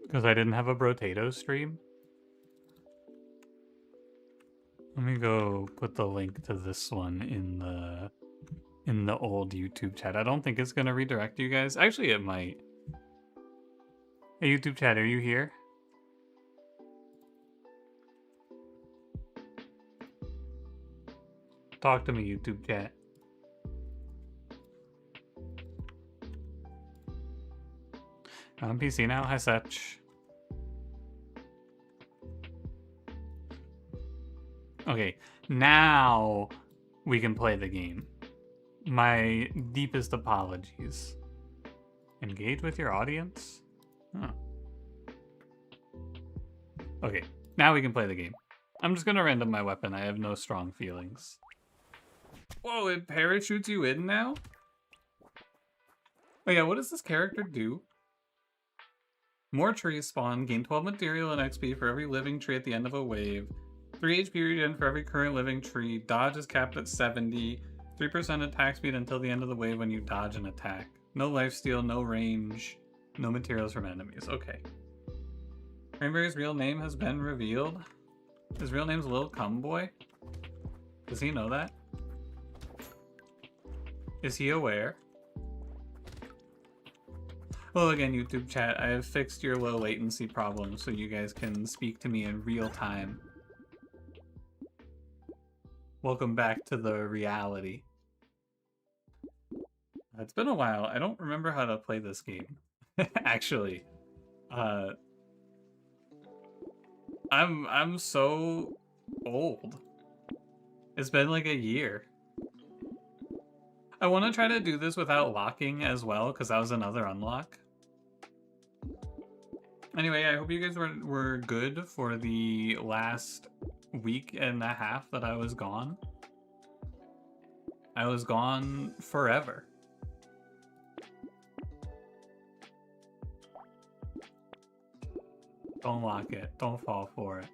Because I didn't have a brotato stream. Let me go put the link to this one in the old YouTube chat. I don't think it's gonna redirect you guys. Actually, it might. Hey, YouTube chat, are you here? Talk to me, YouTube chat. On PC now? Hi, Setch. Okay, now we can play the game. My deepest apologies. Engage with your audience? Huh. Okay, now we can play the game. I'm just gonna random my weapon. I have no strong feelings. Whoa, it parachutes you in now? Oh yeah, what does this character do? More trees spawn. Gain 12 material and XP for every living tree at the end of a wave. 3 HP regen for every current living tree. Dodge is capped at 70. 3% attack speed until the end of the wave when you dodge an attack. No lifesteal, no range, no materials from enemies. Okay. Cranberry's real name has been revealed. His real name's Lil Cumboy. Does he know that? Is he aware? Well, again, YouTube chat, I have fixed your low latency problem so you guys can speak to me in real time. Welcome back to the reality. It's been a while. I don't remember how to play this game. Actually. I'm so old. It's been like a year. I want to try to do this without locking as well, because that was another unlock. Anyway, I hope you guys were good for the last week and a half that I was gone. I was gone forever. Don't lock it. Don't fall for it.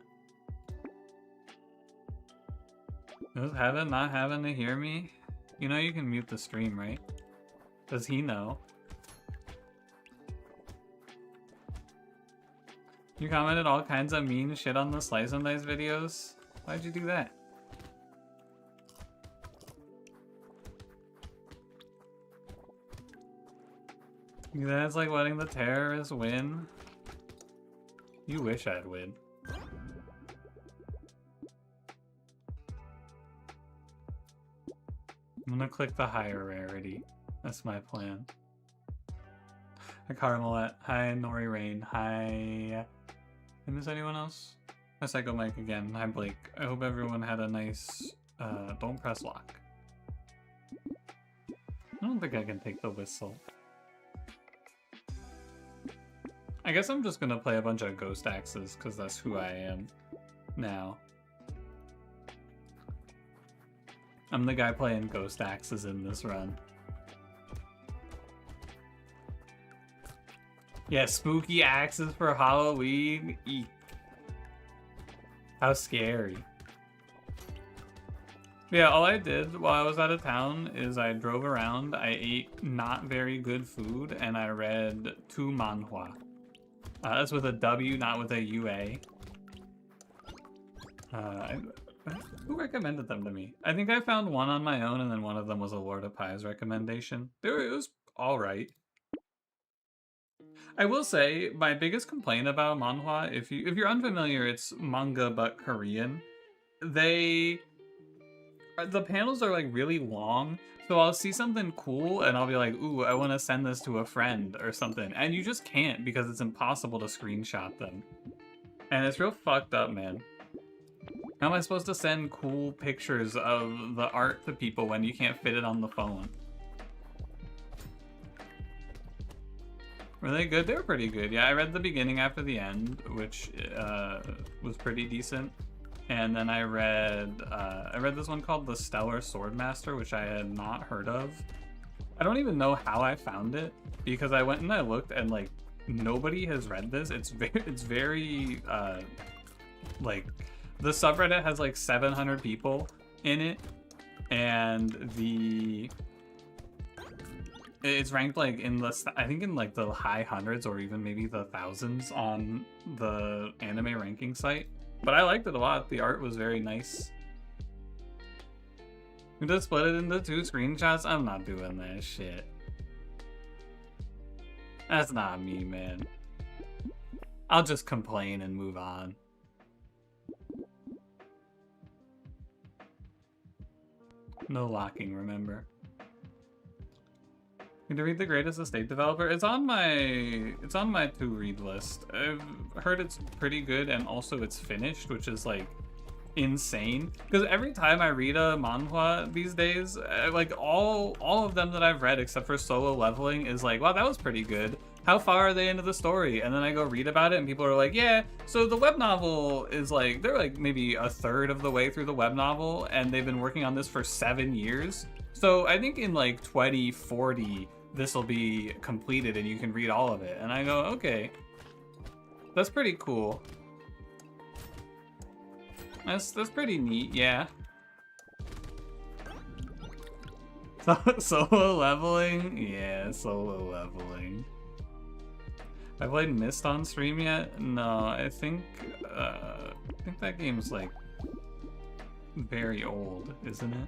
Is Heaven not having to hear me? You know you can mute the stream, right? Does he know? You commented all kinds of mean shit on the Slice and Dice videos? Why'd you do that? That's like letting the terrorists win. You wish I'd win. I'm gonna click the higher rarity. That's my plan. Hi Carmelette. Hi Nori Rain. Hi. Did I miss anyone else? Hi Psycho Mike again. Hi Blake. I hope everyone had a nice don't press lock. I don't think I can take the whistle. I guess I'm just gonna play a bunch of Ghost Axes because that's who I am now. I'm the guy playing Ghost Axes in this run. Yeah, spooky axes for Halloween. Eek. How scary. Yeah, all I did while I was out of town is I drove around, I ate not very good food, and I read 2 manhwa. That's with a W, not with a UA. Who recommended them to me? I think I found one on my own, and then one of them was a Lord of Pies recommendation. It was alright. I will say, my biggest complaint about manhwa, if you're unfamiliar, it's manga but Korean. The panels are like really long, so I'll see something cool and I'll be like, ooh, I want to send this to a friend or something. And you just can't because it's impossible to screenshot them. And it's real fucked up, man. How am I supposed to send cool pictures of the art to people when you can't fit it on the phone? Were they good? They were pretty good. Yeah, I read the beginning after the end, which was pretty decent. And then I read this one called The Stellar Swordmaster, which I had not heard of. I don't even know how I found it because I went and I looked and like nobody has read this. It's very like the subreddit has like 700 people in it, and It's ranked like in the, I think in like the high hundreds or even maybe the thousands on the anime ranking site. But I liked it a lot. The art was very nice. We just split it into 2 screenshots. I'm not doing that shit. That's not me, man. I'll just complain and move on. No locking, remember. Need to read The Greatest Estate Developer. It's on my to read list. I've heard it's pretty good, and also it's finished, which is like insane. Because every time I read a manhwa these days, like all of them that I've read except for Solo Leveling is like, wow, that was pretty good. How far are they into the story? And then I go read about it and people are like, yeah, so the web novel is like, they're like maybe a third of the way through the web novel and they've been working on this for 7 years. So I think in like 2040, this will be completed and you can read all of it. And I go, okay, that's pretty cool. That's pretty neat, yeah. Solo leveling? Yeah, solo leveling. I played Myst on stream yet? No, I think that game's like very old, isn't it?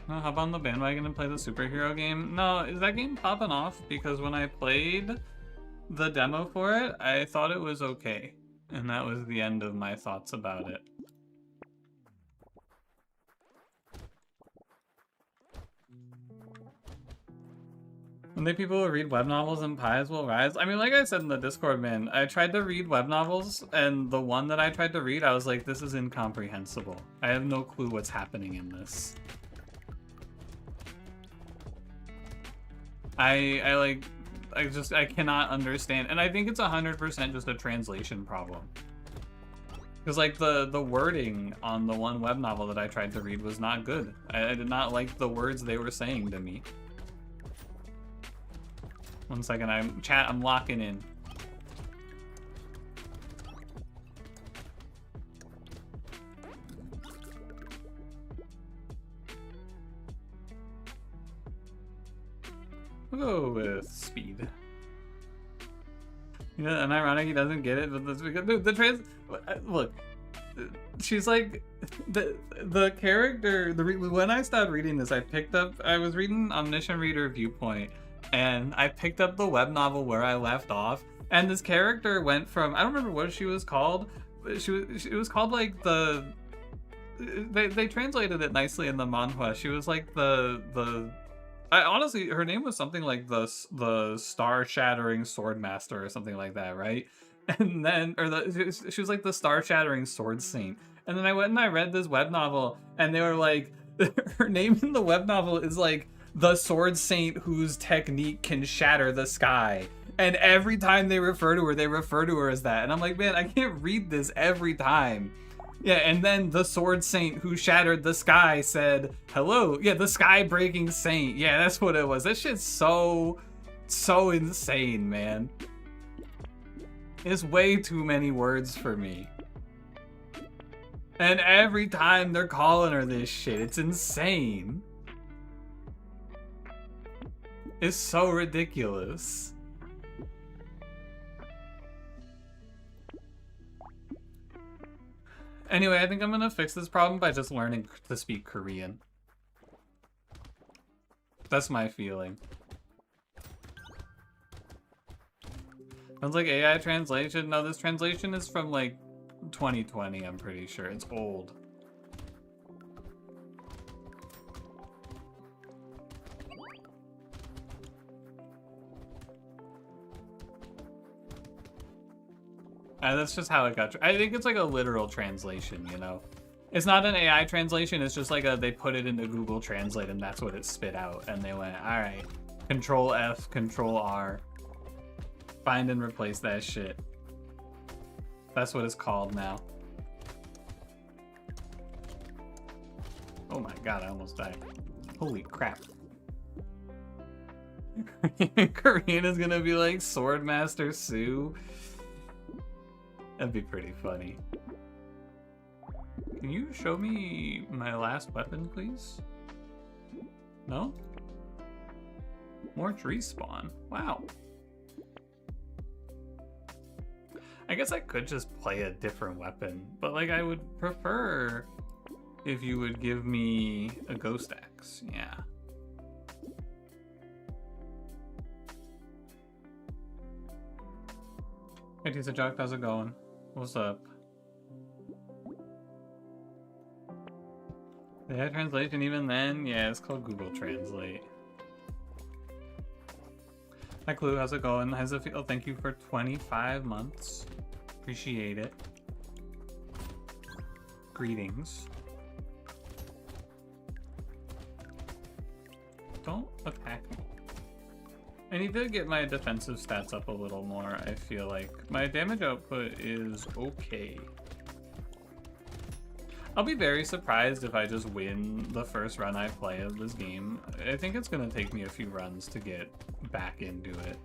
Oh, hop on the bandwagon and play the superhero game? No, is that game popping off? Because when I played the demo for it, I thought it was okay. And that was the end of my thoughts about it. One day people will read web novels and pies will rise. I mean, like I said in the Discord, man, I tried to read web novels, and the one that I tried to read, I was like, this is incomprehensible. I have no clue what's happening in this. I cannot understand. And I think it's 100% just a translation problem. Because like the wording on the one web novel that I tried to read was not good. I did not like the words they were saying to me. 1 second, I'm locking in. We'll go with speed. Yeah, and ironic he doesn't get it, but that's because dude, look, she's like the character. When I started reading this, I was reading Omniscient Reader Viewpoint, and I picked up the web novel where I left off, and this character went from, I don't remember what she was called. It was called like they translated it nicely in the manhwa. She was like honestly, her name was something like the Star-Shattering Swordmaster or something like that, right? And then, she was like the Star-Shattering Sword Saint. And then I went and I read this web novel, and they were like, her name in the web novel is like the Sword Saint whose technique can shatter the sky. And every time they refer to her as that. And I'm like, man, I can't read this every time. Yeah, and then the Sword Saint who shattered the sky said, hello. Yeah, the Sky Breaking Saint. Yeah, that's what it was. That shit's so insane, man. It's way too many words for me. And every time they're calling her this shit, it's insane. It's so ridiculous. Anyway, I think I'm gonna fix this problem by just learning to speak Korean. That's my feeling. Sounds like AI translation. No, this translation is from like 2020, I'm pretty sure. It's old. That's just how it got. I think it's like a literal translation, you know? It's not an AI translation, it's just like they put it into Google Translate and that's what it spit out. And they went, all right, Control F, Control R. Find and replace that shit. That's what it's called now. Oh my god, I almost died. Holy crap. Korean is gonna be like Swordmaster Sue. That'd be pretty funny. Can you show me my last weapon, please? No? More tree spawn. Wow. I guess I could just play a different weapon, but like I would prefer if you would give me a ghost axe. Yeah. Hey, Tisa Jock, how's it going? What's up? They had translation even then? Yeah, it's called Google Translate. Hi Clue, how's it going? How's it feel? Thank you for 25 months. Appreciate it. Greetings. Don't attack me. I need to get my defensive stats up a little more, I feel like. My damage output is okay. I'll be very surprised if I just win the first run I play of this game. I think it's gonna take me a few runs to get back into it.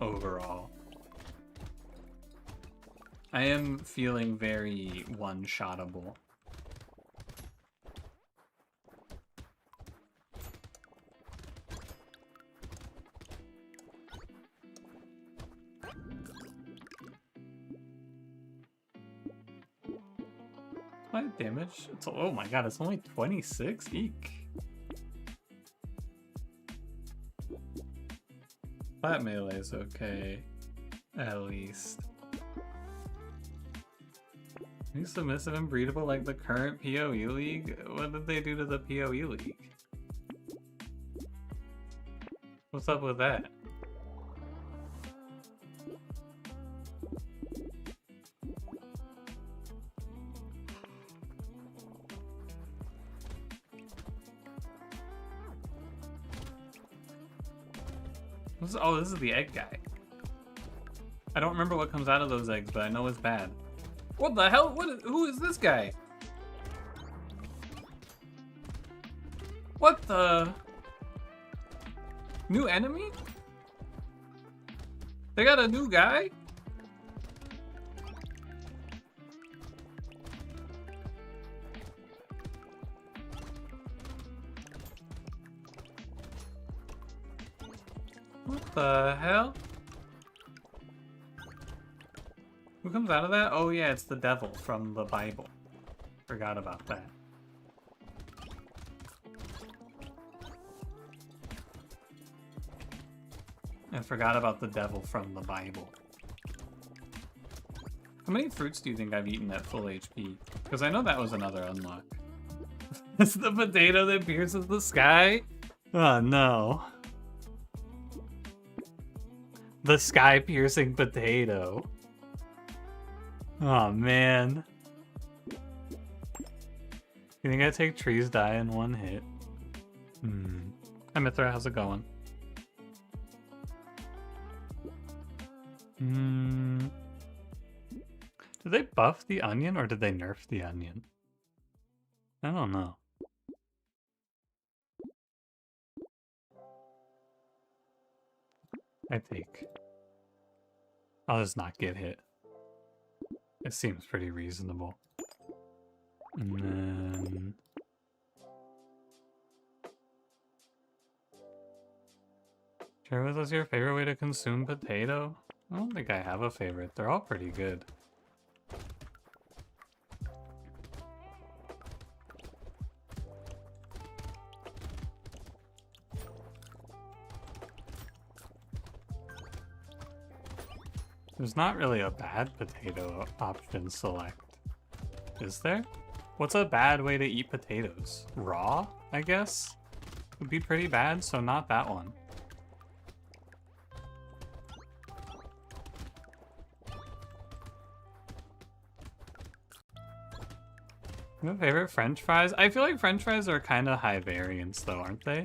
Overall. I am feeling very one-shottable. My damage? It's, oh my god, it's only 26? Eek. Flat melee is okay. At least. Are you submissive and breedable like the current PoE League? What did they do to the PoE League? What's up with that? Oh, this is the egg guy. I don't remember what comes out of those eggs, but I know it's bad. What the hell? Who is this guy? What the? New enemy? They got a new guy? What the hell? Who comes out of that? Oh yeah, it's the devil from the Bible. Forgot about that. I forgot about the devil from the Bible. How many fruits do you think I've eaten at full HP? Because I know that was another unlock. It's the potato that pierces the sky? Oh no. The sky-piercing potato. Oh man. You think I take trees die in one hit? Hi Mithra, how's it going? Did they buff the onion or did they nerf the onion? I don't know. I think I'll just not get hit. It seems pretty reasonable. And then share with us your favorite way to consume potato? I don't think I have a favorite. They're all pretty good. There's not really a bad potato option select, is there? What's a bad way to eat potatoes? Raw, I guess? Would be pretty bad, so not that one. My favorite French fries? I feel like French fries are kind of high variance though, aren't they?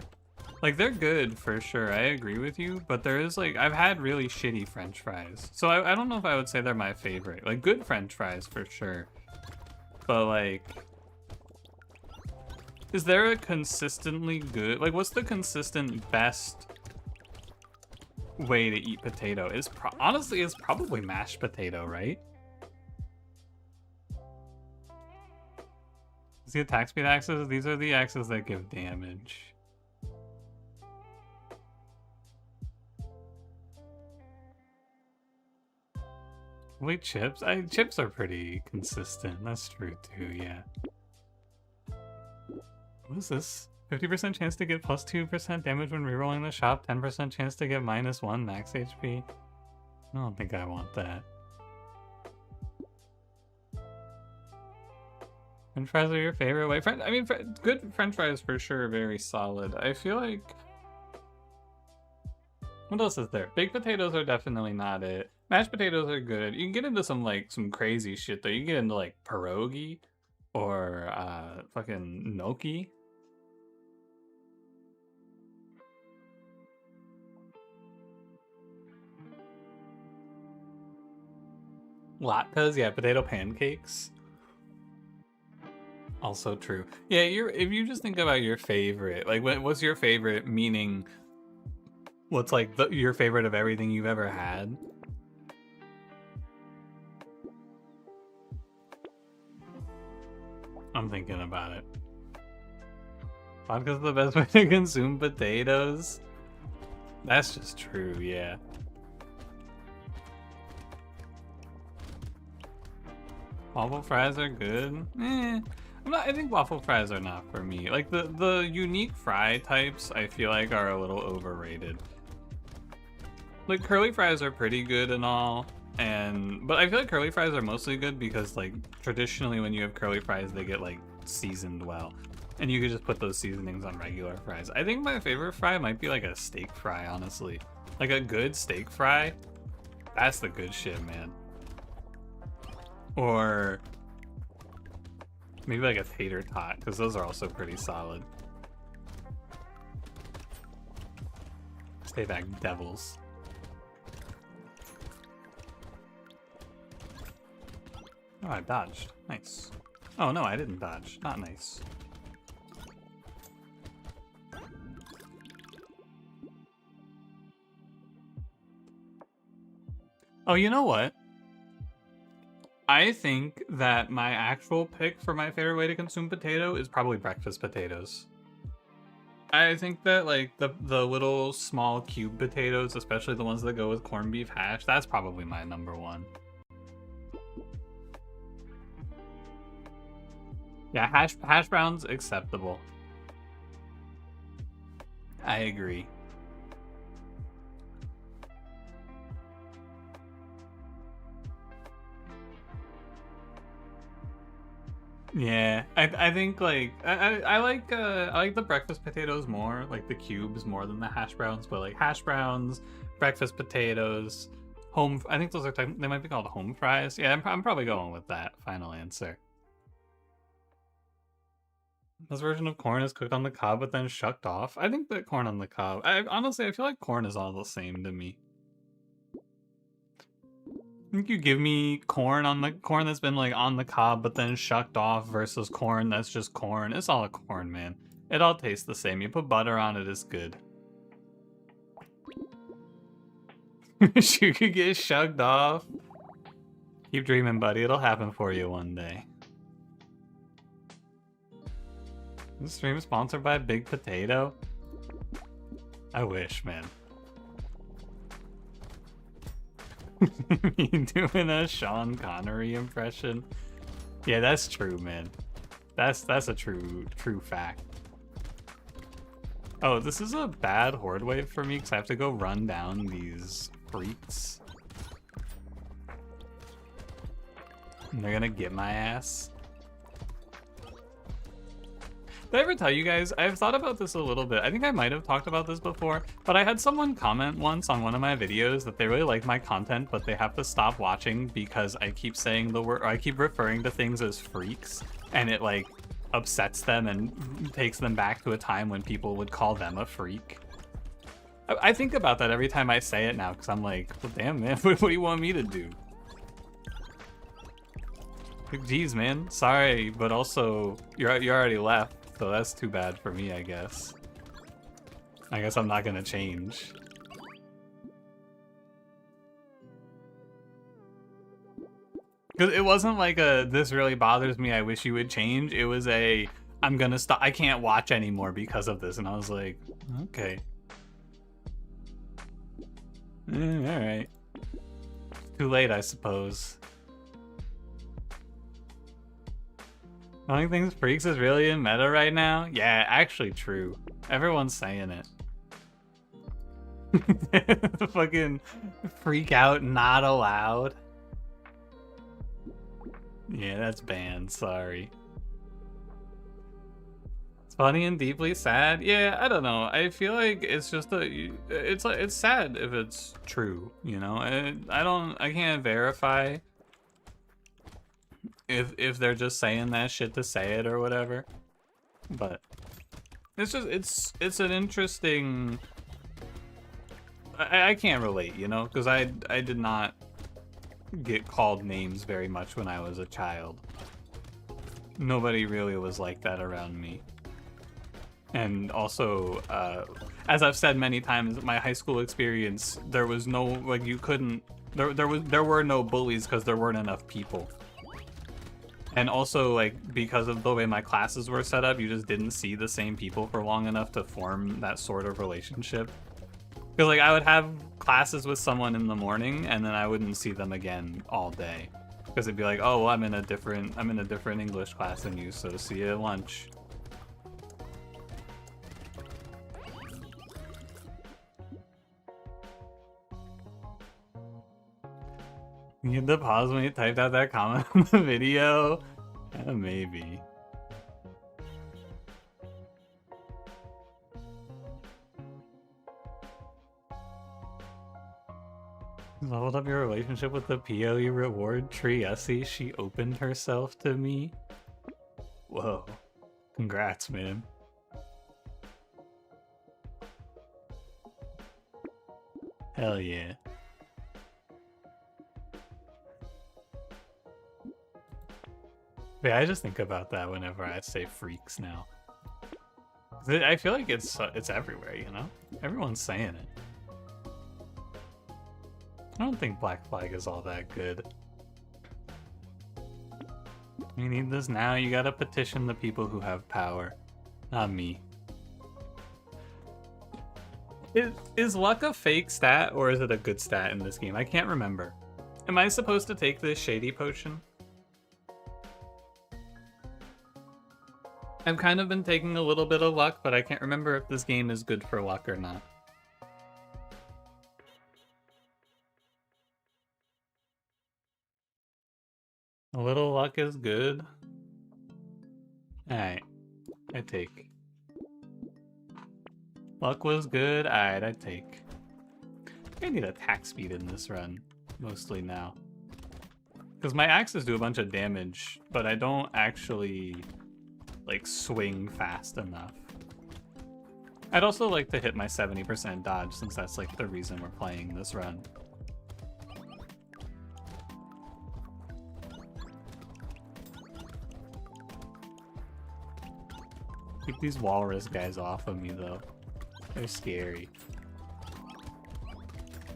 Like, they're good for sure, I agree with you, but there is like, I've had really shitty French fries. So I don't know if I would say they're my favorite. Like, good French fries for sure. But like, is there a consistently good, like what's the consistent best way to eat potato? Honestly, it's probably mashed potato, right? See attack speed axes? These are the axes that give damage. Wait, chips? Chips are pretty consistent. That's true too, yeah. What is this? 50% chance to get plus 2% damage when rerolling the shop, 10% chance to get minus 1 max HP. I don't think I want that. French fries are your favorite way? Good French fries for sure, very solid. I feel like... What else is there? Baked potatoes are definitely not it. Mashed potatoes are good. You can get into some crazy shit though. You can get into like pierogi or fucking gnocchi. Latkes, yeah, potato pancakes. Also true. Yeah, if you just think about your favorite, like what's your favorite, meaning what's like your favorite of everything you've ever had? I'm thinking about it. Vodka's the best way to consume potatoes. That's just true, yeah. Waffle fries are good. I think waffle fries are not for me. Like the unique fry types, I feel like are a little overrated. Like curly fries are pretty good and all, but I feel like curly fries are mostly good because like traditionally when you have curly fries, they get like seasoned well, and you could just put those seasonings on regular fries. I think my favorite fry might be like a steak fry, honestly. Like a good steak fry, that's the good shit, man. Or maybe like a tater tot, because those are also pretty solid. Stay back, devils. Oh, I dodged. Nice. Oh, no, I didn't dodge. Not nice. Oh, you know what? I think that my actual pick for my favorite way to consume potato is probably breakfast potatoes. I think that like the little small cube potatoes, especially the ones that go with corned beef hash, that's probably my number one. Yeah, hash browns acceptable. I agree. Yeah, I think like I like the breakfast potatoes more, like the cubes more than the hash browns, but like hash browns, breakfast potatoes, home. I think those are they might be called home fries. Yeah, I'm probably going with that final answer. This version of corn is cooked on the cob but then shucked off. I think that corn on the cob. Honestly, I feel like corn is all the same to me. I think you give me corn that's been like on the cob but then shucked off versus corn that's just corn. It's all a corn, man. It all tastes the same. You put butter on it, it's good. You could get shucked off. Keep dreaming, buddy. It'll happen for you one day. This stream is sponsored by Big Potato. I wish, man. You doing a Sean Connery impression? Yeah, that's true, man. That's a true fact. Oh, this is a bad horde wave for me because I have to go run down these freaks. And they're gonna get my ass. Did I ever tell you guys? I've thought about this a little bit. I think I might have talked about this before, but I had someone comment once on one of my videos that they really like my content, but they have to stop watching because I keep saying the word, or I keep referring to things as freaks, and it like upsets them and takes them back to a time when people would call them a freak. I think about that every time I say it now because I'm like, well, damn, man, what do you want me to do? Like, geez, man, sorry, but also you already left. So that's too bad for me, I guess. I guess I'm not gonna change. Because it wasn't like a, this really bothers me, I wish you would change. It was a, I'm gonna stop, I can't watch anymore because of this. And I was like, okay. Alright. Too late, I suppose. Only Things Freaks is really in meta right now? Yeah, actually true. Everyone's saying it. Fucking freak out, not allowed. Yeah, that's banned, sorry. It's funny and deeply sad. Yeah, I don't know. I feel like it's just it's like, it's sad if it's true, you know? I can't verify if they're just saying that shit to say it or whatever. But it's just, it's an interesting, I can't relate, you know? Because I did not get called names very much when I was a child. Nobody really was like that around me. And also, as I've said many times, my high school experience, there was no, like, you couldn't, there were no bullies because there weren't enough people. And also, like, because of the way my classes were set up, you just didn't see the same people for long enough to form that sort of relationship. Because, like, I would have classes with someone in the morning, and then I wouldn't see them again all day. Because it'd be like, oh, well, I'm in a different English class than you, so see you at lunch. You had to pause when you typed out that comment on the video? Maybe. Leveled up your relationship with the POE reward tree. Essie, she opened herself to me. Whoa. Congrats, man. Hell yeah. Yeah, I just think about that whenever I say freaks now. I feel like it's everywhere, you know? Everyone's saying it. I don't think Black Flag is all that good. You need this now, you gotta petition the people who have power. Not me. Is luck a fake stat, or is it a good stat in this game? I can't remember. Am I supposed to take this shady potion? I've kind of been taking a little bit of luck, but I can't remember if this game is good for luck or not. A little luck is good. Alright, I take. Luck was good, alright, I take. I need attack speed in this run, mostly now. Because my axes do a bunch of damage, but I don't actually, like, swing fast enough. I'd also like to hit my 70% dodge, since that's, like, the reason we're playing this run. Keep these walrus guys off of me, though. They're scary.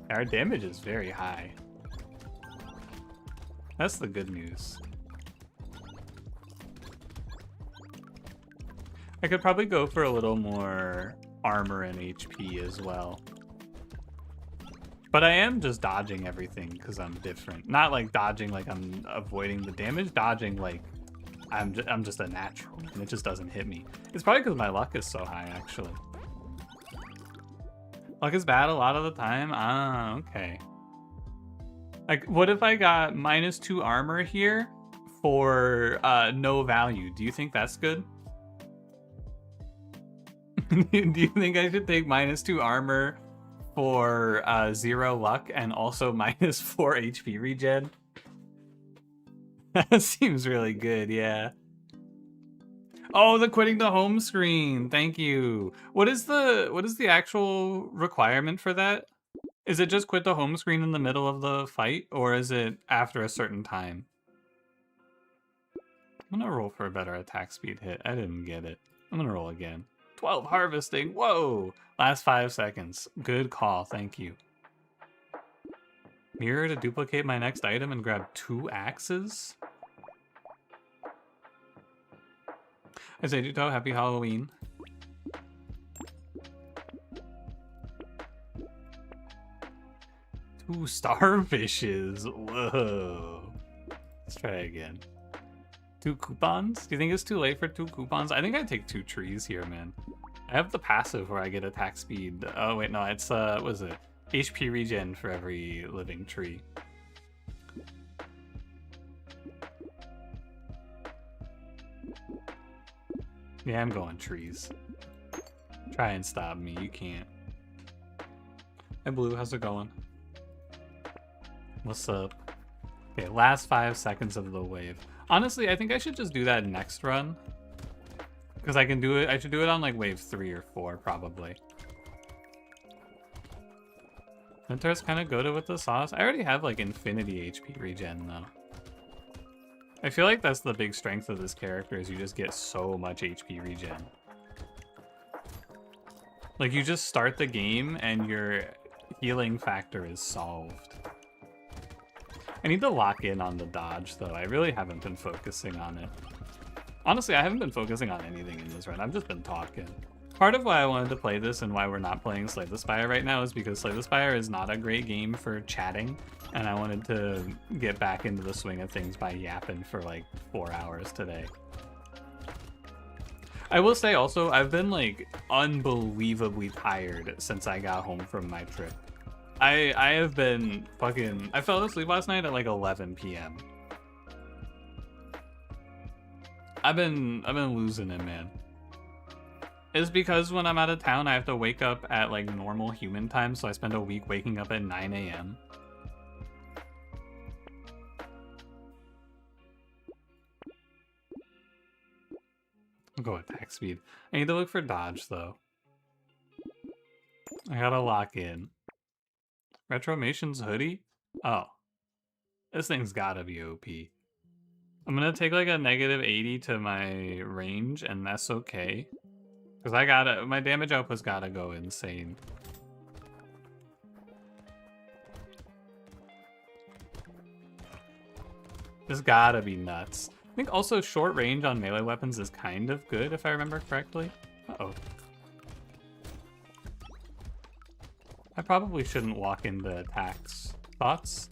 Our damage is very high. That's the good news. I could probably go for a little more armor and HP as well. But I am just dodging everything because I'm different. Not like dodging like I'm avoiding the damage, dodging like I'm just a natural and it just doesn't hit me. It's probably because my luck is so high, actually. Luck is bad a lot of the time? Ah, okay. Like, what if I got -2 armor here for no value? Do you think that's good? Do you think I should take -2 armor for 0 luck and also -4 HP regen? That seems really good, yeah. Oh, the quitting the home screen. Thank you. What is the actual requirement for that? Is it just quit the home screen in the middle of the fight, or is it after a certain time? I'm gonna roll for a better attack speed hit. I didn't get it. I'm gonna roll again. 12 harvesting. Whoa! Last 5 seconds. Good call. Thank you. Mirror to duplicate my next item and grab 2 axes? I say, Juto, happy Halloween. 2 starfishes. Whoa. Let's try again. 2 coupons? Do you think it's too late for 2 coupons? I think I'd take 2 trees here, man. I have the passive where I get attack speed. Oh, wait, no, it's, what is it? HP regen for every living tree. Yeah, I'm going trees. Try and stop me, you can't. Hey, Blue, how's it going? What's up? Okay, last 5 seconds of the wave. Honestly, I think I should just do that next run. Because I can do it, I should do it on like wave 3 or 4, probably. Mentor's kind of good with the sauce. I already have like infinity HP regen though. I feel like that's the big strength of this character is you just get so much HP regen. Like you just start the game and your healing factor is solved. I need to lock in on the dodge though. I really haven't been focusing on it. Honestly, I haven't been focusing on anything in this run. I've just been talking. Part of why I wanted to play this and why we're not playing Slay the Spire right now is because Slay the Spire is not a great game for chatting, and I wanted to get back into the swing of things by yapping for like 4 hours today. I will say also, I've been like unbelievably tired since I got home from my trip. I have been fucking... I fell asleep last night at like 11 p.m. I've been losing it, man. It's because when I'm out of town, I have to wake up at like normal human time, so I spend a week waking up at 9 a.m. I'll go attack speed. I need to look for dodge though. I gotta lock in. Retromation's hoodie? Oh. This thing's gotta be OP. I'm gonna take like a -80 to my range, and that's okay. Because I gotta, my damage output's gotta go insane. This gotta be nuts. I think also short range on melee weapons is kind of good, if I remember correctly. Uh-oh. I probably shouldn't walk into attacks. Thoughts?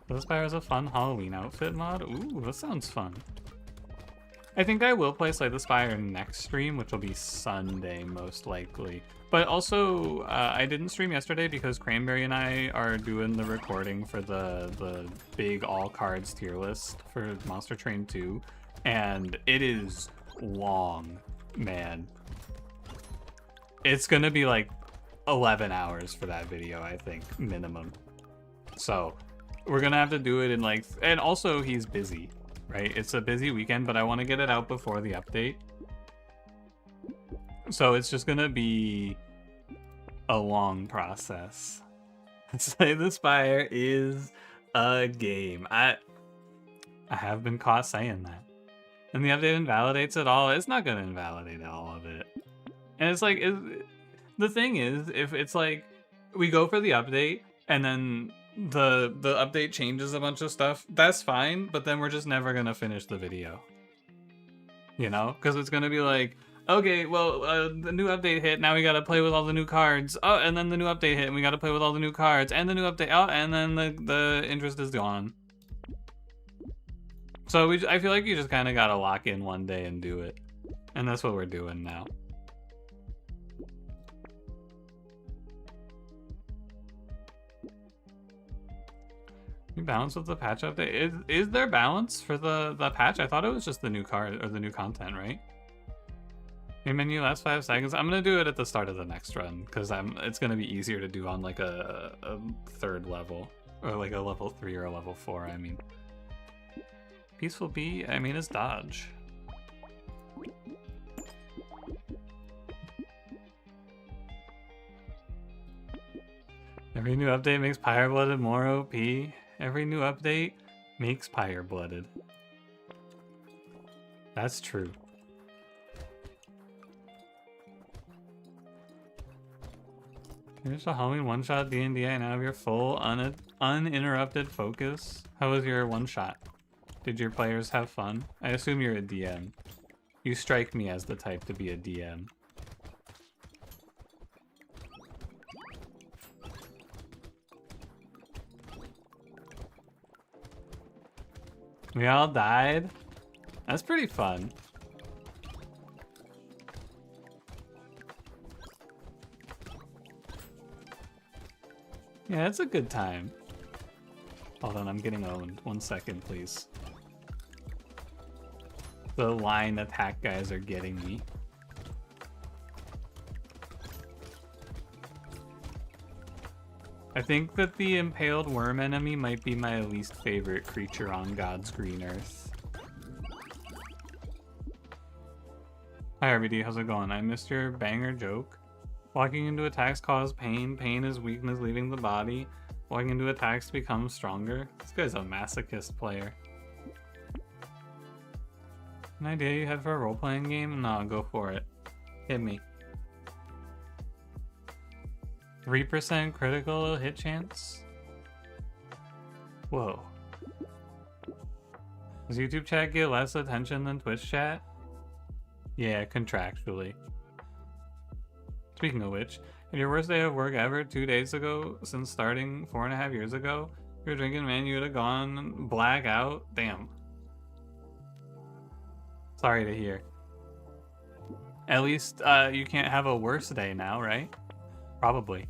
This Spire has a fun Halloween outfit mod. Ooh, that sounds fun. I think I will play Slay the Spire next stream, which will be Sunday most likely. But also, I didn't stream yesterday because Cranberry and I are doing the recording for the big all cards tier list for Monster Train 2, and it is long, man. It's gonna be like 11 hours for that video, I think, minimum. So we're gonna have to do it in like, and also he's busy, right? It's a busy weekend, but I want to get it out before the update. So it's just gonna be a long process. Slay the Spire is a game. I have been caught saying that. And the update invalidates it all. It's not gonna invalidate all of it. And it's like, the thing is, if it's like, we go for the update, and then the update changes a bunch of stuff, that's fine, but then we're just never gonna finish the video. You know? Because it's gonna be like, okay, well, the new update hit, now we gotta play with all the new cards. Oh, and then the new update hit, and we gotta play with all the new cards, and the new update, oh, and then the interest is gone. So I feel like you just kind of gotta lock in one day and do it. And that's what we're doing now. You balance with the patch update? Is there balance for the patch? I thought it was just the new card or the new content, right? Main menu last 5 seconds. I'm gonna do it at the start of the next run because it's gonna be easier to do on like a 3rd level or like a level 3 or a level 4. I mean, Peaceful Bee. I mean, it's dodge. Every new update makes Pyre Blooded more OP. Every new update makes Pyre Blooded. That's true. Here's a Halloween one-shot D&D. I now have your full uninterrupted focus. How was your one-shot? Did your players have fun? I assume you're a DM. You strike me as the type to be a DM. We all died? That's pretty fun. Yeah, it's a good time. Hold on, I'm getting owned. 1 second, please. The line attack guys are getting me. I think that the impaled worm enemy might be my least favorite creature on God's green earth. Hi RBD, how's it going? I missed your banger joke. Walking into attacks cause pain. Pain is weakness leaving the body. Walking into attacks becomes stronger. This guy's a masochist player. An idea you had for a role-playing game? No, go for it. Hit me. 3% critical hit chance? Whoa. Does YouTube chat get less attention than Twitch chat? Yeah, contractually. Speaking of which, in your worst day of work ever 2 days ago, since starting 4.5 years ago, you were drinking, man, you would have gone black out. Damn. Sorry to hear. At least you can't have a worse day now, right? Probably.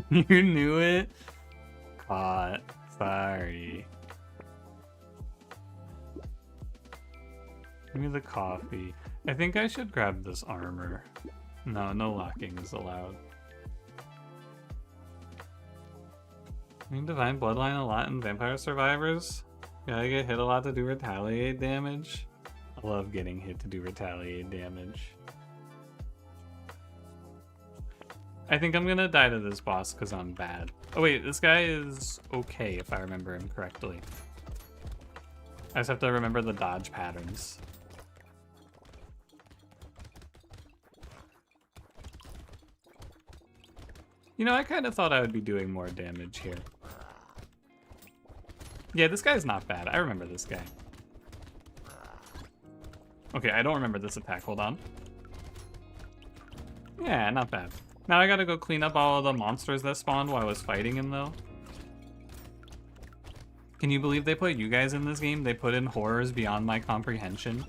You knew it? Caught. Sorry. Give me the coffee. I think I should grab this armor. No, no locking is allowed. I mean, Divine Bloodline a lot in Vampire Survivors. Gotta get hit a lot to do retaliate damage. I love getting hit to do retaliate damage. I think I'm gonna die to this boss because I'm bad. Oh wait, this guy is okay if I remember him correctly. I just have to remember the dodge patterns. You know, I kind of thought I would be doing more damage here. Yeah, this guy's not bad. I remember this guy. Okay, I don't remember this attack. Hold on. Yeah, not bad. Now I gotta go clean up all of the monsters that spawned while I was fighting him, though. Can you believe they put you guys in this game? They put in horrors beyond my comprehension.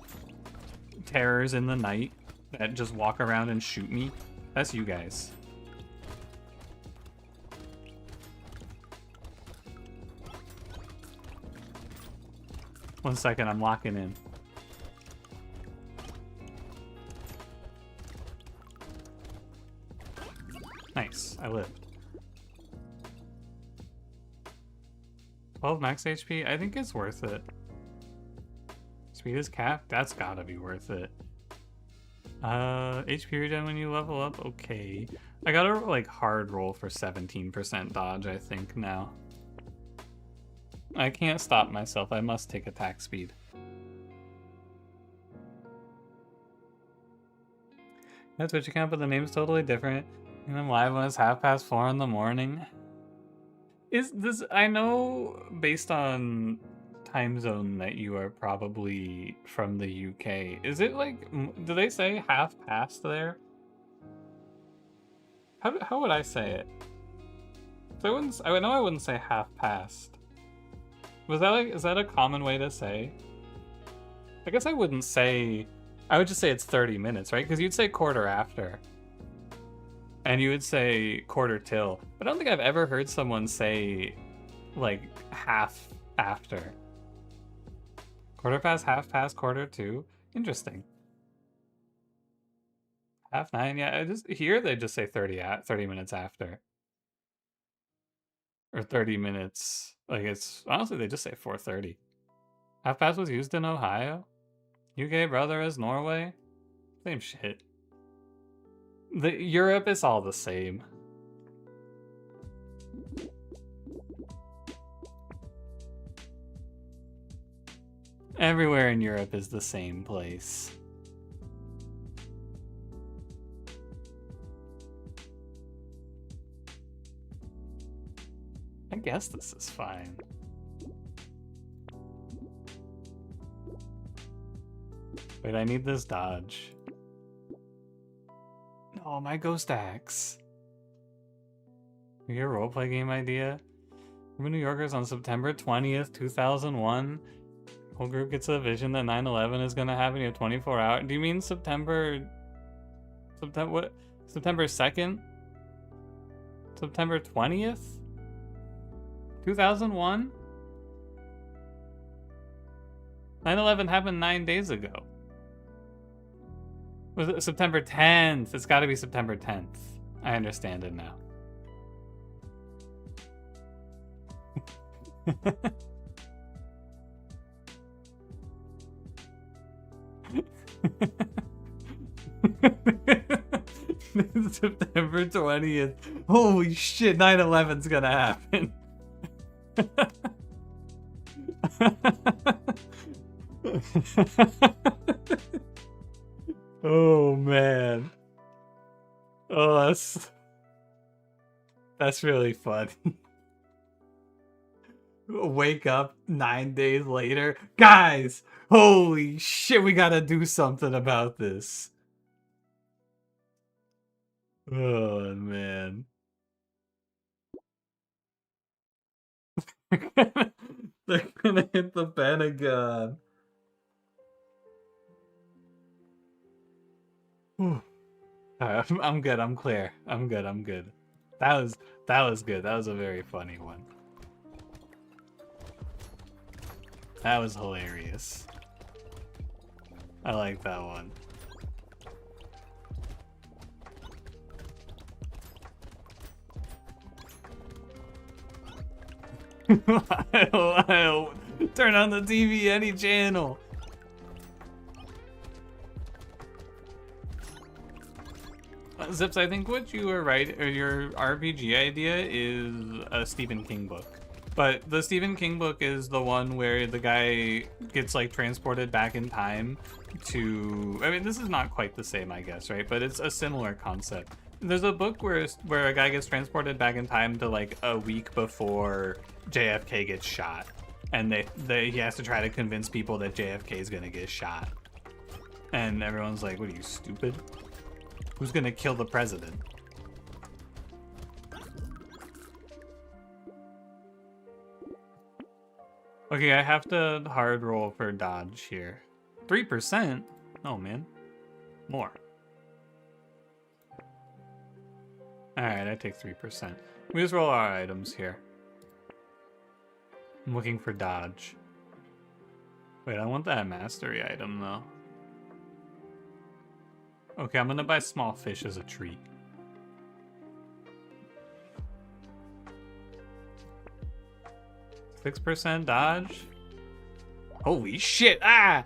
Terrors in the night that just walk around and shoot me. That's you guys. 1 second, I'm locking in. Nice, I lived. 12 max HP, I think it's worth it. Speed is capped, that's gotta be worth it. HP regen when you level up, okay. I gotta like hard roll for 17% dodge, I think now. I can't stop myself, I must take attack speed. That Twitch account, but the name's totally different. And I'm live when it's 4:30 in the morning. Is this, I know based on time zone that you are probably from the UK. Is it like, do they say half past there? How would I say it? So I know I wouldn't say half past. Was that like, is that a common way to say? I guess I wouldn't say, I would just say it's 30 minutes, right? Because you'd say quarter after. And you would say quarter till. But I don't think I've ever heard someone say like half after. Quarter past, half past, quarter to. Interesting. 9:30, yeah. Here they just say 30 minutes after. Or 30 minutes. Like it's, honestly, they just say 4:30. Half past was used in Ohio. UK brother is Norway. Same shit. Europe is all the same. Everywhere in Europe is the same place. guess this is fine. Wait, I need this dodge. Oh, my ghost axe. You get a roleplay game idea? We're New Yorkers on September 20th, 2001. Whole group gets a vision that 9/11 is gonna happen. You have 24 hours. Do you mean September what? September 2nd? September 20th? 2001? 9/11 happened 9 days ago. Was it September 10th? It's gotta be September 10th. I understand it now. September 20th. Holy shit, 9/11's gonna happen. Oh man. Oh, that's really funny. Wake up 9 days later. Guys, holy shit, we gotta do something about this. Oh man. They're gonna hit the Pentagon. I'm good, I'm clear. I'm good. That was good. That was a very funny one. That was hilarious. I like that one. I'll turn on the TV any channel. Zips, I think what you were right, or your RPG idea is a Stephen King book. But the Stephen King book is the one where the guy gets like transported back in time to, I mean, this is not quite the same, I guess, right? But it's a similar concept. There's a book where a guy gets transported back in time to like a week before JFK gets shot. And he has to try to convince people that JFK is gonna get shot. And everyone's like, what are you, stupid? Who's gonna kill the president? Okay, I have to hard roll for dodge here. 3%? Oh man. More. Alright, I take 3%. We just roll our items here. I'm looking for dodge. Wait, I want that mastery item though. Okay, I'm gonna buy small fish as a treat. %, dodge. Holy shit! Ah!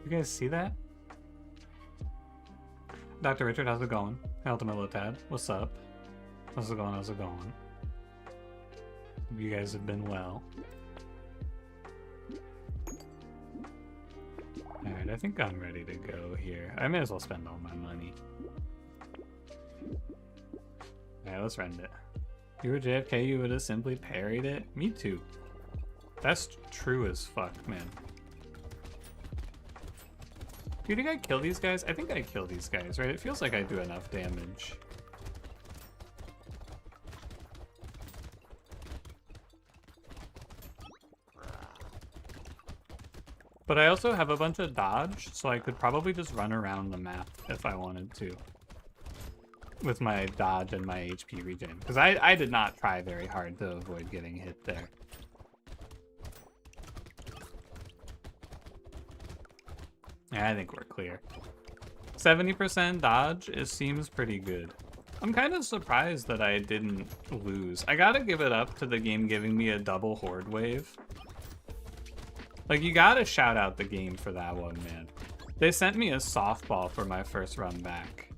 You guys see that? Dr. Richard, how's it going? Hey, Ultimate Lotad, what's up? How's it going? How's it going? You guys have been well. Alright, I think I'm ready to go here. I may as well spend all my money. Alright, let's rend it. If you were JFK, you would have simply parried it? Me too. That's true as fuck, man. Do you think I kill these guys? I think I kill these guys, right? It feels like I do enough damage. But I also have a bunch of dodge, so I could probably just run around the map if I wanted to. With my dodge and my HP regen. Because I did not try very hard to avoid getting hit there. Yeah, I think we're clear. 70% dodge, it seems pretty good. I'm kind of surprised that I didn't lose. I gotta give it up to the game giving me a double horde wave. Like, you gotta shout out the game for that one, man. They sent me a softball for my first run back.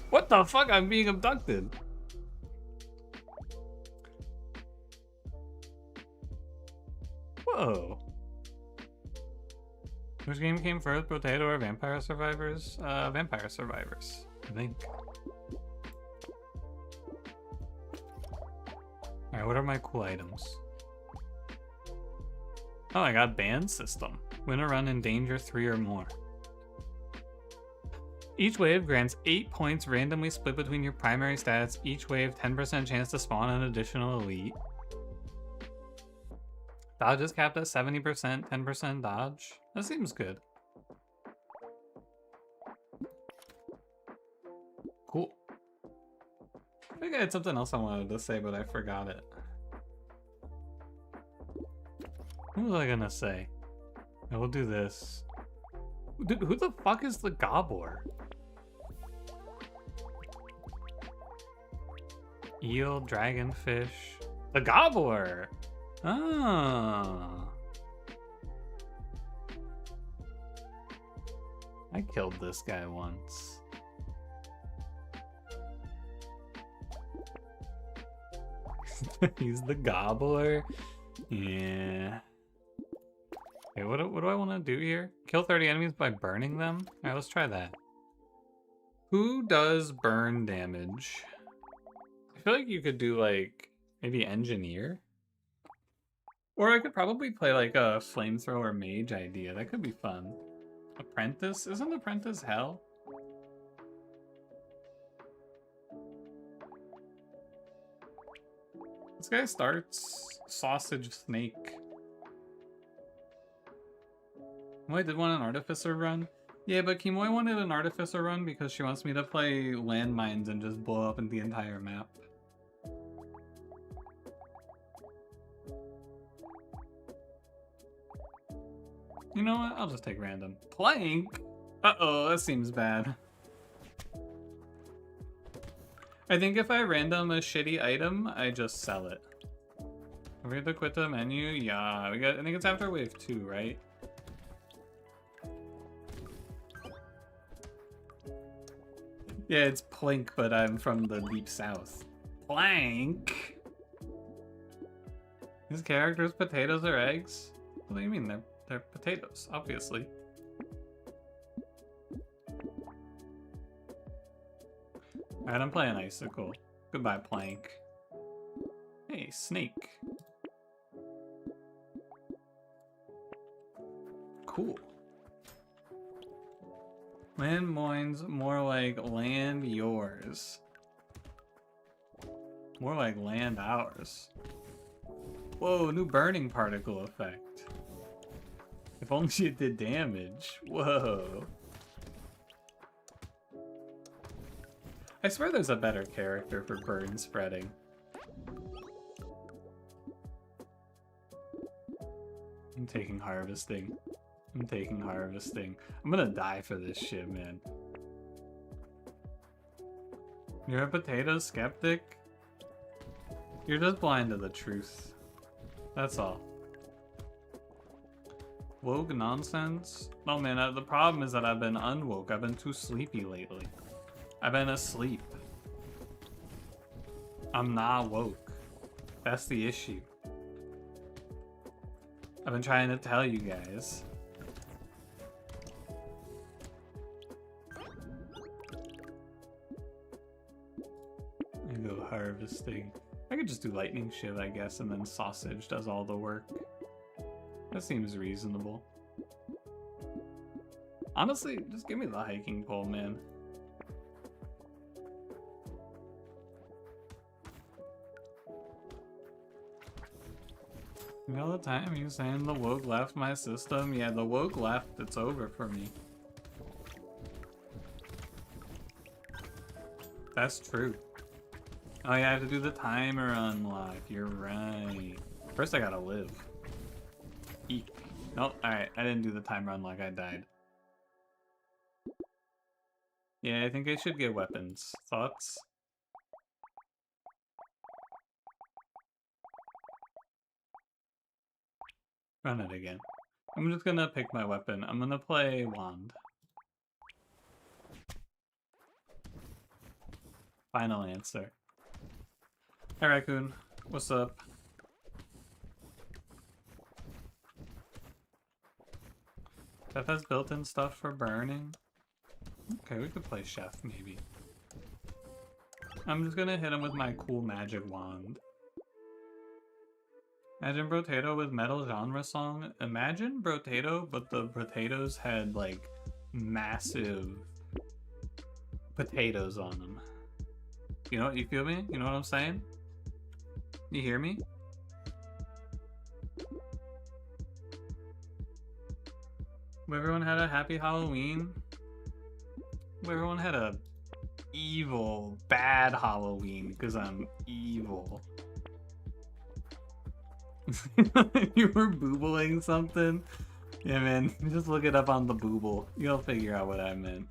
What the fuck? I'm being abducted. Whoa. Which game came first, Brotato or Vampire Survivors? Vampire Survivors, I think. Alright, what are my cool items? Oh, I got band system. Win a run in danger 3 or more. Each wave grants 8 points randomly split between your primary stats. Each wave 10% chance to spawn an additional elite. Dodge is capped at 70%, 10% dodge. That seems good. Cool. I think I had something else I wanted to say, but I forgot it. What was I gonna say? I will do this. Dude, who the fuck is the gobbler? Eel, dragonfish. The gobbler! Ah. I killed this guy once. He's the gobbler? Yeah. Okay, what do I want to do here? Kill 30 enemies by burning them? Alright, let's try that. Who does burn damage? I feel like you could do, like, maybe engineer? Or I could probably play, like, a flamethrower mage idea. That could be fun. Apprentice? Isn't Apprentice hell? This guy starts sausage snake. Kimoi did want an artificer run. Yeah, but Kimoi wanted an artificer run because she wants me to play landmines and just blow up in the entire map. You know what? I'll just take random. Plank? Uh-oh, that seems bad. I think if I random a shitty item, I just sell it. We have to quit the menu? Yeah, we got. I think it's after wave 2, right? Yeah, it's Plink, but I'm from the deep south. Plank? These characters potatoes or eggs? What do you mean? They're potatoes, obviously. Alright, I'm playing Icicle. Goodbye, Plank. Hey, Snake. Cool. Land moins, more like land yours. More like land ours. Whoa, new burning particle effect. If only it did damage. Whoa. I swear there's a better character for burn spreading. I'm taking harvesting. I'm taking harvesting. I'm gonna die for this shit, man. You're a potato skeptic? You're just blind to the truth. That's all. Woke nonsense? No, man, the problem is that I've been unwoke. I've been too sleepy lately. I've been asleep. I'm not woke. That's the issue. I've been trying to tell you guys. I go harvesting. I could just do lightning shit, I guess, and then sausage does all the work. That seems reasonable. Honestly, just give me the hiking pole, man. You know the time you saying the woke left my system? Yeah, the woke left, it's over for me. That's true. Oh yeah, I have to do the timer unlock, you're right. First I gotta live. Eek. Nope, alright, I didn't do the timer unlock, I died. Yeah, I think I should get weapons. Thoughts? Run it again. I'm just gonna pick my weapon. I'm gonna play wand. Final answer. Hi Raccoon, what's up? Chef has built-in stuff for burning. Okay, we could play Chef maybe. I'm just gonna hit him with my cool magic wand. Imagine Brotato with metal genre song. Imagine Brotato, but the potatoes had like massive potatoes on them. You know, you feel me? You know what I'm saying? You hear me? Everyone had a happy Halloween. Everyone had a evil, bad Halloween because I'm evil. You were boobling something? Yeah, man. Just look it up on the booble. You'll figure out what I meant.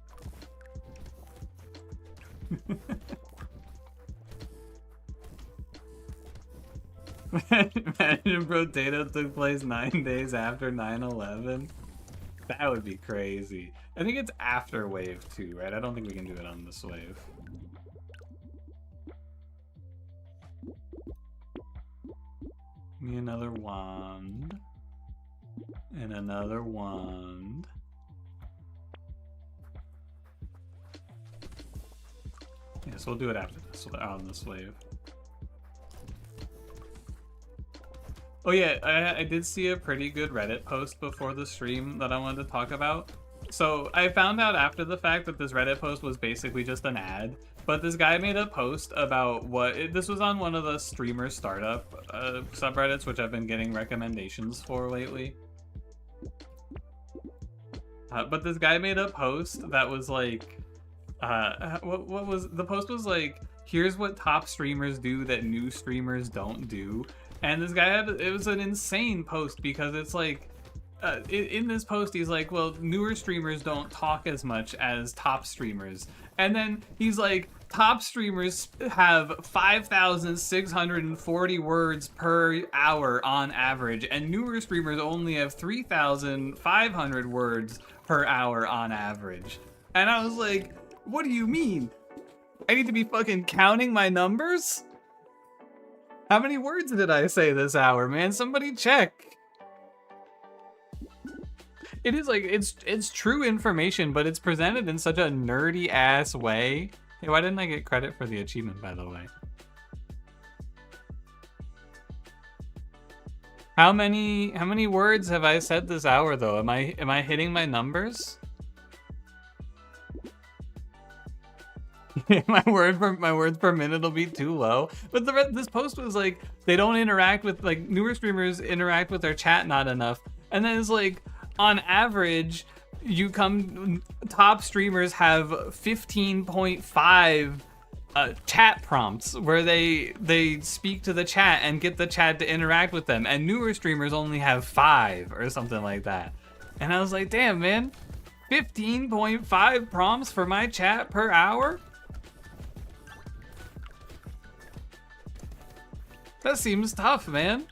Imagine Brotato took place 9 days after 9/11. That would be crazy. I think it's after wave 2, right? I don't think we can do it on this wave. Me another wand. And another wand. Yes, we'll do it after this, on this wave. Oh yeah, I did see a pretty good Reddit post before the stream that I wanted to talk about. So I found out after the fact that this Reddit post was basically just an ad, but this guy made a post about this was on one of the streamer startup subreddits, which I've been getting recommendations for lately. But this guy made a post that was like, what was the post was like, here's what top streamers do that new streamers don't do. And this guy it was an insane post because it's like, in this post he's like, well, newer streamers don't talk as much as top streamers. And then he's like, top streamers have 5,640 words per hour on average, and newer streamers only have 3,500 words per hour on average. And I was like, what do you mean? I need to be fucking counting my numbers? How many words did I say this hour, man? Somebody check. It is like, it's true information, but it's presented in such a nerdy ass way. Hey, why didn't I get credit for the achievement, by the way? How many words have I said this hour though? Am I hitting my numbers? my words per minute will be too low. But this post was like, they don't interact with, like, newer streamers interact with their chat not enough. And then it's like, on average, top streamers have 15.5 chat prompts where they speak to the chat and get the chat to interact with them, and newer streamers only have 5 or something like that. And I was like, damn, man, 15.5 prompts for my chat per hour? That seems tough, man.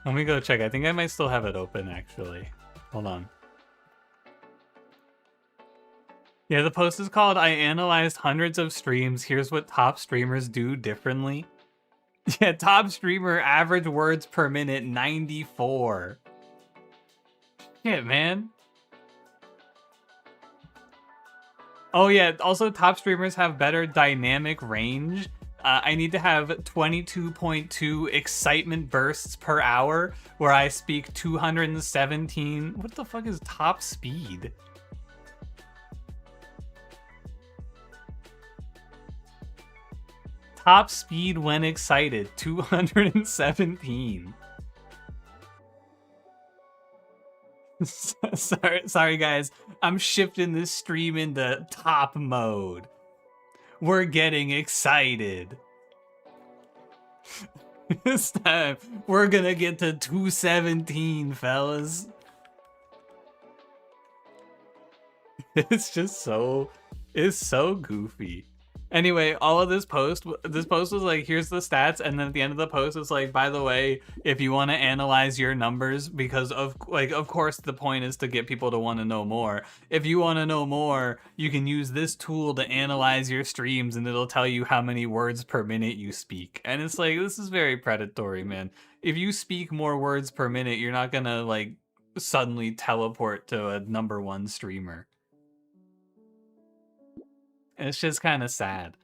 Let me go check. I think I might still have it open, actually. Hold on. Yeah, the post is called, I analyzed hundreds of streams. Here's what top streamers do differently. Yeah, top streamer average words per minute, 94. Shit, man. Oh yeah, also top streamers have better dynamic range. I need to have 22.2 excitement bursts per hour, where I speak 217. What the fuck is top speed? Top speed when excited, 217. Sorry guys, I'm shifting this stream into top mode. We're getting excited. This time, we're gonna get to 217, fellas. It's so goofy. Anyway, all of this post was like, here's the stats, and then at the end of the post it's like, by the way, if you want to analyze your numbers, because of course the point is to get people to want to know more. If you want to know more, you can use this tool to analyze your streams, and it'll tell you how many words per minute you speak. And it's like, this is very predatory, man. If you speak more words per minute, you're not gonna like suddenly teleport to a #1 streamer. It's just kind of sad.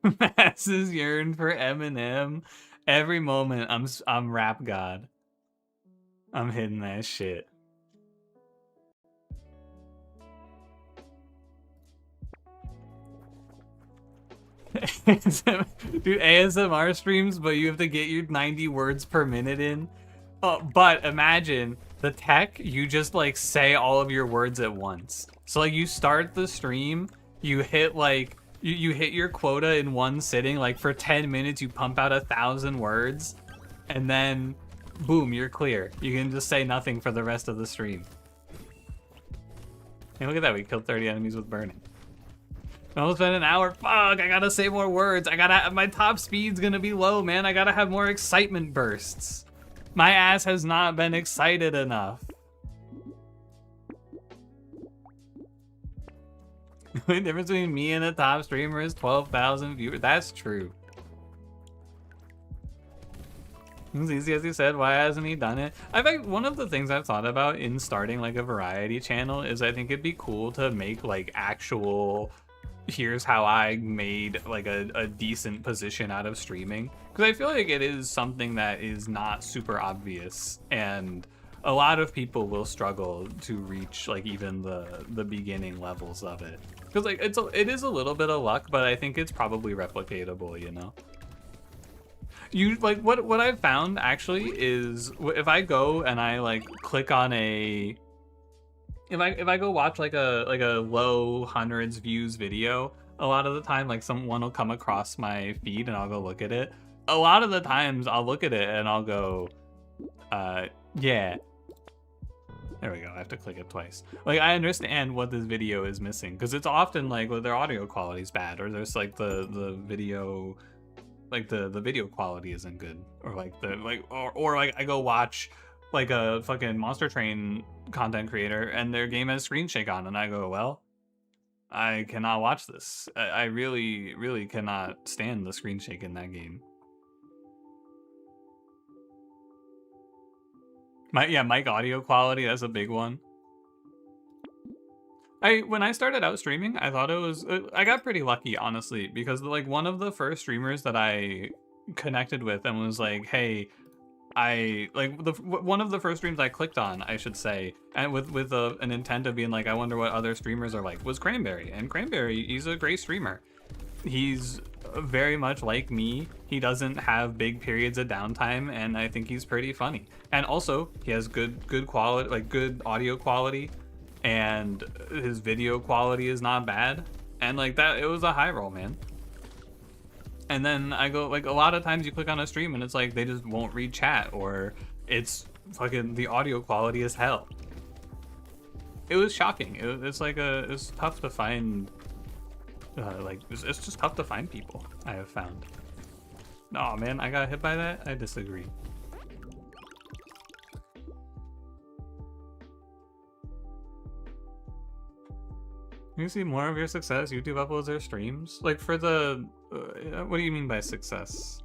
Masses yearn for Eminem. Every moment I'm rap god. I'm hitting that shit. Dude, ASMR streams, but you have to get your 90 words per minute in. But imagine the tech, you just like say all of your words at once. So like you start the stream, you hit like you hit your quota in one sitting. Like for 10 minutes, you pump out 1,000 words, and then boom, you're clear. You can just say nothing for the rest of the stream. Hey, look at that, we killed 30 enemies with burning. I almost spent an hour. Fuck, I gotta say more words. My top speed's gonna be low, man. I gotta have more excitement bursts. My ass has not been excited enough. The difference between me and a top streamer is 12,000 viewers. That's true. As easy as he said, why hasn't he done it? I think one of the things I've thought about in starting like a variety channel is I think it'd be cool to make like actual, here's how I made like a decent position out of streaming. Because I feel like it is something that is not super obvious, and a lot of people will struggle to reach like even the beginning levels of it. Because like it is a little bit of luck, but I think it's probably replicatable, you know? You like what I've found actually is if I go and I like click on a if I go watch like a low hundreds views video, a lot of the time like someone will come across my feed and I'll go look at it. A lot of the times I'll look at it and I'll go, yeah. There we go, I have to click it twice. Like I understand what this video is missing, because it's often like well, their audio quality is bad, or there's like the video, like the video quality isn't good, or like or like I go watch like a fucking Monster Train content creator and their game has screen shake on, and I go, well, I cannot watch this. I really cannot stand the screen shake in that game. Mic audio quality, that's a big one. When I started out streaming, I thought it was, I got pretty lucky, honestly, because like one of the first streamers that I connected with and was like, hey, one of the first streams I clicked on, I should say, and with an intent of being like, I wonder what other streamers are like, was Cranberry. And Cranberry, he's a great streamer. He's very much like me. He doesn't have big periods of downtime, and I think he's pretty funny. And also, he has good quality, like good audio quality, and his video quality is not bad. And like that, it was a high roll, man. And then I go, like, a lot of times you click on a stream and it's like they just won't read chat, or it's fucking the audio quality is hell. It was shocking. It's tough to find, it's just tough to find people, I have found. Oh man, I got hit by that? I disagree. You see more of your success, YouTube uploads their streams? Like for the, what do you mean by success?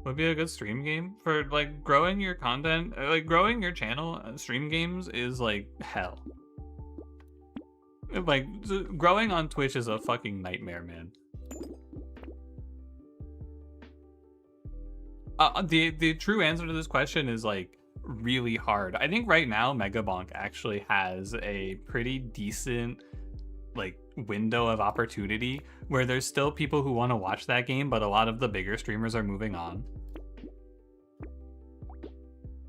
Would be a good stream game? For like growing your content, like growing your channel, stream games is like hell. Like growing on Twitch is a fucking nightmare, man. The true answer to this question is like really hard. I think right now Megabonk actually has a pretty decent like window of opportunity where there's still people who want to watch that game, but a lot of the bigger streamers are moving on.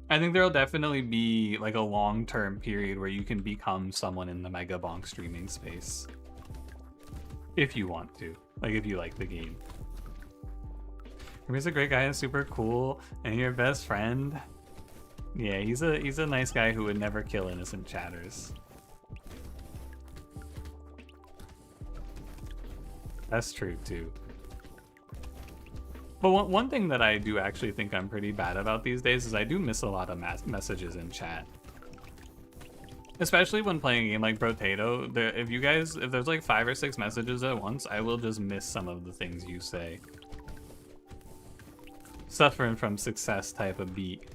I think there'll definitely be like a long-term period where you can become someone in the Megabonk streaming space if you want to, like if you like the game. He's a great guy and super cool, and your best friend. Yeah, he's a nice guy who would never kill innocent chatters. That's true too. But one thing that I do actually think I'm pretty bad about these days is I do miss a lot of messages in chat. Especially when playing a game like Brotato, if there's like 5 or 6 messages at once, I will just miss some of the things you say. Suffering from success type of beat.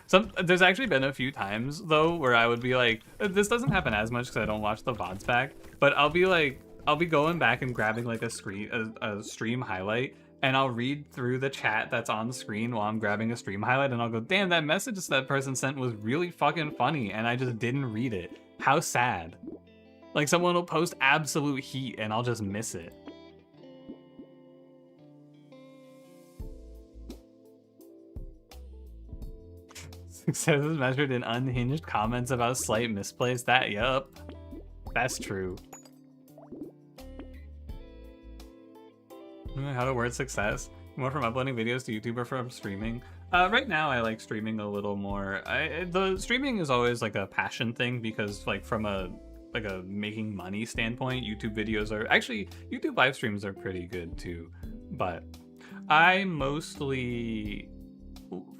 There's actually been a few times though where I would be like, this doesn't happen as much because I don't watch the VODs back, but I'll be going back and grabbing like a stream highlight, and I'll read through the chat that's on the screen while I'm grabbing a stream highlight, and I'll go, damn, that message that person sent was really fucking funny, and I just didn't read it. How sad. Like, someone will post absolute heat and I'll just miss it. Success is measured in unhinged comments about slight misplays. Yup. That's true. How to word success? More from uploading videos to YouTube or from streaming? Right now I like streaming a little more. The streaming is always like a passion thing because like from a making money standpoint, YouTube videos are actually, YouTube live streams are pretty good too, but I mostly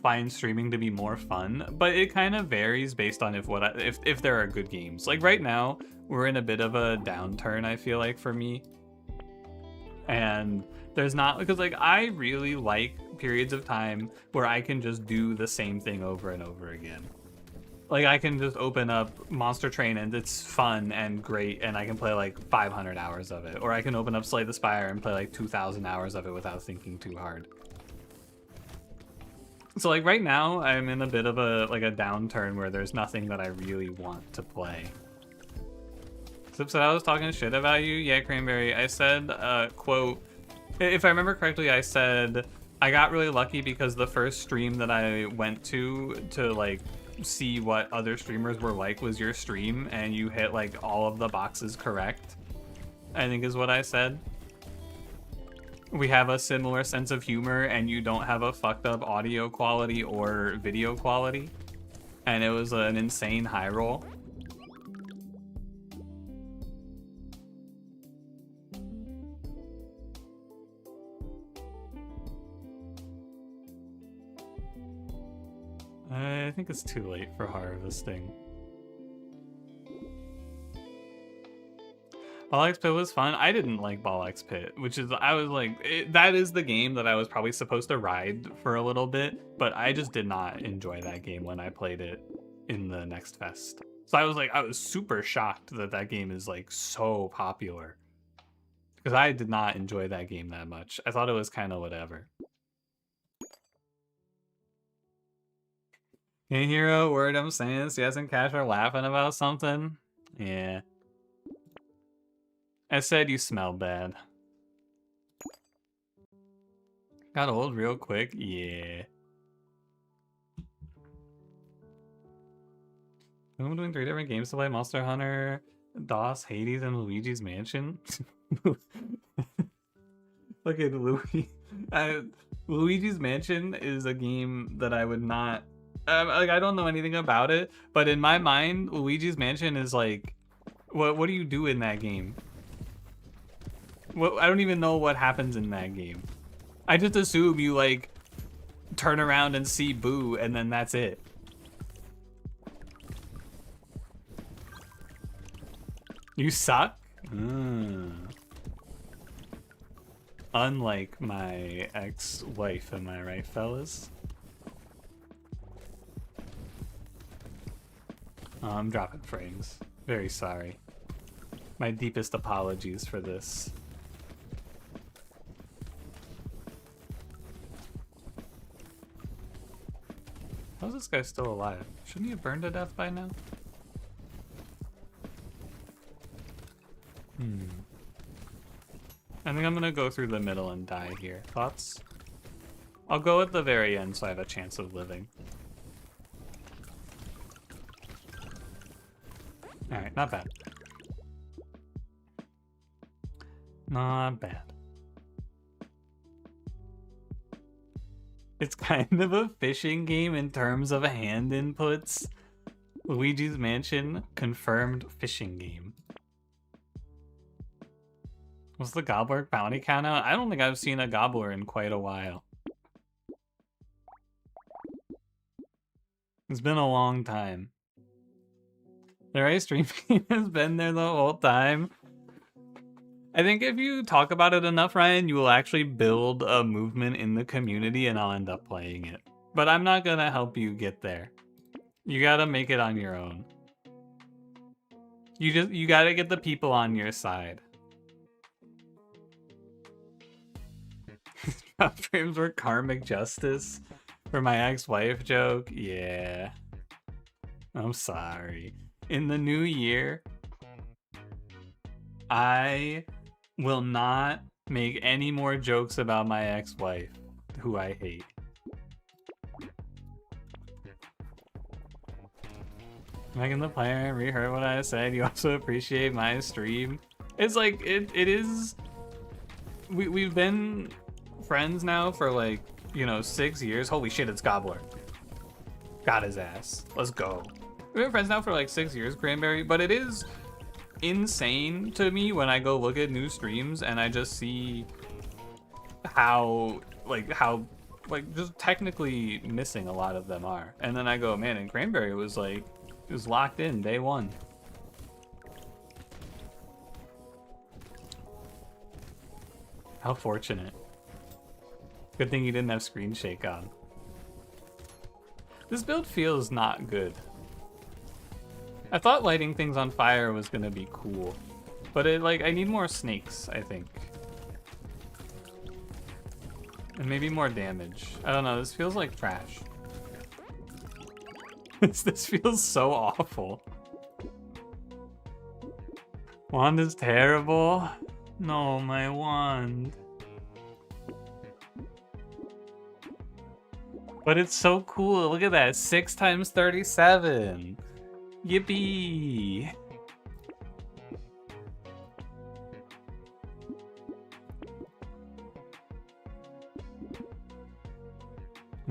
find streaming to be more fun, but it kind of varies based on if there are good games. Like right now, we're in a bit of a downturn, I feel like, for me. And there's not, because like I really like periods of time where I can just do the same thing over and over again. Like I can just open up Monster Train and it's fun and great and I can play like 500 hours of it. Or I can open up Slay the Spire and play like 2,000 hours of it without thinking too hard. So like right now I'm in a bit of a downturn where there's nothing that I really want to play. So I was talking shit about you. Yeah, Cranberry. I said, quote, if I remember correctly, I said, I got really lucky because the first stream that I went to like see what other streamers were like was your stream, and you hit like all of the boxes correct, I think is what I said. We have a similar sense of humor and you don't have a fucked up audio quality or video quality. And it was an insane high roll. I think it's too late for harvesting. Ball X Pit was fun. I didn't like Ball X Pit, which is, I was like, that is the game that I was probably supposed to ride for a little bit, but I just did not enjoy that game when I played it in the Next Fest. So I was super shocked that that game is like so popular, because I did not enjoy that game that much. I thought it was kind of whatever. Hey Hero, word I'm saying, CS and Cash are laughing about something. Yeah. I said you smell bad. Got old real quick? Yeah. I'm doing 3 different games to play: Monster Hunter, DOS, Hades, and Luigi's Mansion. Look at Luigi's Mansion is a game that I would not... like, I don't know anything about it, but in my mind, Luigi's Mansion is like... What do you do in that game? I don't even know what happens in that game. I just assume you, like, turn around and see Boo, and then that's it. You suck? Unlike my ex-wife, am I right, fellas? Oh, I'm dropping frames. Very sorry. My deepest apologies for this. How's this guy still alive? Shouldn't he have burned to death by now? I think I'm gonna go through the middle and die here. Thoughts? I'll go at the very end so I have a chance of living. Alright, not bad. Not bad. It's kind of a fishing game in terms of hand inputs. Luigi's Mansion, confirmed fishing game. What's the Gobbler bounty count out? I don't think I've seen a Gobbler in quite a while. It's been a long time. The right stream has been there the whole time. I think if you talk about it enough, Ryan, you will actually build a movement in the community and I'll end up playing it. But I'm not gonna help you get there. You gotta make it on your own. You gotta get the people on your side. Frames were karmic justice for my ex-wife joke. Yeah. I'm sorry. In the new year, I will not make any more jokes about my ex-wife, who I hate. Megan the player, reheard what I said. You also appreciate my stream. It's like it is. We've been friends now for like, you know, 6 years. Holy shit, it's Gobbler. Got his ass. Let's go. We've been friends now for like 6 years, Cranberry, but it is insane to me when I go look at new streams and I just see how just technically missing a lot of them are. And then I go, man, and Cranberry was like, it was locked in day one. How fortunate. Good thing you didn't have screen shake on. This build feels not good. I thought lighting things on fire was gonna be cool, but I need more snakes, I think. And maybe more damage. I don't know, this feels like trash. This feels so awful. Wand is terrible. No, my wand. But it's so cool. Look at that. 6 times 37. Yippee.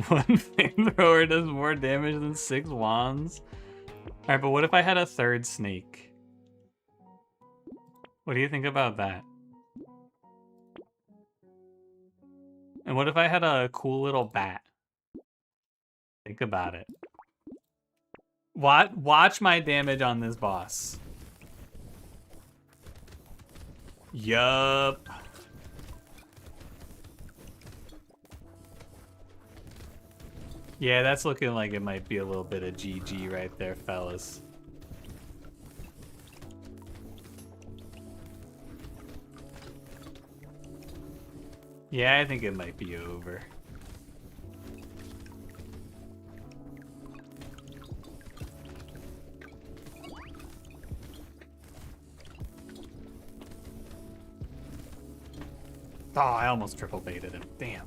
One flamethrower does more damage than 6 wands. Alright, but what if I had a third snake? What do you think about that? And what if I had a cool little bat? Think about it. Watch my damage on this boss. Yup. Yeah, that's looking like it might be a little bit of GG right there, fellas. Yeah, I think it might be over. Oh, I almost triple baited him. Damn.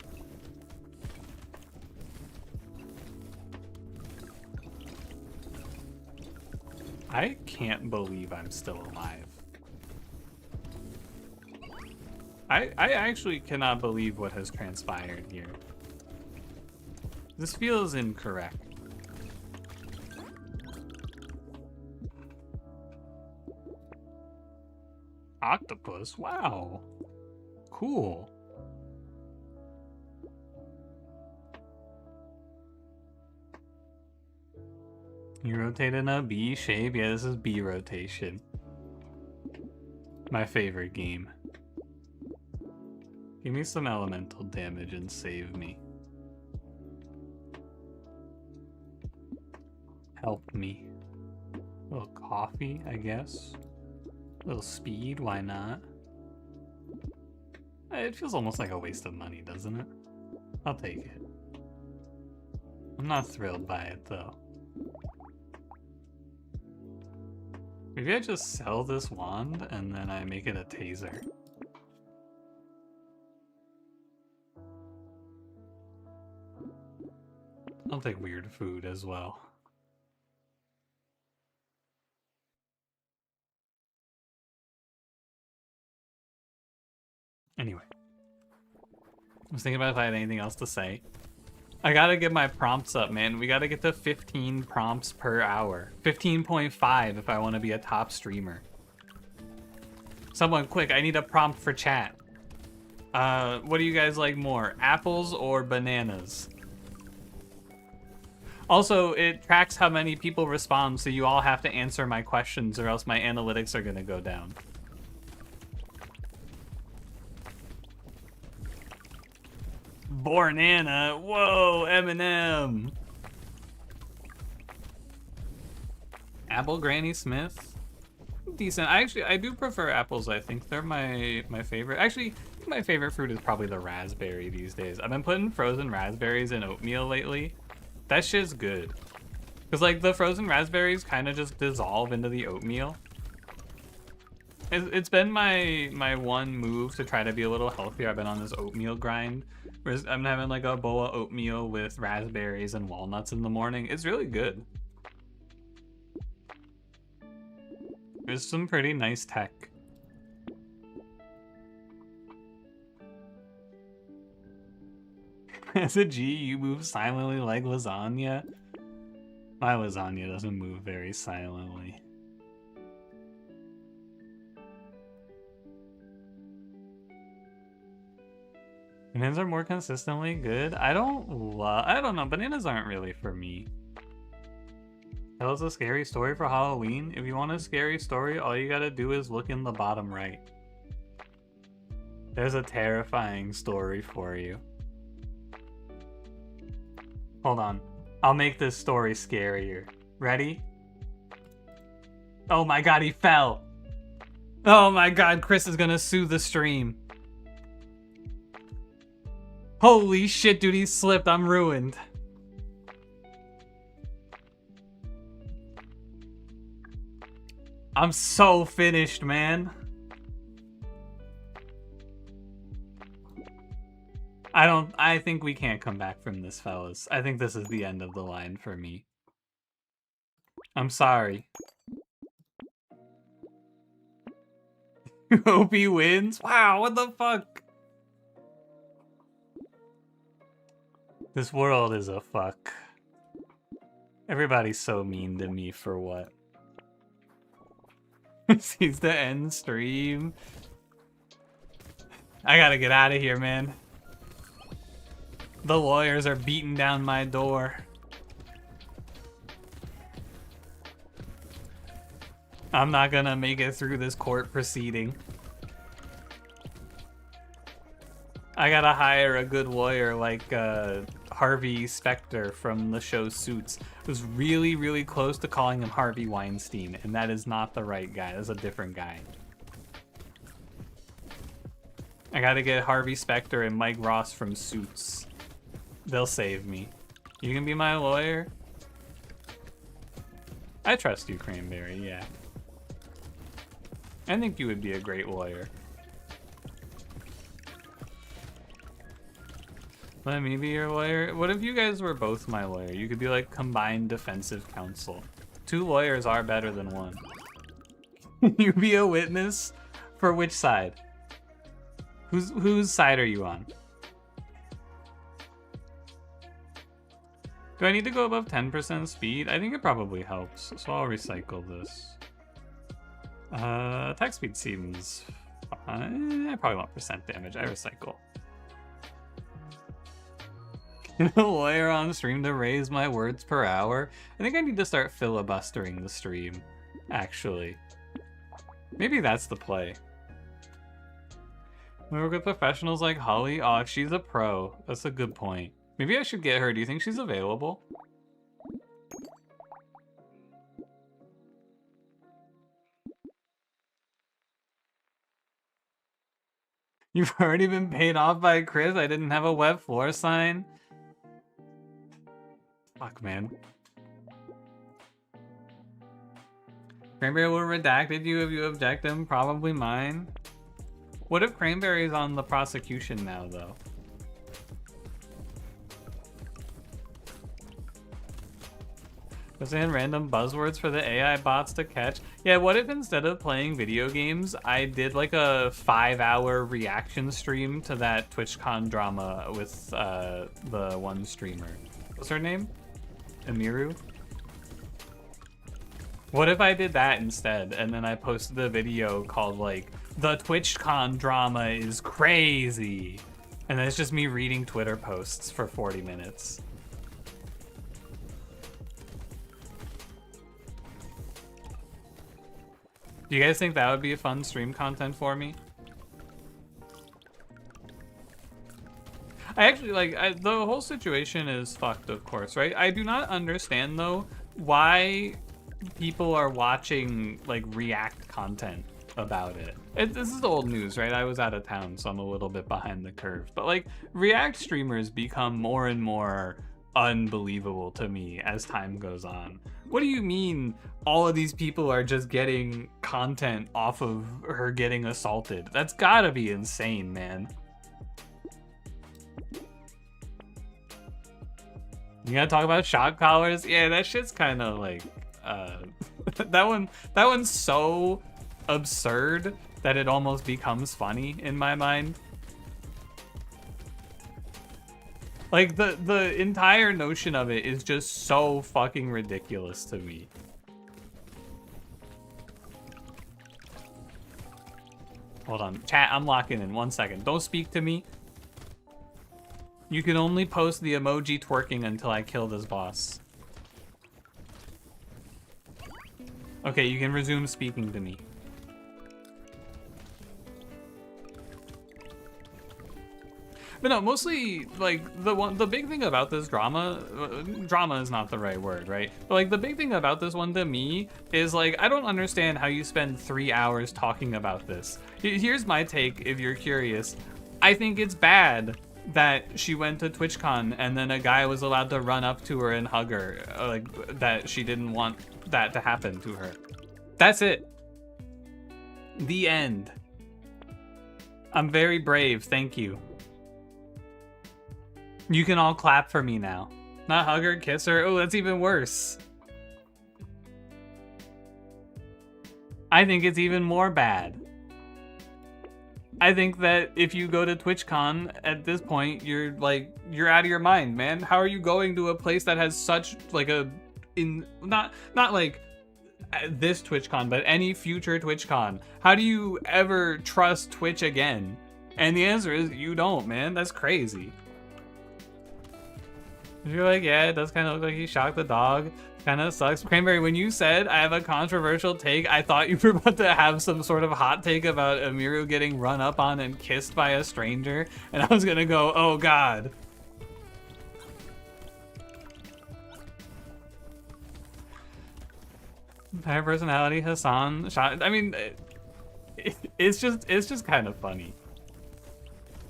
I can't believe I'm still alive. I actually cannot believe what has transpired here. This feels incorrect. Octopus? Wow. Cool. You rotate in a B shape? Yeah, this is B rotation. My favorite game. Give me some elemental damage and save me. Help me. A little coffee, I guess. A little speed, why not? It feels almost like a waste of money, doesn't it? I'll take it. I'm not thrilled by it, though. Maybe I just sell this wand and then I make it a taser. I'll take weird food as well. Anyway. I was thinking about if I had anything else to say. I gotta get my prompts up, man. We gotta get to 15 prompts per hour. 15.5 if I want to be a top streamer. Someone quick, I need a prompt for chat. What do you guys like more? Apples or bananas? Also, it tracks how many people respond, so you all have to answer my questions or else my analytics are gonna go down. Bornana. Whoa, Eminem. Apple Granny Smith. Decent. I do prefer apples. I think they're my favorite. Actually, my favorite fruit is probably the raspberry these days. I've been putting frozen raspberries in oatmeal lately. That shit's good. Because, like, the frozen raspberries kind of just dissolve into the oatmeal. It's been my one move to try to be a little healthier. I've been on this oatmeal grind. Whereas I'm having, like, a bowl of oatmeal with raspberries and walnuts in the morning. It's really good. There's some pretty nice tech. As a G, you move silently like lasagna. My lasagna doesn't move very silently. Bananas are more consistently good. I don't know. Bananas aren't really for me. Tell us a scary story for Halloween. If you want a scary story, all you gotta do is look in the bottom right. There's a terrifying story for you. Hold on. I'll make this story scarier. Ready? Oh my god, he fell! Oh my god, Chris is gonna sue the stream. Holy shit, dude, he slipped. I'm ruined. I'm so finished, man. I think we can't come back from this, fellas. I think this is the end of the line for me. I'm sorry. Hope he wins? Wow, what the fuck? This world is a fuck. Everybody's so mean to me for what? Sees the end stream. I gotta get out of here, man. The lawyers are beating down my door. I'm not gonna make it through this court proceeding. I gotta hire a good lawyer like Harvey Specter from the show Suits. It was really, really close to calling him Harvey Weinstein, and that is not the right guy. That's a different guy. I gotta get Harvey Specter and Mike Ross from Suits. They'll save me. You can be my lawyer? I trust you, Cranberry, yeah. I think you would be a great lawyer. Let me be your lawyer. What if you guys were both my lawyer? You could be like combined defensive counsel. 2 lawyers are better than 1. You be a witness? For which side? Whose side are you on? Do I need to go above 10% speed? I think it probably helps, so I'll recycle this. Attack speed seems fine. I probably want percent damage. I recycle. Get a lawyer on stream to raise my words per hour. I think I need to start filibustering the stream, actually. Maybe that's the play. We work with professionals like Holly. Oh, she's a pro. That's a good point. Maybe I should get her. Do you think she's available? You've already been paid off by Chris. I didn't have a wet floor sign. Fuck, man. Cranberry will redacted you if you object him. Probably mine. What if Cranberry's on the prosecution now, though? Was in random buzzwords for the AI bots to catch? Yeah, what if instead of playing video games, I did like a 5-hour reaction stream to that TwitchCon drama with the one streamer? What's her name? Amiru? What if I did that instead, and then I posted a video called like, the TwitchCon drama is crazy, and then it's just me reading Twitter posts for 40 minutes. Do you guys think that would be a fun stream content for me? I actually like the whole situation is fucked, of course, right? I do not understand though why people are watching like react content about it. This is old news, right? I was out of town, so I'm a little bit behind the curve. But like react streamers become more and more unbelievable to me as time goes on. What do you mean all of these people are just getting content off of her getting assaulted? That's gotta be insane, man. You gotta talk about shock collars? Yeah, that shit's kind of like, that one's so absurd that it almost becomes funny in my mind. Like the entire notion of it is just so fucking ridiculous to me. Hold on, chat, I'm locking in 1 second. Don't speak to me. You can only post the emoji twerking until I kill this boss. Okay, you can resume speaking to me. But no, mostly, like, the big thing about this drama is not the right word, right? But, like, the big thing about this one to me is, like, I don't understand how you spend 3 hours talking about this. Here's my take, if you're curious. I think it's bad that she went to TwitchCon and then a guy was allowed to run up to her and hug her, like, that she didn't want that to happen to her. That's it. The end. I'm very brave, thank you. You can all clap for me now. Not hug her, kiss her. Oh, that's even worse. I think it's even more bad. I think that if you go to TwitchCon at this point, you're out of your mind, man. How are you going to a place that has such like not like this TwitchCon, but any future TwitchCon? How do you ever trust Twitch again? And the answer is you don't, man. That's crazy. You're like, yeah, it does kind of look like he shocked the dog. Kind of sucks. Cranberry, when you said I have a controversial take, I thought you were about to have some sort of hot take about Amiru getting run up on and kissed by a stranger. And I was going to go, oh, God. Entire personality, Hassan. I mean, it's just kind of funny.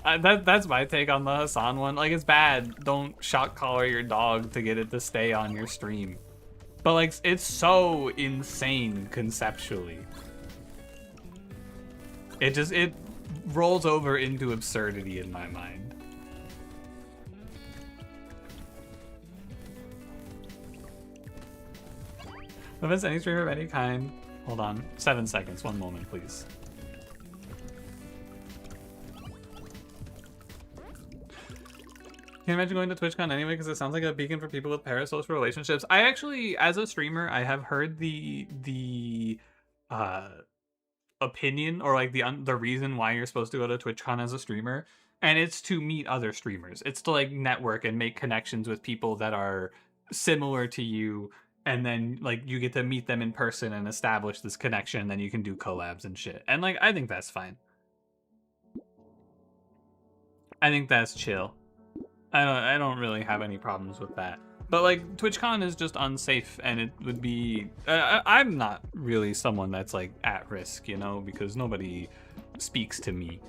That's my take on the Hassan one. Like, it's bad. Don't shock collar your dog to get it to stay on your stream. But, like, it's so insane conceptually. It rolls over into absurdity in my mind. No offense to any streamer of any kind. Hold on. 7 seconds. 1 moment, please. Can you imagine going to TwitchCon anyway? Because it sounds like a beacon for people with parasocial relationships. I actually, as a streamer, I have heard the opinion or like the reason why you're supposed to go to TwitchCon as a streamer, and it's to meet other streamers. It's to like network and make connections with people that are similar to you, and then like you get to meet them in person and establish this connection. And then you can do collabs and shit. And like I think that's fine. I think that's chill. I don't really have any problems with that. But like TwitchCon is just unsafe, and it would be I'm not really someone that's like at risk, you know, because nobody speaks to me.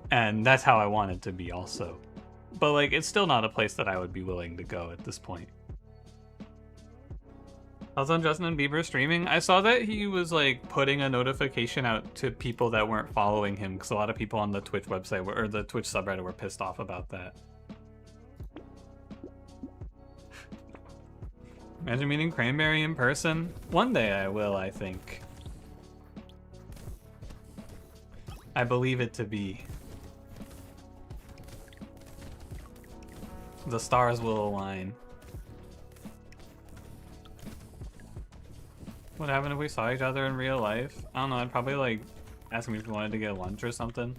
And that's how I want it to be also. But like it's still not a place that I would be willing to go at this point. I was on Justin Bieber streaming. I saw that he was like putting a notification out to people that weren't following him, because a lot of people on the Twitch website or the Twitch subreddit were pissed off about that. Imagine meeting Cranberry in person. One day I will, I think. I believe it to be. The stars will align. What happened if we saw each other in real life? I don't know, I'd probably like ask him if he wanted to get lunch or something.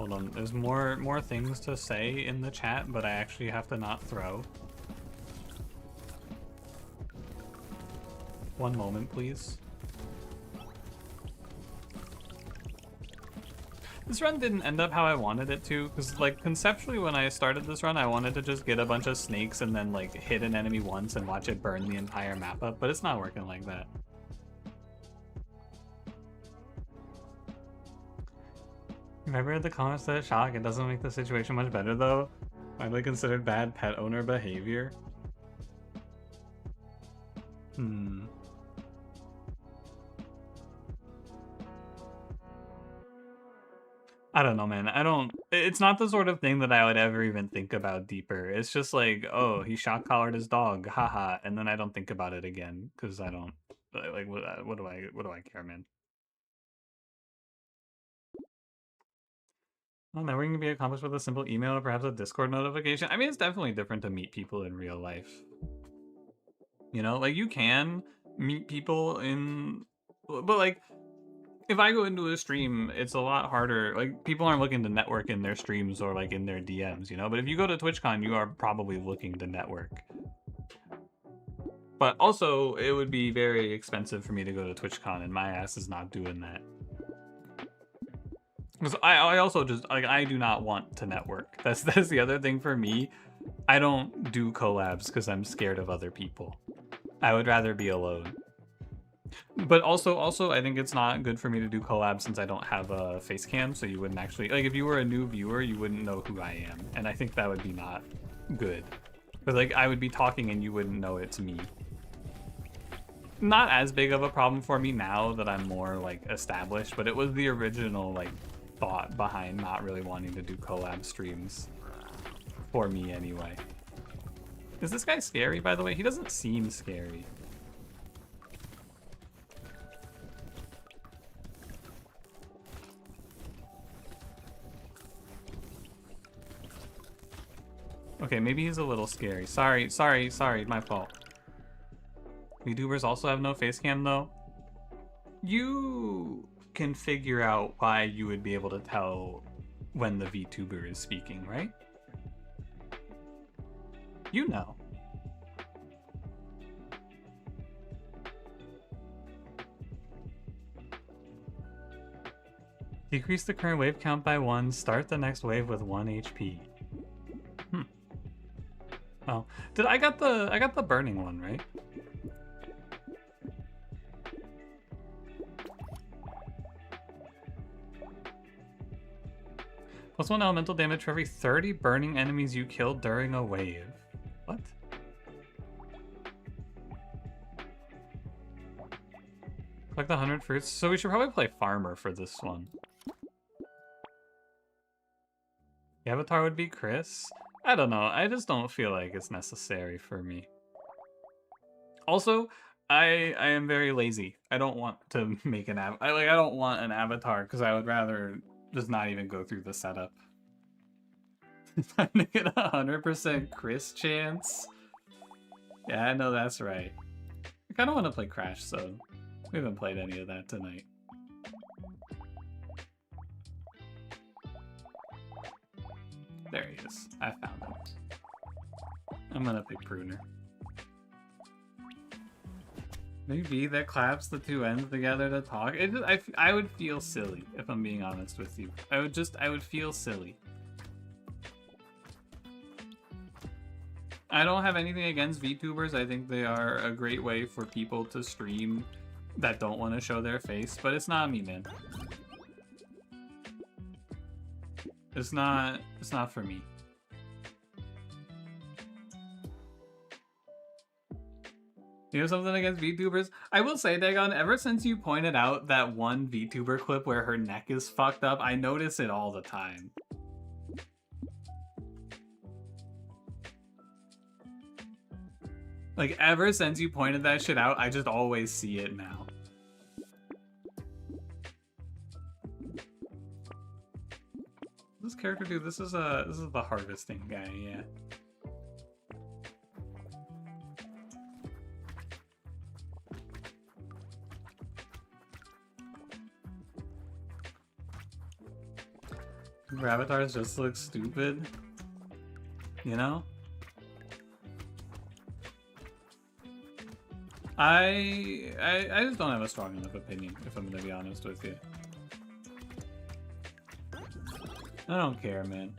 Hold on, there's more things to say in the chat, but I actually have to not throw. One moment, please. This run didn't end up how I wanted it to, because, like, conceptually when I started this run, I wanted to just get a bunch of snakes and then, like, hit an enemy once and watch it burn the entire map up, but it's not working like that. If I read the comments that shock, it doesn't make the situation much better, though. Widely considered bad pet owner behavior. I don't know, man. It's not the sort of thing that I would ever even think about deeper. It's just like, oh, he shock collared his dog, haha, and then I don't think about it again because I don't like what do I care, man? Well, networking can be accomplished with a simple email or perhaps a Discord notification. I mean, it's definitely different to meet people in real life. You know, like you can meet people but like if I go into a stream, it's a lot harder. Like, people aren't looking to network in their streams or, like, in their DMs, you know? But if you go to TwitchCon, you are probably looking to network. But also, it would be very expensive for me to go to TwitchCon, and my ass is not doing that. Because I also just, like, I do not want to network. That's the other thing for me. I don't do collabs because I'm scared of other people. I would rather be alone. But also, I think it's not good for me to do collabs since I don't have a face cam, so you wouldn't actually... Like, if you were a new viewer, you wouldn't know who I am. And I think that would be not good. But, like, I would be talking and you wouldn't know it's me. Not as big of a problem for me now that I'm more, like, established, but it was the original, like, thought behind not really wanting to do collab streams. For me, anyway. Is this guy scary, by the way? He doesn't seem scary. Okay, maybe he's a little scary. Sorry, my fault. VTubers also have no face cam, though. You can figure out why you would be able to tell when the VTuber is speaking, right? You know. Decrease the current wave count by 1, start the next wave with 1 HP. Oh, I got the burning one, right? +1 elemental damage for every 30 burning enemies you killed during a wave. What? Collect the 100 fruits. So we should probably play farmer for this one. The avatar would be Chris. I don't know. I just don't feel like it's necessary for me. Also, I am very lazy. I don't want to make an I don't want an avatar because I would rather just not even go through the setup. I'm gonna get 100% Chris chance. Yeah, I know that's right. I kind of want to play Crash, so we haven't played any of that tonight. There he is. I found him. I'm gonna pick Pruner. Maybe that claps the two ends together to talk. I would feel silly if I'm being honest with you. I would feel silly. I don't have anything against VTubers. I think they are a great way for people to stream that don't want to show their face, but it's not me, man. It's not for me. You have something against VTubers? I will say, Dagon, ever since you pointed out that one VTuber clip where her neck is fucked up, I notice it all the time. Like, ever since you pointed that shit out, I just always see it now. This character do? This is the harvesting guy, yeah. Rabbitars just look stupid. You know? I just don't have a strong enough opinion, if I'm gonna be honest with you. I don't care, man.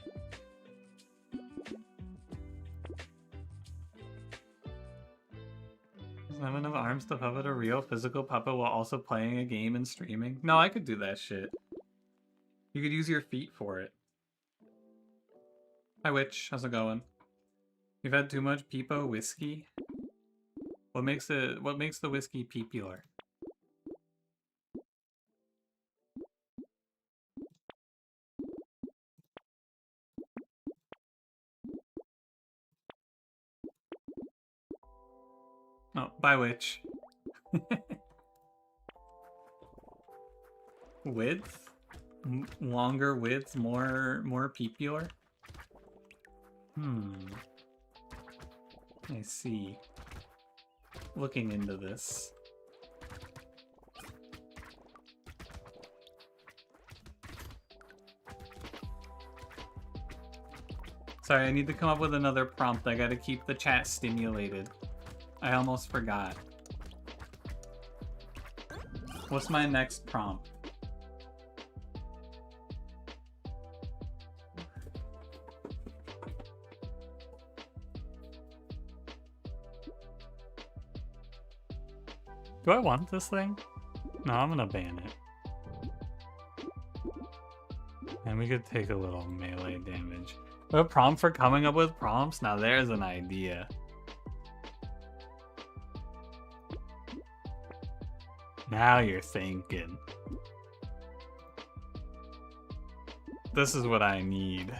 Doesn't have enough arms to puppet a real physical puppet while also playing a game and streaming. No, I could do that shit. You could use your feet for it. Hi, Witch. How's it going? You've had too much peepo whiskey? What makes the whiskey peepular? Oh, by which? Width? Longer width, more peepular? I see. Looking into this. Sorry, I need to come up with another prompt. I gotta keep the chat stimulated. I almost forgot. What's my next prompt? Do I want this thing? No, I'm gonna ban it. And we could take a little melee damage. A prompt for coming up with prompts? Now there's an idea. Now you're thinking. This is what I need.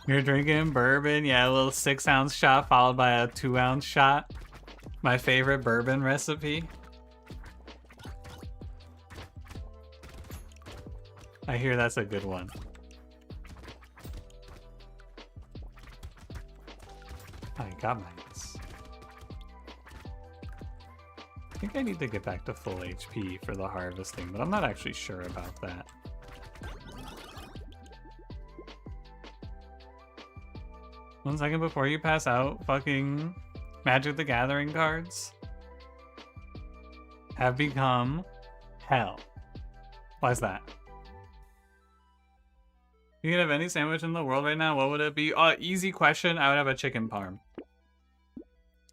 You're drinking bourbon? Yeah, a little 6-ounce shot followed by a 2-ounce shot. My favorite bourbon recipe. I hear that's a good one. I got mine. I think I need to get back to full HP for the harvesting, but I'm not actually sure about that. 1 second before you pass out, fucking Magic the Gathering cards have become hell. Why's that? You could have any sandwich in the world right now, what would it be? Easy question, I would have a chicken parm.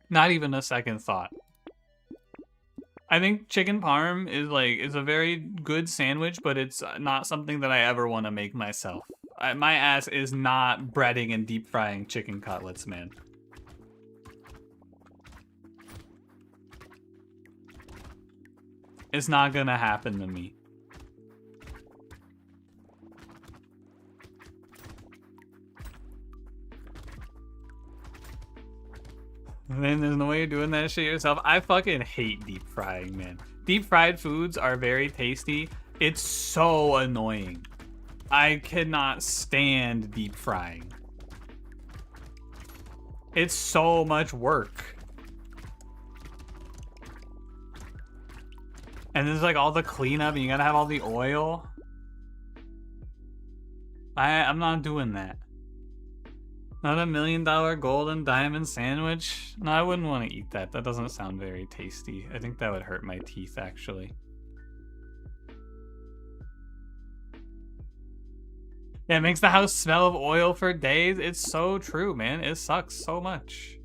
Not even a second thought. I think chicken parm is a very good sandwich, but it's not something that I ever want to make myself. My ass is not breading and deep frying chicken cutlets, man. It's not gonna happen to me. And then there's no way you're doing that shit yourself. I fucking hate deep frying, man. Deep fried foods are very tasty. It's so annoying. I cannot stand deep frying. It's so much work. And there's like all the cleanup and you gotta have all the oil. I'm not doing that. Not $1 million golden diamond sandwich? No, I wouldn't want to eat that. That doesn't sound very tasty. I think that would hurt my teeth, actually. Yeah, it makes the house smell of oil for days. It's so true, man. It sucks so much.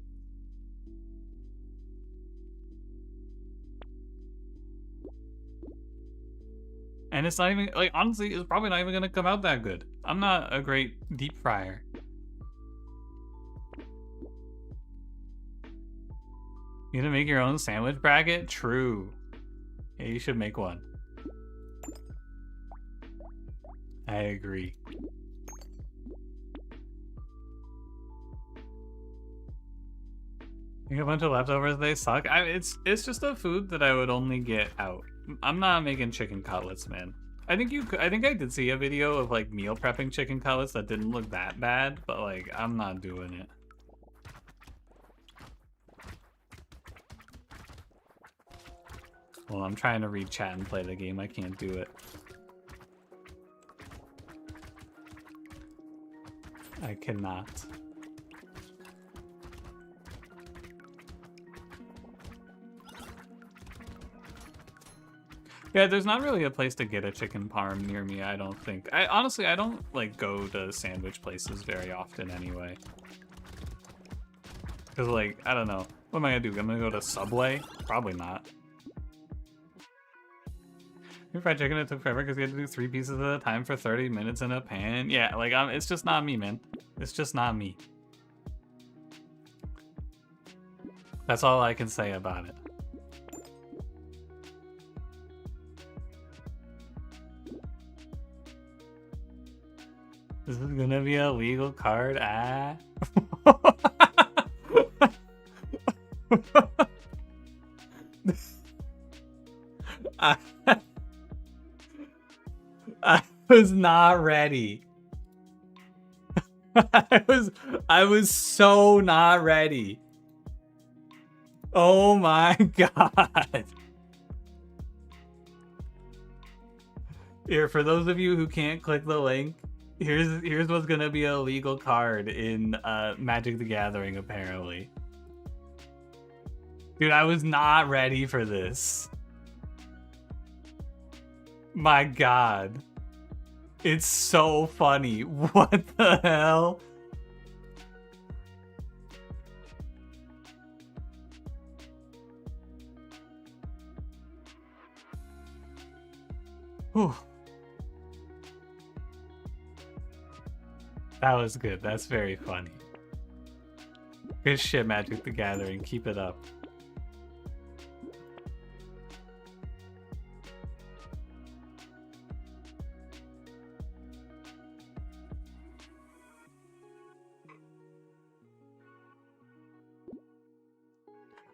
And it's not even, like, honestly, it's probably not even gonna come out that good. I'm not a great deep fryer. You gonna make your own sandwich bracket? True. Yeah, you should make one. I agree. You get a bunch of leftovers, they suck. It's just a food that I would only get out. I'm not making chicken cutlets, man. I think I did see a video of like meal prepping chicken cutlets that didn't look that bad, but like I'm not doing it. Well, I'm trying to read chat and play the game. I can't do it. I cannot. Yeah, there's not really a place to get a chicken parm near me, I don't think. Honestly, I don't, like, go to sandwich places very often anyway. Because, like, I don't know. What am I gonna do? I'm gonna go to Subway? Probably not. Your fried chicken, it took forever because you had to do 3 pieces at a time for 30 minutes in a pan. Yeah, like, it's just not me, man. It's just not me. That's all I can say about it. This is gonna be a legal card, ah. I was not ready. I was so not ready. Oh my god. Here, for those of you who can't click the link, here's what's gonna be a legal card in Magic the Gathering, apparently. Dude, I was not ready for this. My god. It's so funny. What the hell? Whew. That was good. That's very funny. Good shit, Magic the Gathering. Keep it up.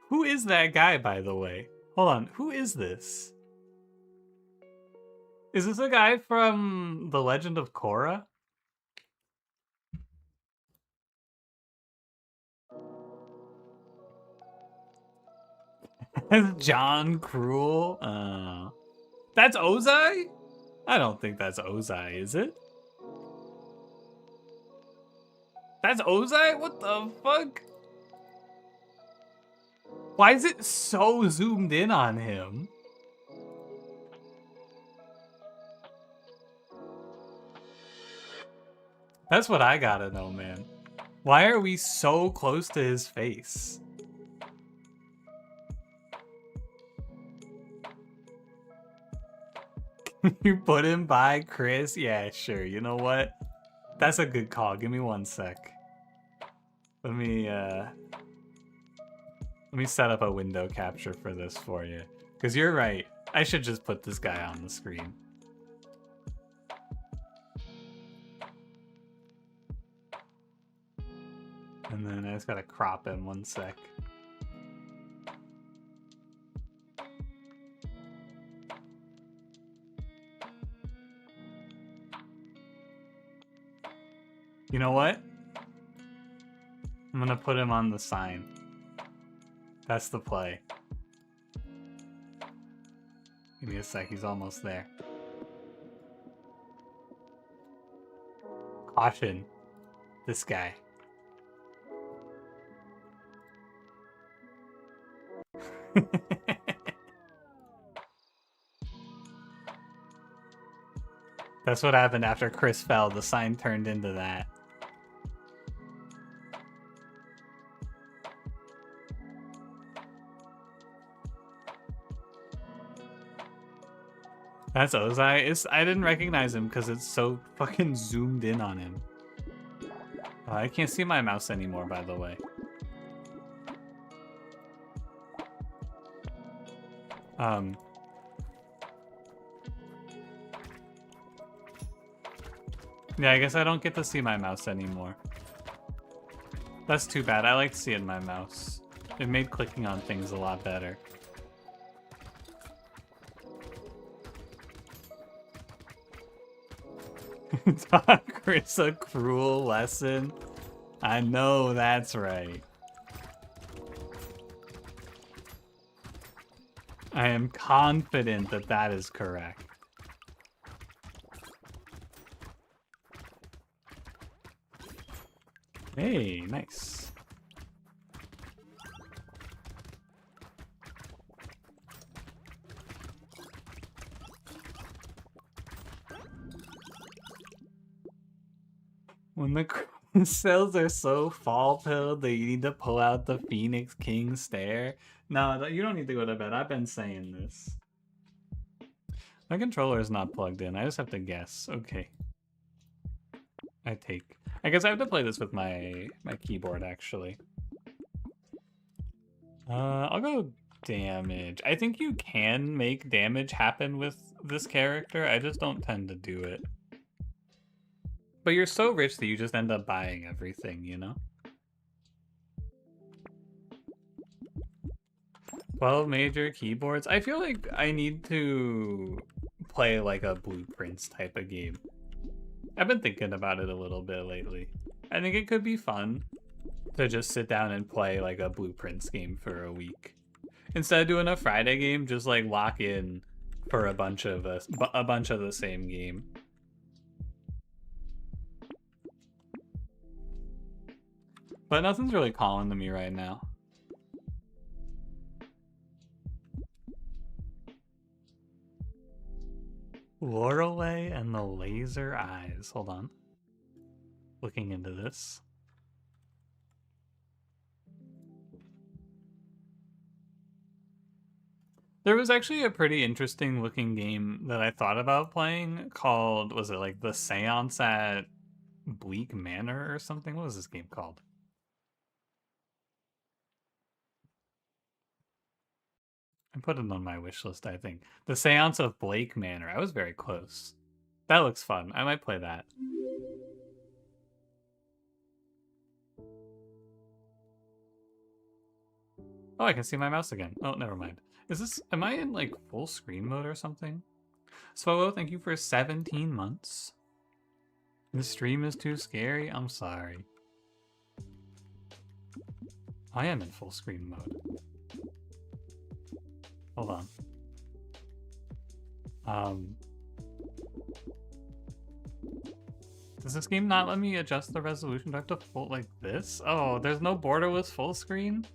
Who is that guy, by the way? Hold on. Who is this? Is this a guy from The Legend of Korra? John Cruel? That's Ozai? I don't think that's Ozai, is it? That's Ozai? What the fuck? Why is it so zoomed in on him? That's what I gotta know, man. Why are we so close to his face? You put him by Chris? Yeah, sure. You know what? That's a good call. Give me 1 sec. Let me set up a window capture for this for you. Because you're right. I should just put this guy on the screen. And then I just gotta crop him 1 sec. You know what? I'm gonna put him on the sign. That's the play. Give me a sec, he's almost there. Caution. This guy. That's what happened after Chris fell. The sign turned into that. That's Ozai. I didn't recognize him because it's so fucking zoomed in on him. I can't see my mouse anymore, by the way. Yeah, I guess I don't get to see my mouse anymore. That's too bad. I like seeing my mouse. It made clicking on things a lot better. Taught Chris a cruel lesson. I know that's right. I am confident that that is correct. Hey, nice. When the cells are so fall-pilled that you need to pull out the Phoenix King stare. No, you don't need to go to bed. I've been saying this. My controller is not plugged in. I just have to guess. Okay. I guess I have to play this with my keyboard, actually. I'll go damage. I think you can make damage happen with this character. I just don't tend to do it. But you're so rich that you just end up buying everything, you know? 12 major keyboards. I feel like I need to play like a Blueprints type of game. I've been thinking about it a little bit lately. I think it could be fun to just sit down and play like a Blueprints game for a week. Instead of doing a Friday game, just like lock in for a bunch of the same game. But nothing's really calling to me right now. Lorelei and the Laser Eyes. Hold on. Looking into this. There was actually a pretty interesting looking game that I thought about playing called, was it like The Seance at Bleak Manor or something? What was this game called? I put it on my wish list, I think. The Seance of Blake Manor. I was very close. That looks fun. I might play that. Oh, I can see my mouse again. Oh, never mind. Is this... Am I in, like, full screen mode or something? Swallow, thank you for 17 months. This stream is too scary? I'm sorry. I am in full screen mode. Hold on. Does this game not let me adjust the resolution? Do I have to full like this? Oh, there's no borderless full screen?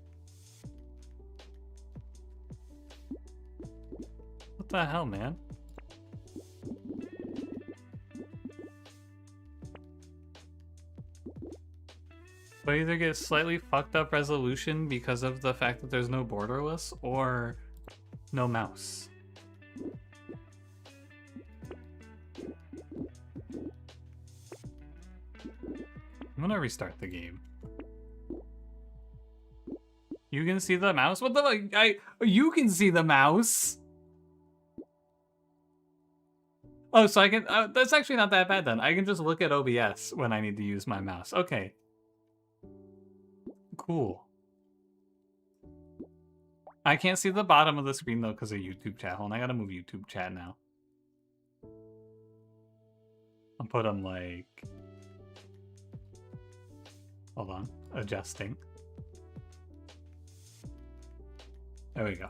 What the hell, man? So I either get slightly fucked up resolution because of the fact that there's no borderless, or no mouse. I'm gonna restart the game. You can see the mouse? What the fuck? You can see the mouse? Oh, so I can... that's actually not that bad then. I can just look at OBS when I need to use my mouse. Okay. Cool. I can't see the bottom of the screen though because of YouTube chat. Hold on, I gotta move YouTube chat now. I'll put them like... Hold on. Adjusting. There we go.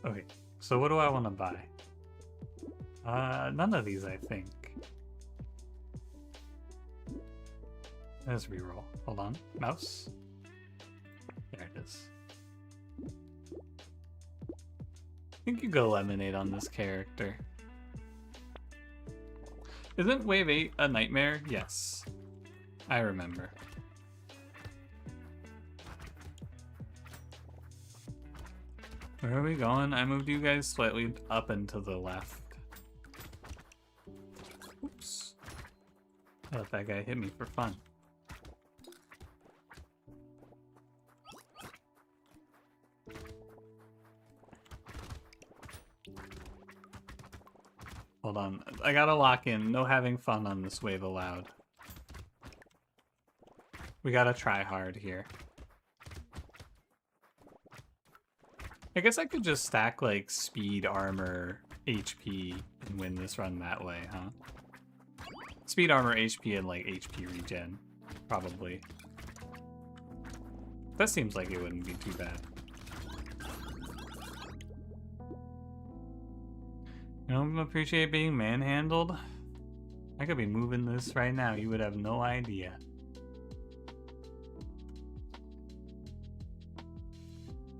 Okay, so what do I want to buy? None of these, I think. Let's reroll. Hold on. Mouse. There it is. I think you go Lemonade on this character. Isn't Wave 8 a nightmare? Yes. I remember. Where are we going? I moved you guys slightly up and to the left. Oops. I let that guy hit me for fun. Hold on. I gotta lock in. No having fun on this wave allowed. We gotta try hard here. I guess I could just stack, like, speed, armor, HP, and win this run that way, huh? Speed, armor, HP, and, like, HP regen. Probably. That seems like it wouldn't be too bad. You don't appreciate being manhandled? I could be moving this right now. You would have no idea.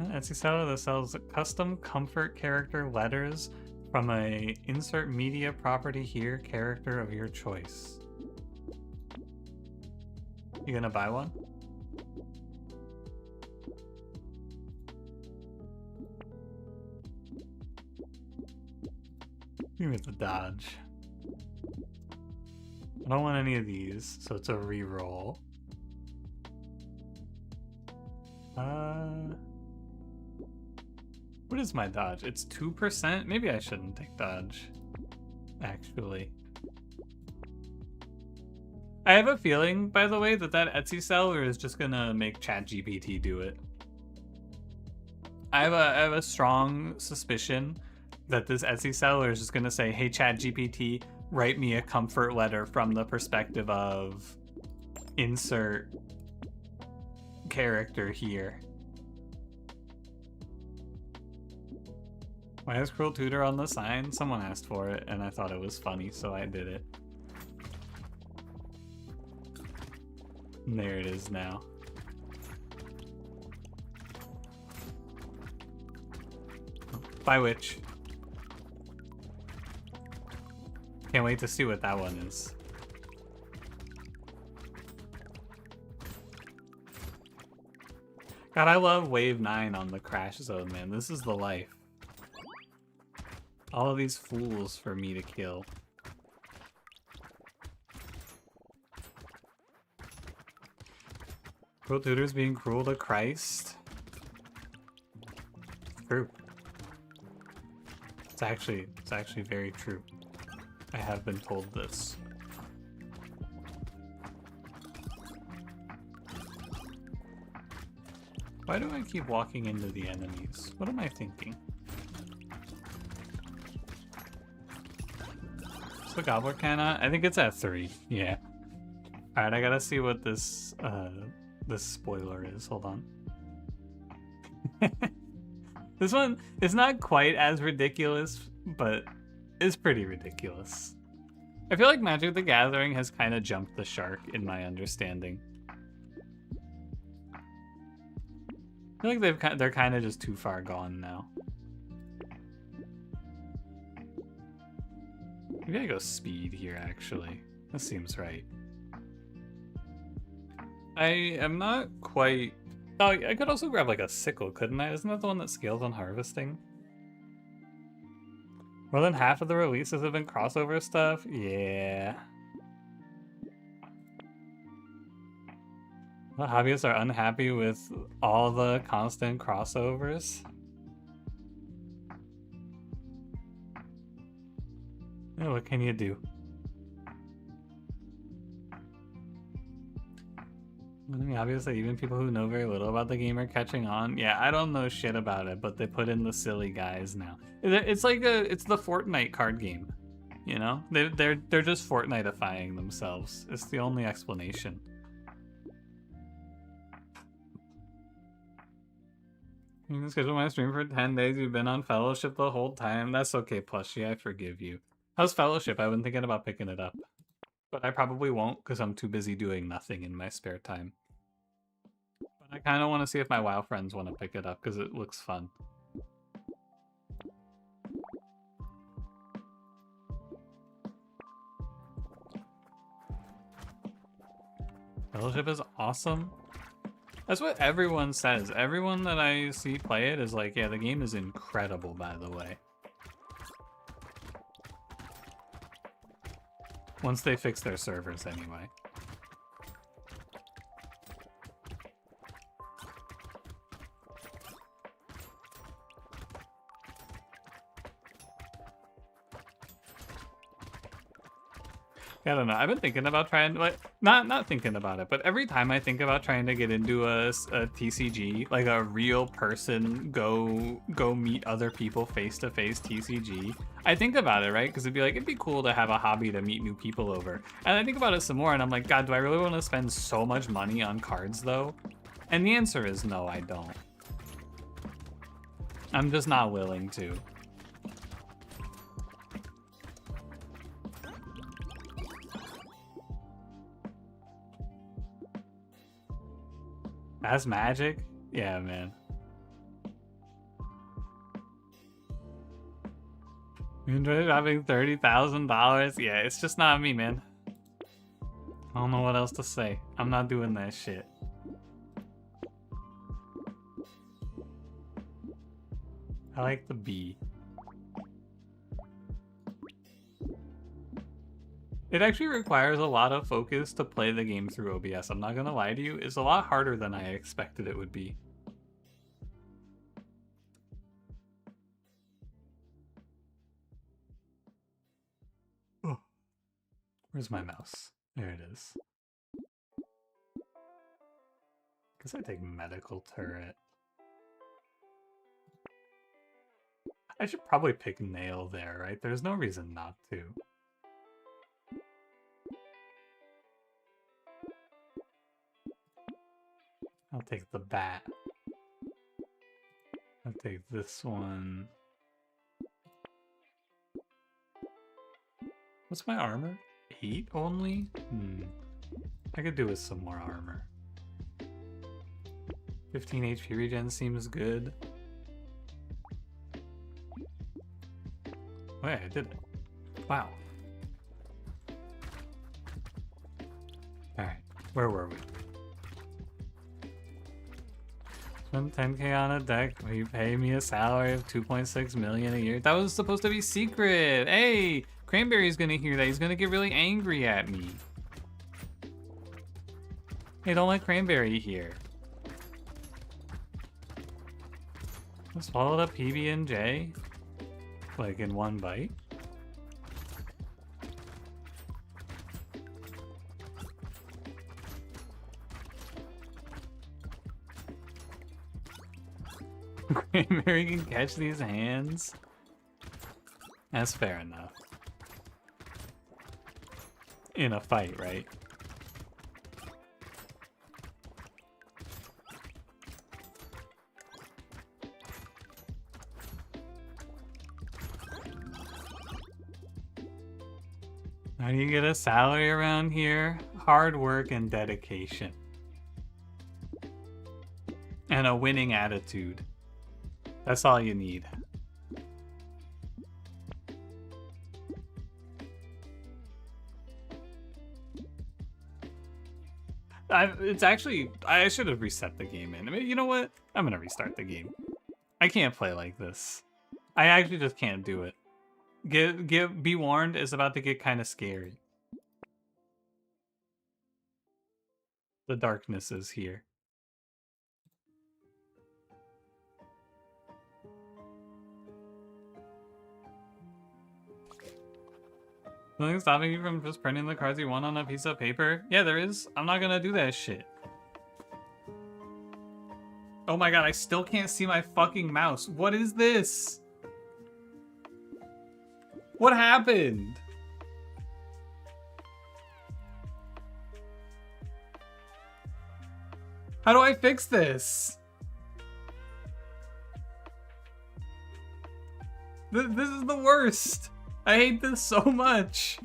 Etsy seller that sells custom comfort character letters from a insert media property here, character of your choice. You gonna buy one? Give me the dodge. I don't want any of these, so it's a reroll. What is my dodge? It's 2%? Maybe I shouldn't take dodge, actually. I have a feeling, by the way, that Etsy seller is just gonna make ChatGPT do it. I have a strong suspicion that this Etsy seller is just gonna say, hey ChatGPT, write me a comfort letter from the perspective of insert character here. Why is Cruel Tutor on the sign? Someone asked for it and I thought it was funny, so I did it. And there it is now. By which? Can't wait to see what that one is. God, I love Wave 9 on the Crash Zone, man. This is the life. All of these fools for me to kill. Cruel Tutor's being cruel to Christ. True. It's actually very true. I have been told this. Why do I keep walking into the enemies? What am I thinking? Is the gobbler cannot? I think it's at 3. Yeah. Alright, I gotta see what this this spoiler is. Hold on. This one is not quite as ridiculous, but is pretty ridiculous. I feel like Magic the Gathering has kind of jumped the shark in my understanding. I feel like they're kind of just too far gone now. Maybe I go speed here, actually. That seems right. I am not quite... Oh, I could also grab like a sickle, couldn't I? Isn't that the one that scales on harvesting? More than half of the releases have been crossover stuff? Yeah. The hobbyists are unhappy with all the constant crossovers. Yeah, what can you do? I mean, obviously, even people who know very little about the game are catching on. Yeah, I don't know shit about it, but they put in the silly guys now. It's like it's the Fortnite card game, you know? They're just Fortniteifying themselves. It's the only explanation. You can schedule my stream for 10 days. You've been on Fellowship the whole time. That's okay, Plushie. I forgive you. How's Fellowship? I've been thinking about picking it up. But I probably won't because I'm too busy doing nothing in my spare time. But I kind of want to see if my WoW friends want to pick it up because it looks fun. Fellowship is awesome. That's what everyone says. Everyone that I see play it is like, yeah, the game is incredible, by the way. Once they fix their servers, anyway. I don't know. I've been thinking about trying, like, not thinking about it, but every time I think about trying to get into a TCG, like a real person, go meet other people face-to-face TCG, I think about it, right? Because it'd be cool to have a hobby to meet new people over. And I think about it some more, and I'm like, God, do I really want to spend so much money on cards, though? And the answer is no, I don't. I'm just not willing to. That's magic? Yeah, man. You enjoy having $30,000? Yeah, it's just not me, man. I don't know what else to say. I'm not doing that shit. I like the bee. It actually requires a lot of focus to play the game through OBS. I'm not gonna lie to you. It's a lot harder than I expected it would be. Oh. Where's my mouse? There it is. Guess I take medical turret. I should probably pick nail there, right? There's no reason not to. I'll take the bat. I'll take this one. What's my armor? 8 only? I could do with some more armor. 15 HP regen seems good. Wait, I did it. Wow. Alright, where were we? Spend 10k on a deck, will you pay me a salary of 2.6 million a year? That was supposed to be secret! Hey! Cranberry's gonna hear that, he's gonna get really angry at me. Hey, don't let Cranberry hear. I swallowed a PB&J? Like in one bite? Cranberry can catch these hands? That's fair enough. In a fight, right? How do you get a salary around here? Hard work and dedication. And a winning attitude. That's all you need. It's actually... I should have reset the game in. I mean, you know what? I'm gonna restart the game. I can't play like this. I actually just can't do it. Be warned, it's about to get kind of scary. The darkness is here. Something stopping you from just printing the cards you want on a piece of paper? Yeah, there is. I'm not gonna do that shit. Oh my god, I still can't see my fucking mouse. What is this? What happened? How do I fix this? This is the worst. I hate this so much.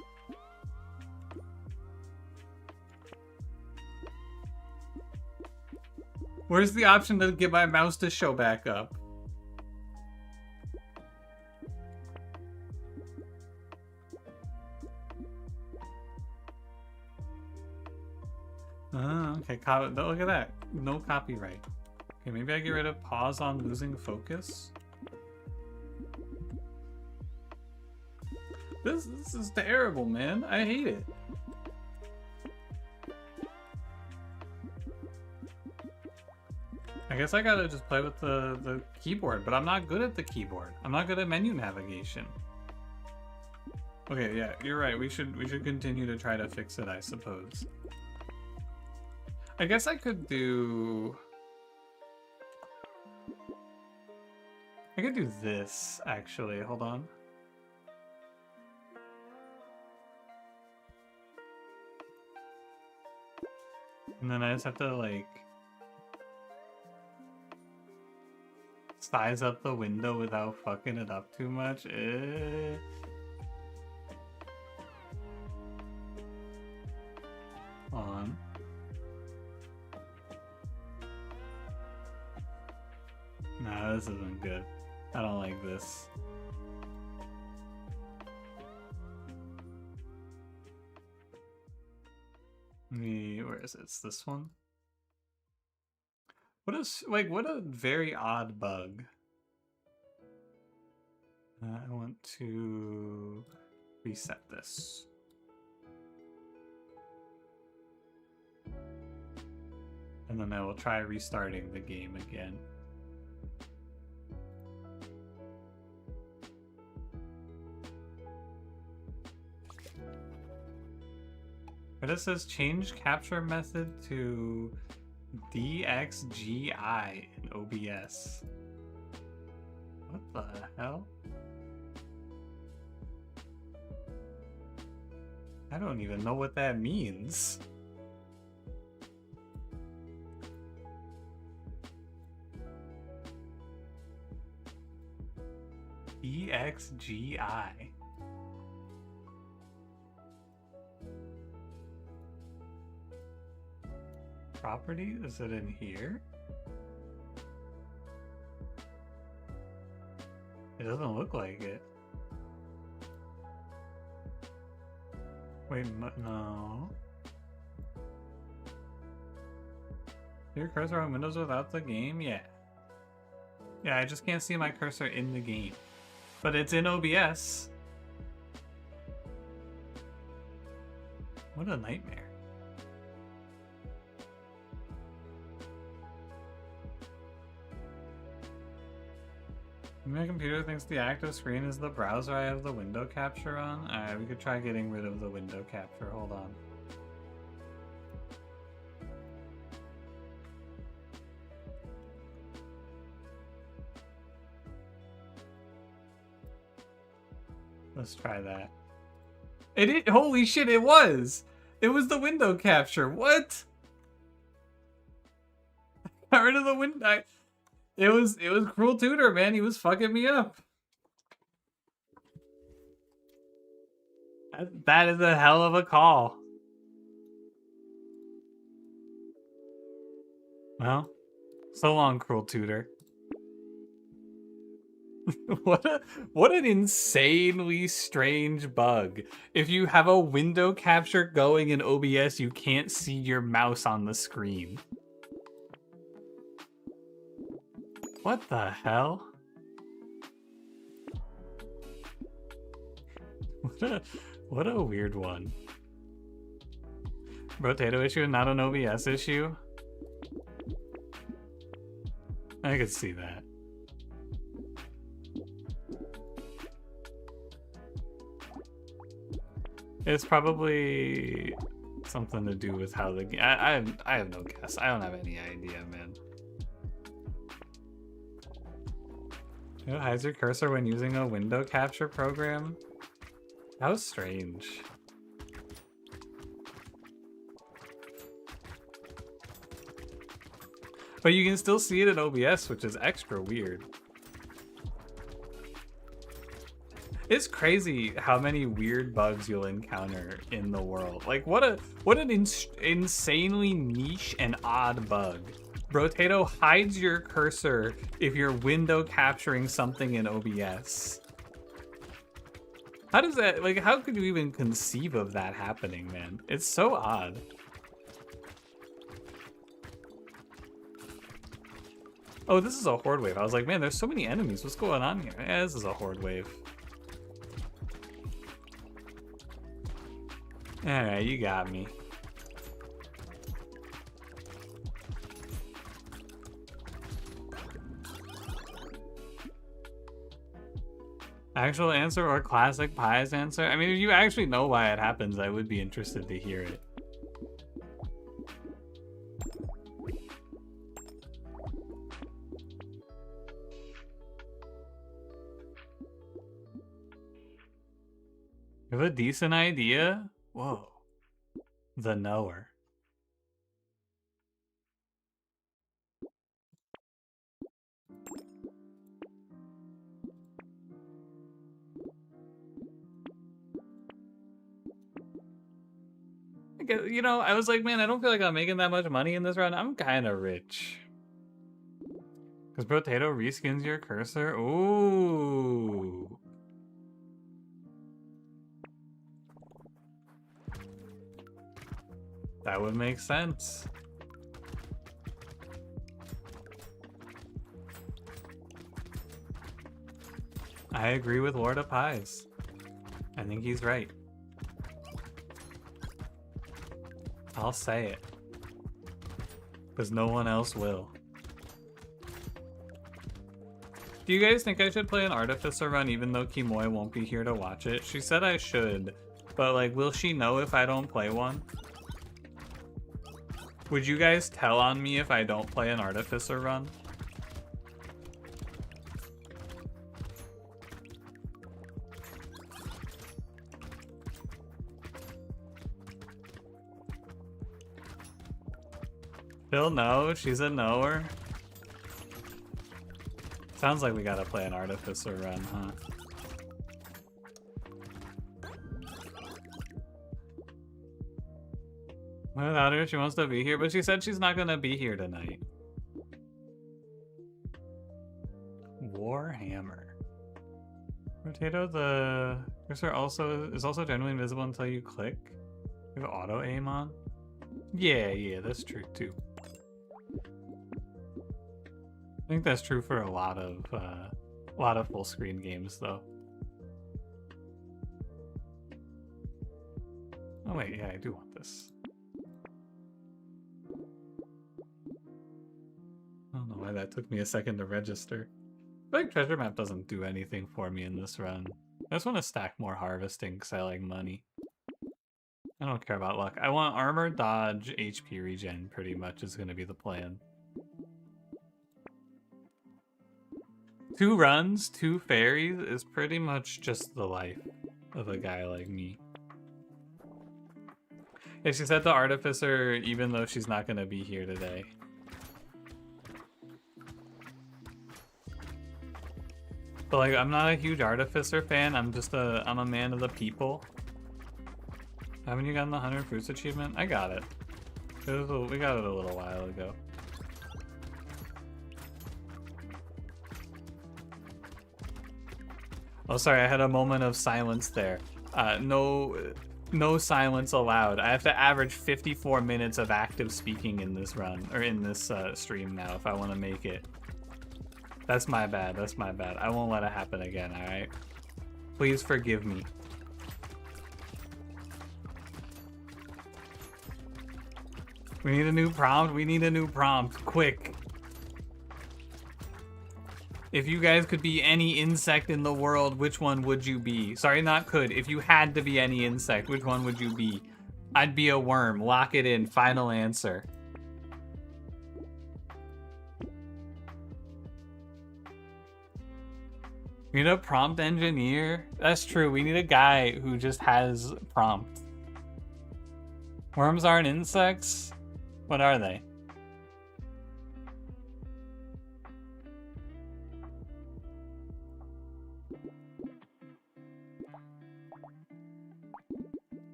Where's the option to get my mouse to show back up? Okay, look at that. No copyright. Okay, maybe I get rid of pause on losing focus. This is terrible, man. I hate it. I guess I gotta just play with the keyboard, but I'm not good at the keyboard. I'm not good at menu navigation. Okay, yeah, you're right. We should continue to try to fix it, I suppose. I guess I could do... I could do this, actually. Hold on. And then I just have to, like... size up the window without fucking it up too much. On. Nah, this isn't good. I don't like this. Where is it? It's this one. What a very odd bug. I want to reset this. And then I will try restarting the game again. But it says change capture method to DXGI in OBS. What the hell? I don't even know what that means. DXGI. Property? Is it in here? It doesn't look like it. Wait, no. Your cursor on Windows without the game? Yeah. Yeah, I just can't see my cursor in the game. But it's in OBS. What a nightmare. My computer thinks the active screen is the browser I have the window capture on. Alright, we could try getting rid of the window capture. Hold on. Let's try that. Holy shit, it was! It was the window capture. What? Got rid of the window. It was Cruel Tutor, man. He was fucking me up. That is a hell of a call. Well, so long, Cruel Tutor. What an insanely strange bug. If you have a window capture going in OBS, you can't see your mouse on the screen. What the hell? What a weird one. Brotato issue, not an OBS issue? I could see that. It's probably something to do with how the game. I have no guess. I don't have any idea, man. It hides your cursor when using a window capture program? That was strange. But you can still see it in OBS, which is extra weird. It's crazy how many weird bugs you'll encounter in the world. Like, what an insanely niche and odd bug. Brotato hides your cursor if you're window capturing something in OBS. How does that, like, how could you even conceive of that happening, man? It's so odd. Oh, this is a horde wave. I was like, man, there's so many enemies. What's going on here? Yeah, this is a horde wave. Alright, you got me. Actual answer or classic Pi's answer? I mean, if you actually know why it happens, I would be interested to hear it. You have a decent idea? Whoa. The knower. You know, I was like, man, I don't feel like I'm making that much money in this run. I'm kind of rich. Because Brotato reskins your cursor. Ooh. That would make sense. I agree with Lord of Pies. I think he's right. I'll say it. Because no one else will. Do you guys think I should play an Artificer run even though Kimoy won't be here to watch it? She said I should, but like, will she know if I don't play one? Would you guys tell on me if I don't play an Artificer run? She'll know. She's a knower. Sounds like we gotta play an Artificer run, huh? Without her, she wants to be here, but she said she's not gonna be here tonight. Warhammer. Brotato, the cursor is also generally invisible until you click. You have auto aim on. Yeah, that's true too. I think that's true for a lot of full screen games, though. Oh wait, yeah, I do want this. I don't know why that took me a second to register. I feel like treasure map doesn't do anything for me in this run. I just want to stack more harvesting because I like money. I don't care about luck. I want armor, dodge, HP regen pretty much is going to be the plan. 2 runs, 2 fairies is pretty much just the life of a guy like me. Yeah, she said the Artificer even though she's not going to be here today. But like, I'm not a huge Artificer fan. I'm a man of the people. Haven't you gotten the 100 Fruits achievement? I got it. We got it a little while ago. Oh, sorry, I had a moment of silence there. No silence allowed. I have to average 54 minutes of active speaking in this run, or in this stream now if I want to make it. That's my bad, that's my bad. I won't let it happen again, alright? Please forgive me. We need a new prompt, quick. If you guys could be any insect in the world, which one would you be? Sorry, not could. If you had to be any insect, which one would you be? I'd be a worm. Lock it in. Final answer. We need a prompt engineer? That's true. We need a guy who just has prompt. Worms aren't insects? What are they?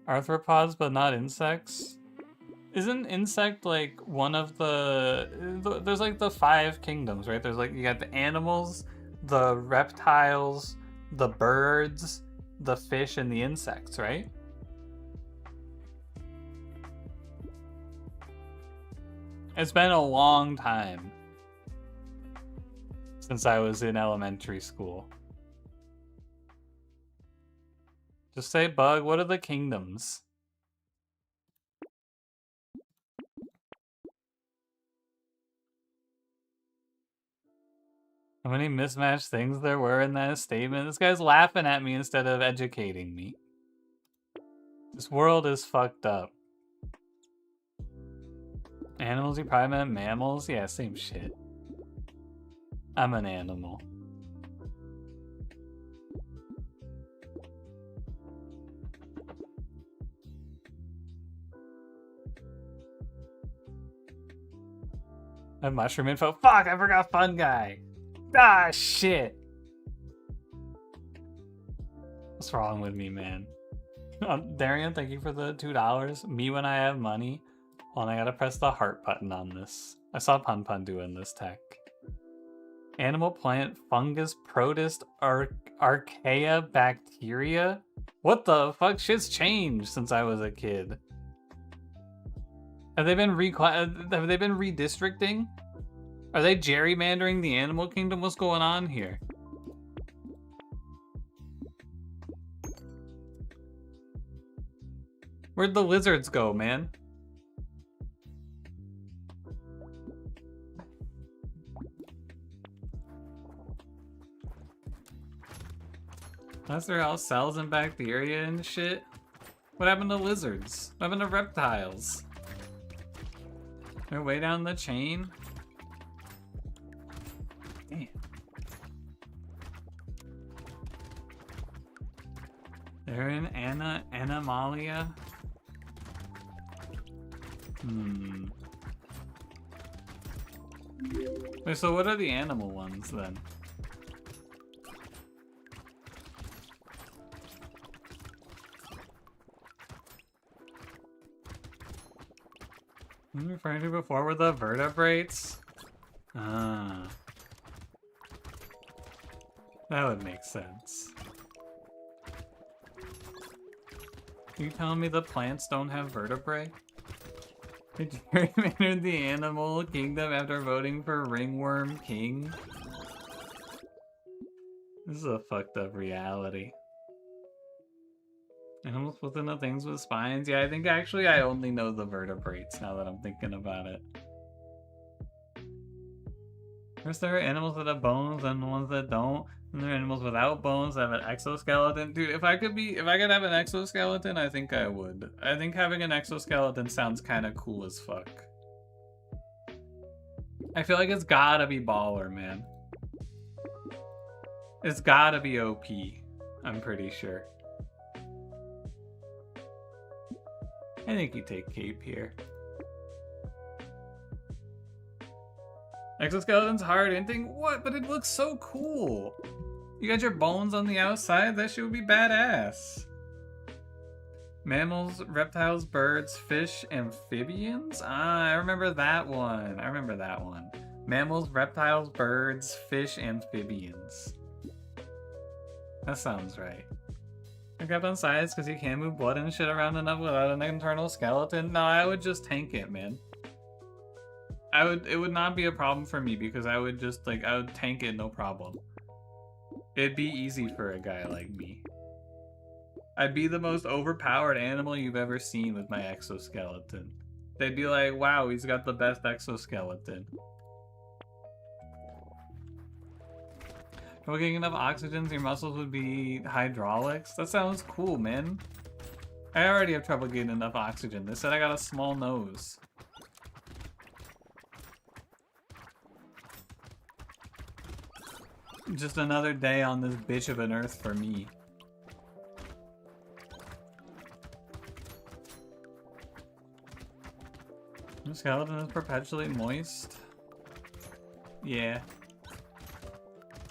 Arthropods, but not insects? Isn't insect like one of there's like the 5 kingdoms, right? There's like, you got the animals, the reptiles, the birds, the fish, and the insects, right? It's been a long time since I was in elementary school. Just say bug. What are the kingdoms? How many mismatched things there were in that statement? This guy's laughing at me instead of educating me. This world is fucked up. Animals, you probably meant mammals? Yeah, same shit. I'm an animal. Mushroom info. Fuck, I forgot Fun Guy. Ah, shit. What's wrong with me, man? Darian, thank you for the $2. Me when I have money. Hold on, I gotta press the heart button on this. I saw Pun Pun doing this tech. Animal, plant, fungus, protist, archaea, bacteria? What the fuck? Shit's changed since I was a kid. Have they been redistricting? Are they gerrymandering the animal kingdom? What's going on here? Where'd the lizards go, man? Unless they're all cells and bacteria and shit. What happened to lizards? What happened to reptiles? They're way down the chain. Damn. They're in Animalia. Wait, so what are the animal ones then? I'm referring to before were the vertebrates? Ah. That would make sense. Are you telling me the plants don't have vertebrae? They gerrymandered the animal kingdom after voting for Ringworm King? This is a fucked up reality. Animals within the things with spines? Yeah, I think actually I only know the vertebrates now that I'm thinking about it. First there are animals that have bones and ones that don't. And there are animals without bones that have an exoskeleton. Dude, if I could have an exoskeleton, I think I would. I think having an exoskeleton sounds kind of cool as fuck. I feel like it's gotta be baller, man. It's gotta be OP, I'm pretty sure. I think you take Cape here. Exoskeleton's hard anything? What? But it looks so cool. You got your bones on the outside? That shit would be badass. Mammals, reptiles, birds, fish, amphibians? Ah, I remember that one. Mammals, reptiles, birds, fish, amphibians. That sounds right. I kept on sides because you can't move blood and shit around enough without an internal skeleton. No, I would just tank it, man. It would not be a problem for me because I would tank it no problem. It'd be easy for a guy like me. I'd be the most overpowered animal you've ever seen with my exoskeleton. They'd be like, wow, he's got the best exoskeleton. If we're getting enough oxygen, your muscles would be hydraulics. That sounds cool, man. I already have trouble getting enough oxygen. They said I got a small nose. Just another day on this bitch of an earth for me. The skeleton is perpetually moist? Yeah.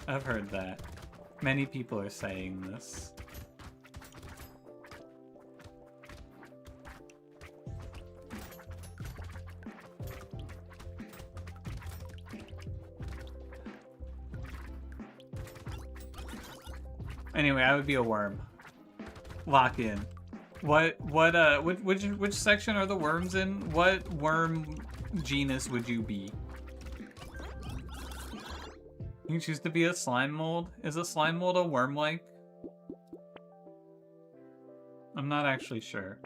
I've heard that. Many people are saying this. Anyway, I would be a worm. Lock in. Which section are the worms in? What worm genus would you be? You choose to be a slime mold? Is a slime mold a worm-like? I'm not actually sure.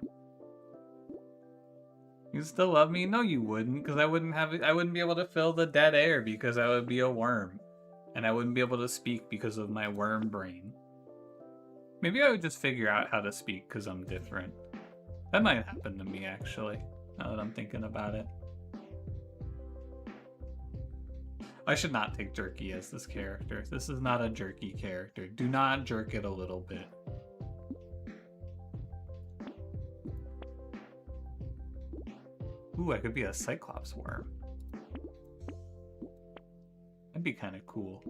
You still love me? No, you wouldn't, because I wouldn't be able to fill the dead air because I would be a worm. And I wouldn't be able to speak because of my worm brain. Maybe I would just figure out how to speak because I'm different. That might happen to me, actually, now that I'm thinking about it. I should not take Jerky as this character. This is not a Jerky character. Do not jerk it a little bit. Ooh, I could be a Cyclops worm. That'd be kind of cool.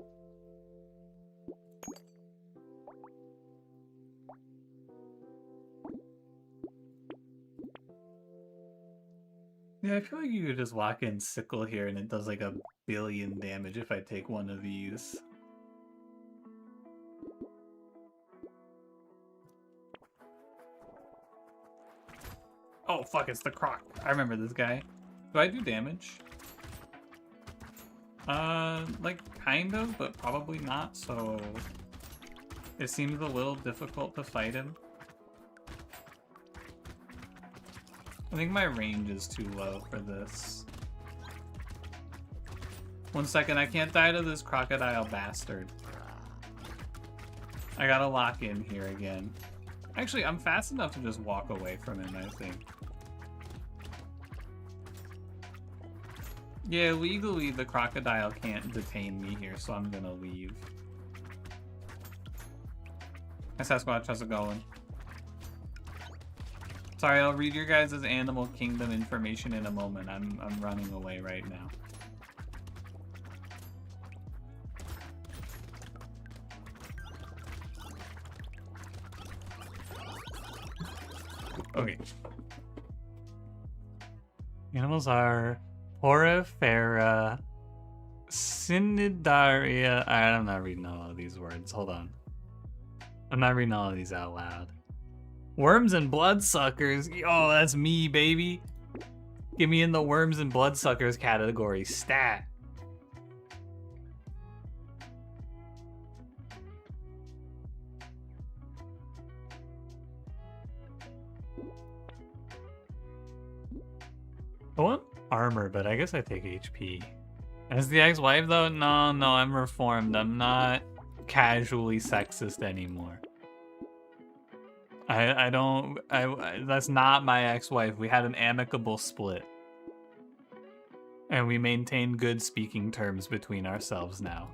Yeah, I feel like you could just walk in Sickle here and it does like 1,000,000,000 damage if I take one of these. Oh fuck, it's the Croc. I remember this guy. Do I do damage? Like kind of, but probably not, so it seems a little difficult to fight him. I think my range is too low for this. 1 second, I can't die to this crocodile bastard. I gotta lock in here again. Actually, I'm fast enough to just walk away from him, I think. Yeah, legally the crocodile can't detain me here, so I'm gonna leave. Hi Sasquatch, how's it going? Sorry, I'll read your guys' Animal Kingdom information in a moment. I'm running away right now. Okay. Animals are Porifera, Cnidaria. I'm not reading all of these words. Hold on. I'm not reading all of these out loud. Worms and bloodsuckers. Oh, that's me, baby. Get me in the worms and bloodsuckers category. Stat. I want armor, but I guess I take HP. As the ex-wife, though? No, I'm reformed. I'm not casually sexist anymore. That's not my ex-wife. We had an amicable split. And we maintain good speaking terms between ourselves now.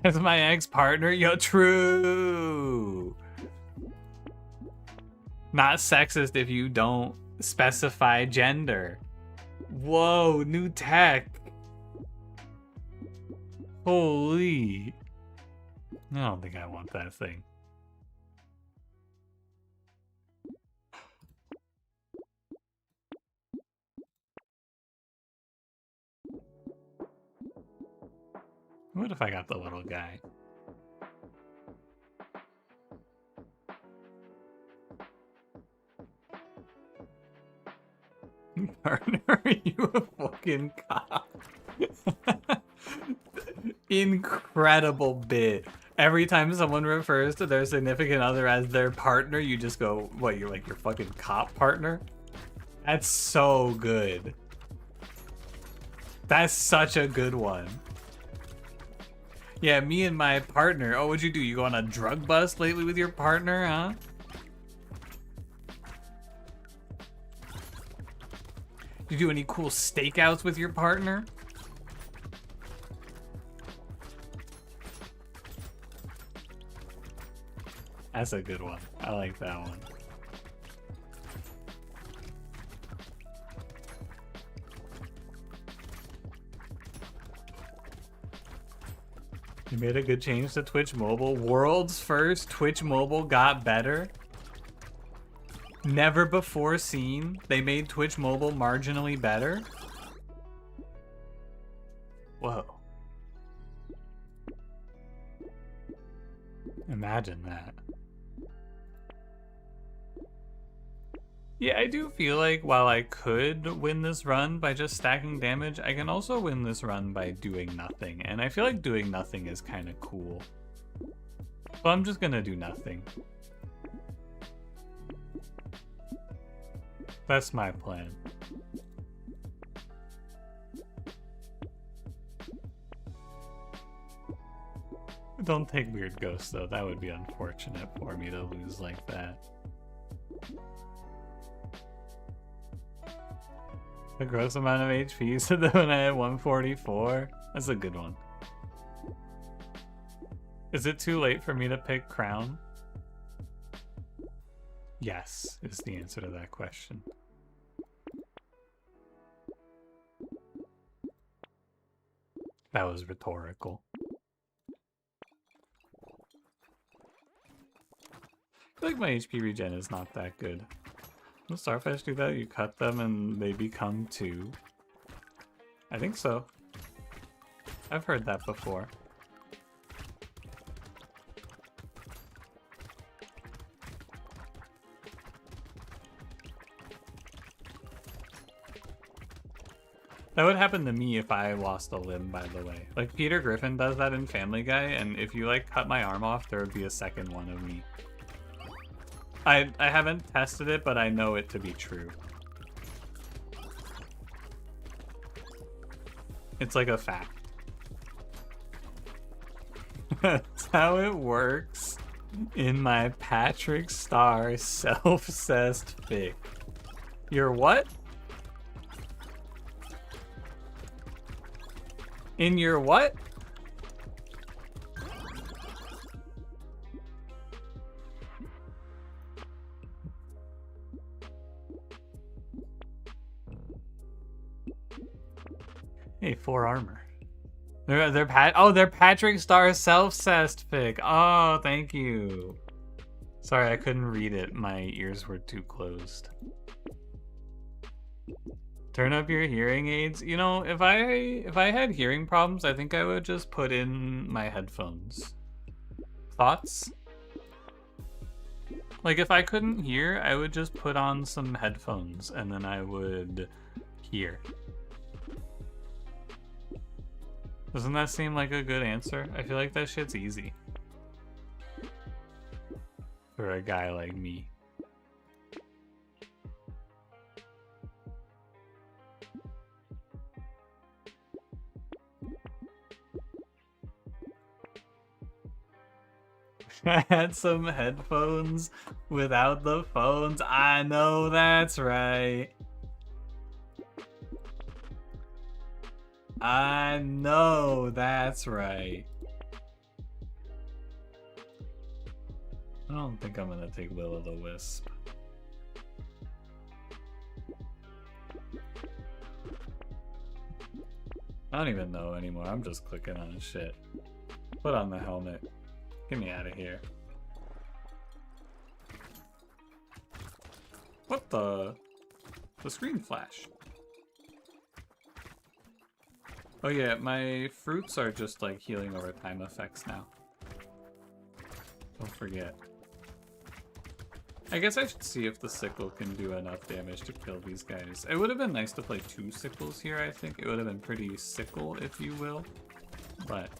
That's my ex-partner? Yo, true! Not sexist if you don't specify gender. Whoa, new tech. Holy. I don't think I want that thing. What if I got the little guy? Partner, are you a fucking cop? Incredible bit. Every time someone refers to their significant other as their partner, you just go, what, you're like your fucking cop partner? That's so good. That's such a good one. Yeah, me and my partner. Oh, what'd you do? You go on a drug bust lately with your partner, huh? Did you do any cool stakeouts with your partner? That's a good one. I like that one. You made a good change to Twitch Mobile. World's first Twitch Mobile got better. Never before seen. They made Twitch Mobile marginally better. Whoa. Imagine that. Yeah, I do feel like while I could win this run by just stacking damage, I can also win this run by doing nothing. And I feel like doing nothing is kind of cool. So I'm just gonna do nothing. That's my plan. Don't take Weird Ghost though, that would be unfortunate for me to lose like that. The gross amount of HP, so that when I had 144? That's a good one. Is it too late for me to pick Crown? Yes, is the answer to that question. That was rhetorical. feel like my HP regen is not that good. When starfish do that, you cut them and they become 2. I think so. I've heard that before. That would happen to me if I lost a limb, by the way. Like, Peter Griffin does that in Family Guy, and if you, like, cut my arm off, there would be a second one of me. I haven't tested it, but I know it to be true. It's like a fact. That's how it works in my Patrick Star self-cessed fic. Your what? In your what? Hey, 4 armor. They're Patrick Star self-cessed fic. Oh, thank you. Sorry, I couldn't read it. My ears were too closed. Turn up your hearing aids. You know, if I had hearing problems, I think I would just put in my headphones. Thoughts? Like, if I couldn't hear, I would just put on some headphones and then I would hear. Doesn't that seem like a good answer? I feel like that shit's easy. For a guy like me. I had some headphones without the phones. I know that's right. I know that's right. I don't think I'm gonna take Will-o'-the-Wisp. I don't even know anymore. I'm just clicking on shit. Put on the helmet. Get me out of here. What the? The screen flash. Oh yeah, my fruits are just like healing over time effects now. Don't forget. I guess I should see if the sickle can do enough damage to kill these guys. It would have been nice to play 2 sickles here, I think. It would have been pretty sickle, if you will. But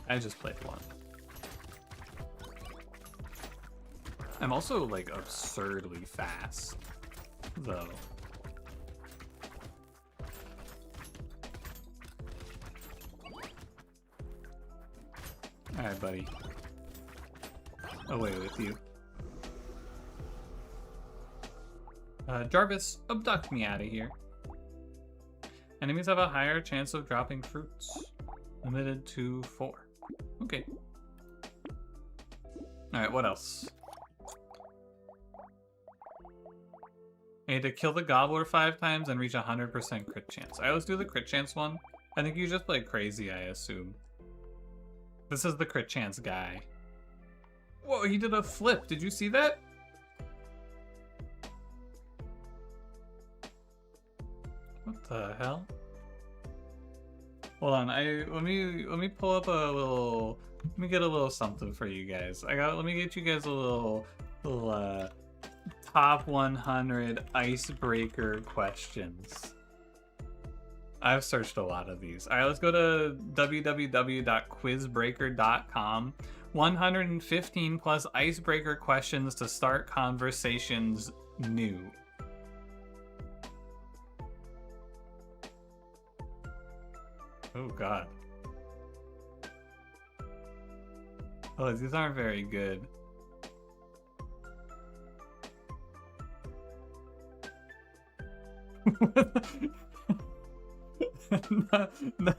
I just played 1. I'm also, like, absurdly fast, though. Alright, buddy. Away with you. Jarvis, abduct me out of here. Enemies have a higher chance of dropping fruits. Limited to 4. Okay. Alright, what else? I need to kill the gobbler 5 times and reach 100% crit chance. I always do the crit chance one. I think you just play crazy, I assume. This is the crit chance guy. Whoa, he did a flip. Did you see that? What the hell? Hold on, let me pull up a little, let me get a little something for you guys. Let me get you guys a little top 100 icebreaker questions. I've searched a lot of these. All right, let's go to www.quizbreaker.com. 115 plus icebreaker questions to start conversations new. Oh God. Oh, these aren't very good. No.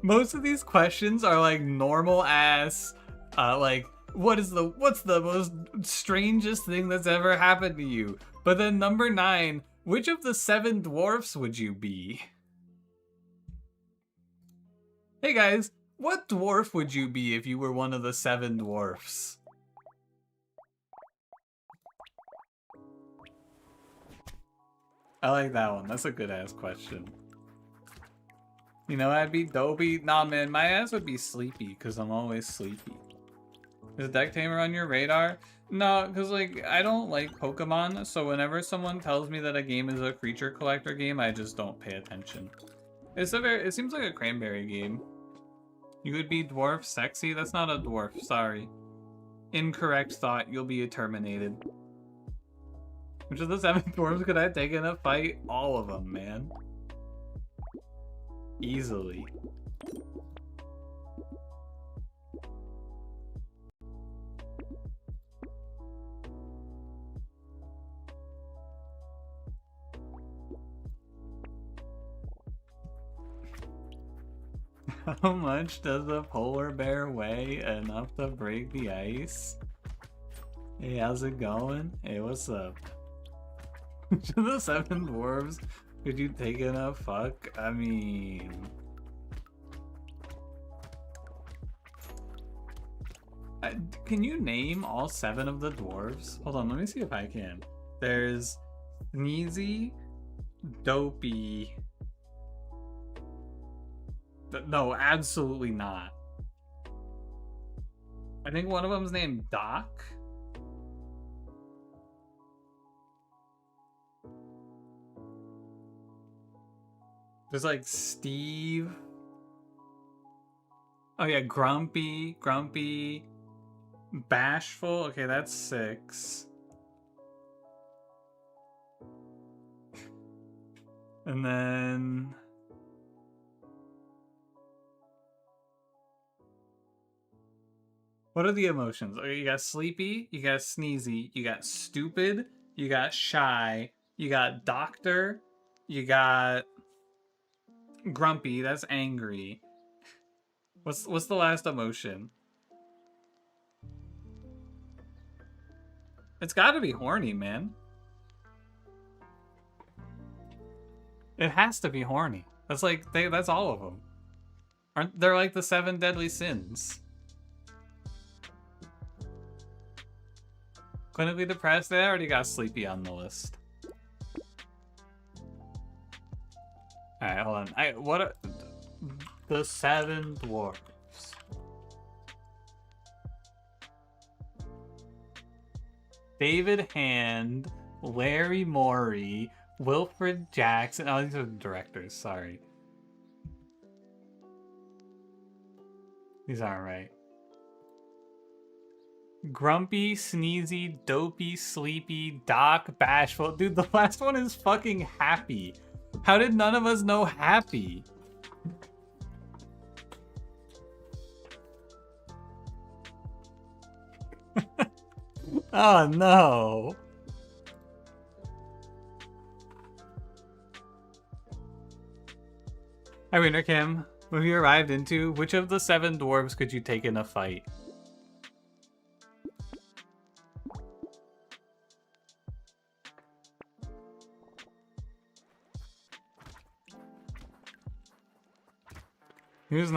Most of these questions are like normal ass, like what's the most strangest thing that's ever happened to you? But then number 9, which of the 7 dwarfs would you be? Hey guys, what dwarf would you be if you were one of the 7 dwarfs? I like that one. That's a good ass question. You know, I'd be dopey. Nah, man, my ass would be sleepy because I'm always sleepy. Is Deck Tamer on your radar? No, because, like, I don't like Pokemon, so whenever someone tells me that a game is a creature collector game, I just don't pay attention. It seems like a cranberry game. You would be dwarf sexy? That's not a dwarf, sorry. Incorrect thought, you'll be terminated. Which of the 7 dwarves could I take in a fight? All of them, man. Easily. How much does a polar bear weigh enough to break the ice? Hey, how's it going? Hey, what's up? Which of the 7 dwarves could you take in a fuck? I mean... can you name all 7 of the dwarves? Hold on, let me see if I can. There's Sneezy, Dopey... No, absolutely not. I think one of them's named Doc. There's like Steve. Oh yeah, Grumpy, Bashful. Okay, that's 6. And then... what are the emotions? Okay, you got sleepy, you got sneezy, you got stupid, you got shy, you got doctor, you got grumpy, that's angry. What's the last emotion? It's gotta be horny, man. It has to be horny. That's like, that's all of them. Aren't they're like the 7 deadly sins? Clinically depressed? They already got sleepy on the list. Alright, hold on. What are the 7 dwarves? David Hand, Larry Morey, Wilfred Jackson. Oh, these are the directors, sorry. These aren't right. Grumpy, Sneezy, Dopey, Sleepy, Doc, Bashful. Dude, the last one is fucking Happy. How did none of us know Happy? Oh no. Hi, Winter Kim. When you arrived into, which of the 7 dwarves could you take in a fight? He was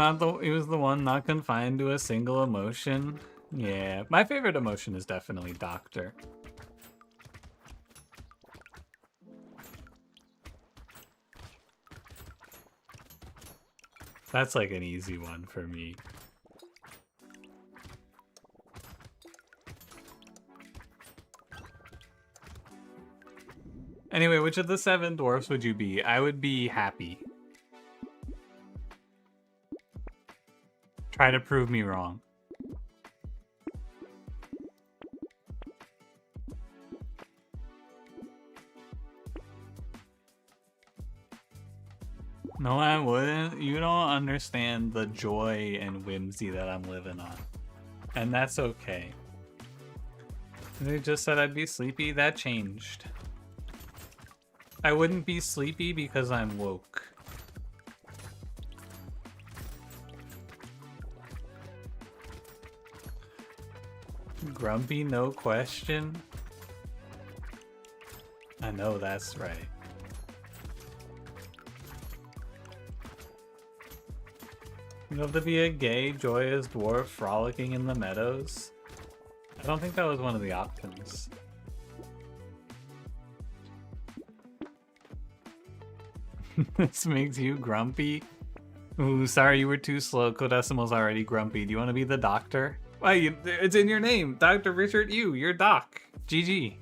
the one not confined to a single emotion. Yeah, my favorite emotion is definitely Doctor. That's like an easy one for me. Anyway, which of the 7 dwarfs would you be? I would be Happy. Try to prove me wrong. No, I wouldn't. You don't understand the joy and whimsy that I'm living on. And that's okay. They just said I'd be sleepy. That changed. I wouldn't be sleepy because I'm woke. Grumpy, no question. I know that's right. You have to be a gay, joyous dwarf frolicking in the meadows? I don't think that was one of the options. This makes you grumpy. Ooh, sorry you were too slow. Codecimal's already grumpy. Do you want to be the doctor? Why, it's in your name. Dr. Richard Yu. You're Doc. GG.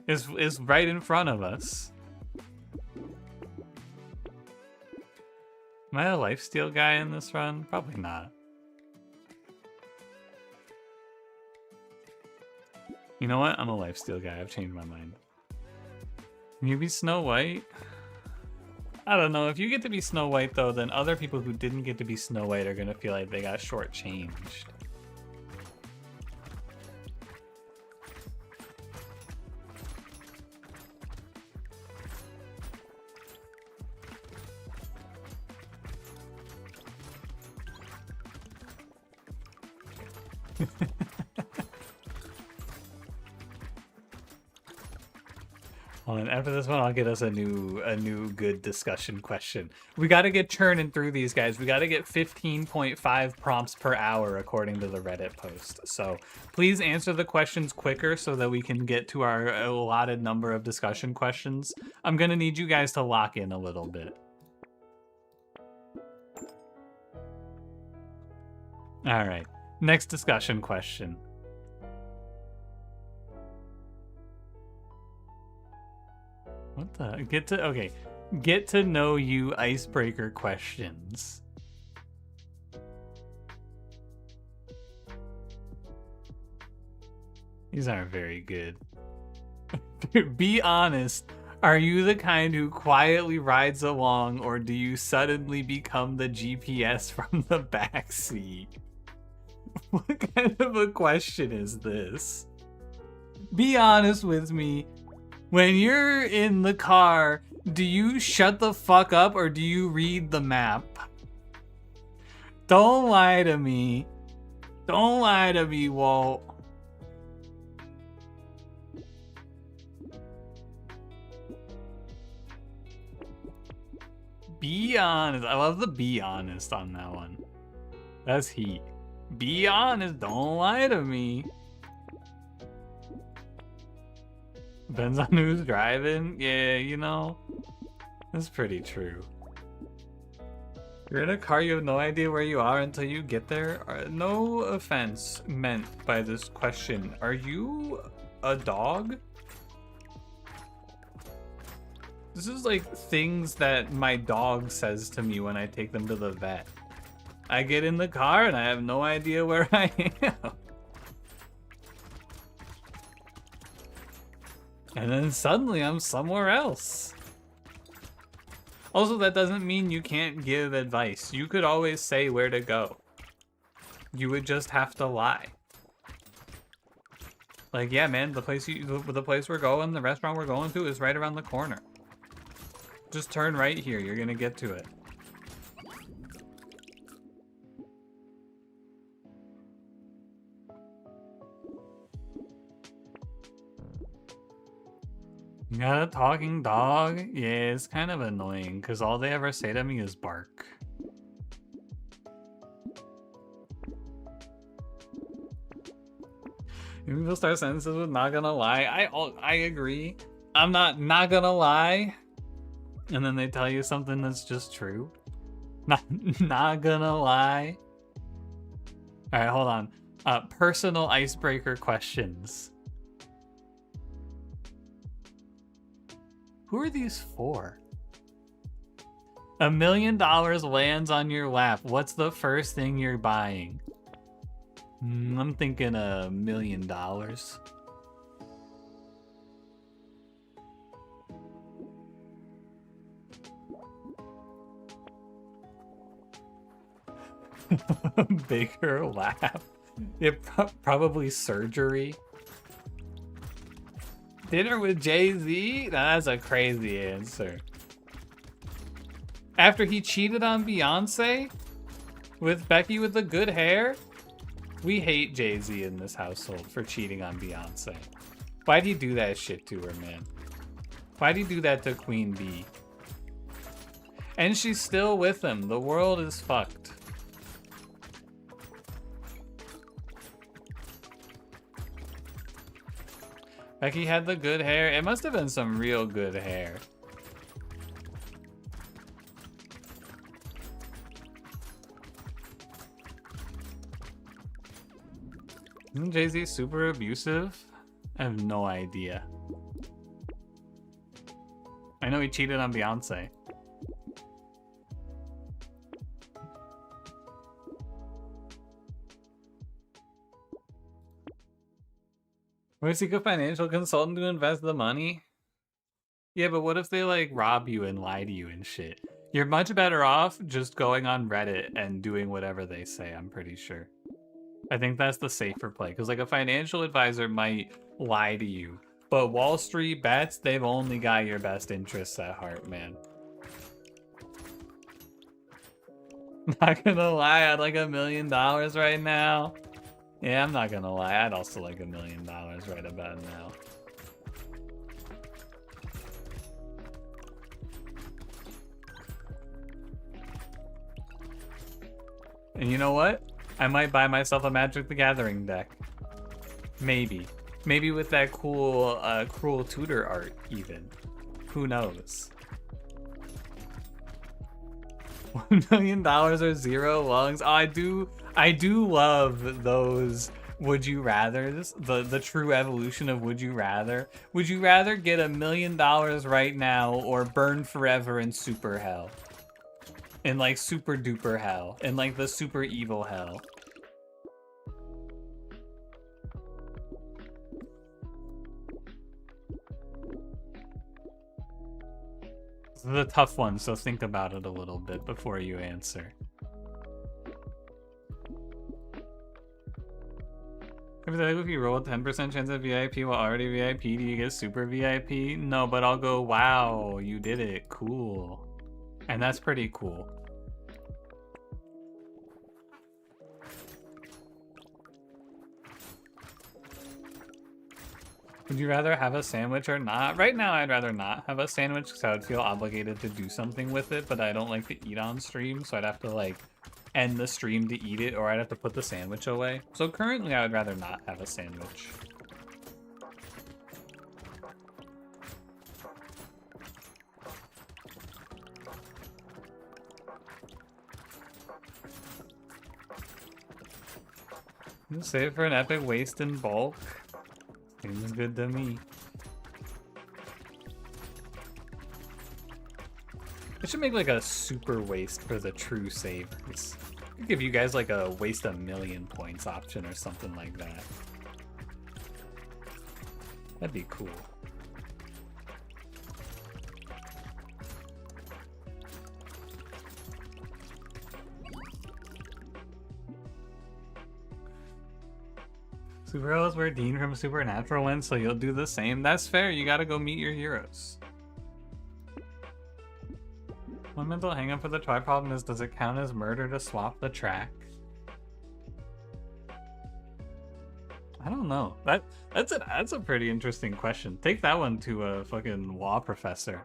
It's right in front of us. Am I a lifesteal guy in this run? Probably not. You know what? I'm a lifesteal guy. I've changed my mind. Can you be Snow White? I don't know. If you get to be Snow White, though, then other people who didn't get to be Snow White are going to feel like they got shortchanged. And after this one, I'll get us a new good discussion question. We got to get churning through these guys. We got to get 15.5 prompts per hour according to the Reddit post. So please answer the questions quicker so that we can get to our allotted number of discussion questions. I'm gonna need you guys to lock in a little bit. All right, next discussion question. What the? Get to know you icebreaker questions. These aren't very good. Be honest. Are you the kind who quietly rides along, or do you suddenly become the GPS from the backseat? What kind of a question is this? Be honest with me. When you're in the car, do you shut the fuck up or do you read the map? Don't lie to me. Don't lie to me, Walt. Be honest. I love the be honest on that one. That's heat. Be honest. Don't lie to me. Depends on who's driving. Yeah, you know, that's pretty true. You're in a car, you have no idea where you are until you get there. No offense meant by this question. Are you a dog? This is like things that my dog says to me when I take them to the vet. I get in the car and I have no idea where I am. And then suddenly I'm somewhere else. Also, that doesn't mean you can't give advice. You could always say where to go. You would just have to lie. Like, yeah, man, the place we're going, the restaurant we're going to is right around the corner. Just turn right here. You're gonna get to it. You got a talking dog? Yeah, it's kind of annoying because all they ever say to me is bark. People start sentences with "not gonna lie." I agree. I'm not gonna lie, and then they tell you something that's just true. Not gonna lie. All right, hold on. Personal icebreaker questions. Who are these for? $1 million lands on your lap. What's the first thing you're buying? I'm thinking $1 million. Bigger lap. Probably surgery. Dinner with Jay-Z? That's a crazy answer. After he cheated on Beyonce? With Becky with the good hair? We hate Jay-Z in this household for cheating on Beyonce. Why'd he do that shit to her, man? Why'd he do that to Queen Bee? And she's still with him. The world is fucked. Becky had the good hair. It must have been some real good hair. Isn't Jay-Z super abusive? I have no idea. I know he cheated on Beyonce. Or seek a financial consultant to invest the money? Yeah, but what if they like rob you and lie to you and shit? You're much better off just going on Reddit and doing whatever they say, I'm pretty sure. I think that's the safer play, because like a financial advisor might lie to you, but Wall Street bets, they've only got your best interests at heart, man. Not gonna lie, I'd like $1 million right now. Yeah, I'm not gonna lie, I'd also like $1 million right about now. And you know what? I might buy myself a Magic the Gathering deck. Maybe. Maybe with that cool Cruel Tutor art, even. Who knows? $1 million or 0 lungs. Oh, I do love those would you rathers. The true evolution of would you rather. Would you rather get $1 million right now or burn forever in super hell? In like super duper hell. In like the super evil hell. This is a tough one, so think about it a little bit before you answer. If you roll a 10% chance of VIP while already VIP, do you get super VIP? No, but I'll go, wow, you did it, cool. And that's pretty cool. Would you rather have a sandwich or not? Right now, I'd rather not have a sandwich because I would feel obligated to do something with it, but I don't like to eat on stream, so I'd have to like end the stream to eat it, or I'd have to put the sandwich away. So currently, I would rather not have a sandwich. Save for an epic waste in bulk. Seems good to me. I should make like a super waste for the true savers. I could give you guys like a waste 1,000,000 points option or something like that. That'd be cool. Superheroes where Dean from Supernatural went, so you'll do the same. That's fair, you gotta go meet your heroes. One mental hang-up for the try problem is, does it count as murder to swap the track? I don't know. That's a pretty interesting question. Take that one to a fucking law professor.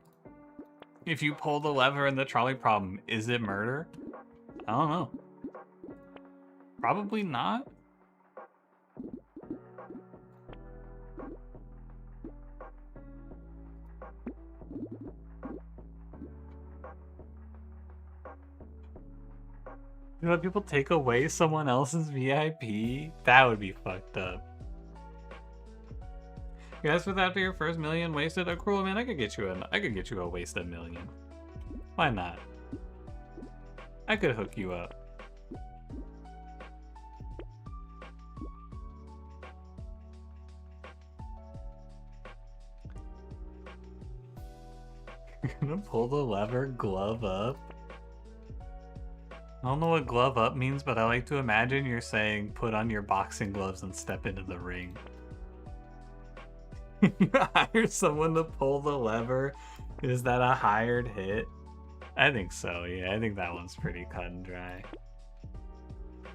If you pull the lever in the trolley problem, is it murder? I don't know. Probably not. You let people take away someone else's VIP? That would be fucked up. You guys, with after your first million wasted? Oh, cool, man. I could get you a wasted million. Why not? I could hook you up. You're gonna pull the lever, glove up. I don't know what glove up means, but I like to imagine you're saying put on your boxing gloves and step into the ring. You hire someone to pull the lever? Is that a hired hit? I think so, yeah. I think that one's pretty cut and dry.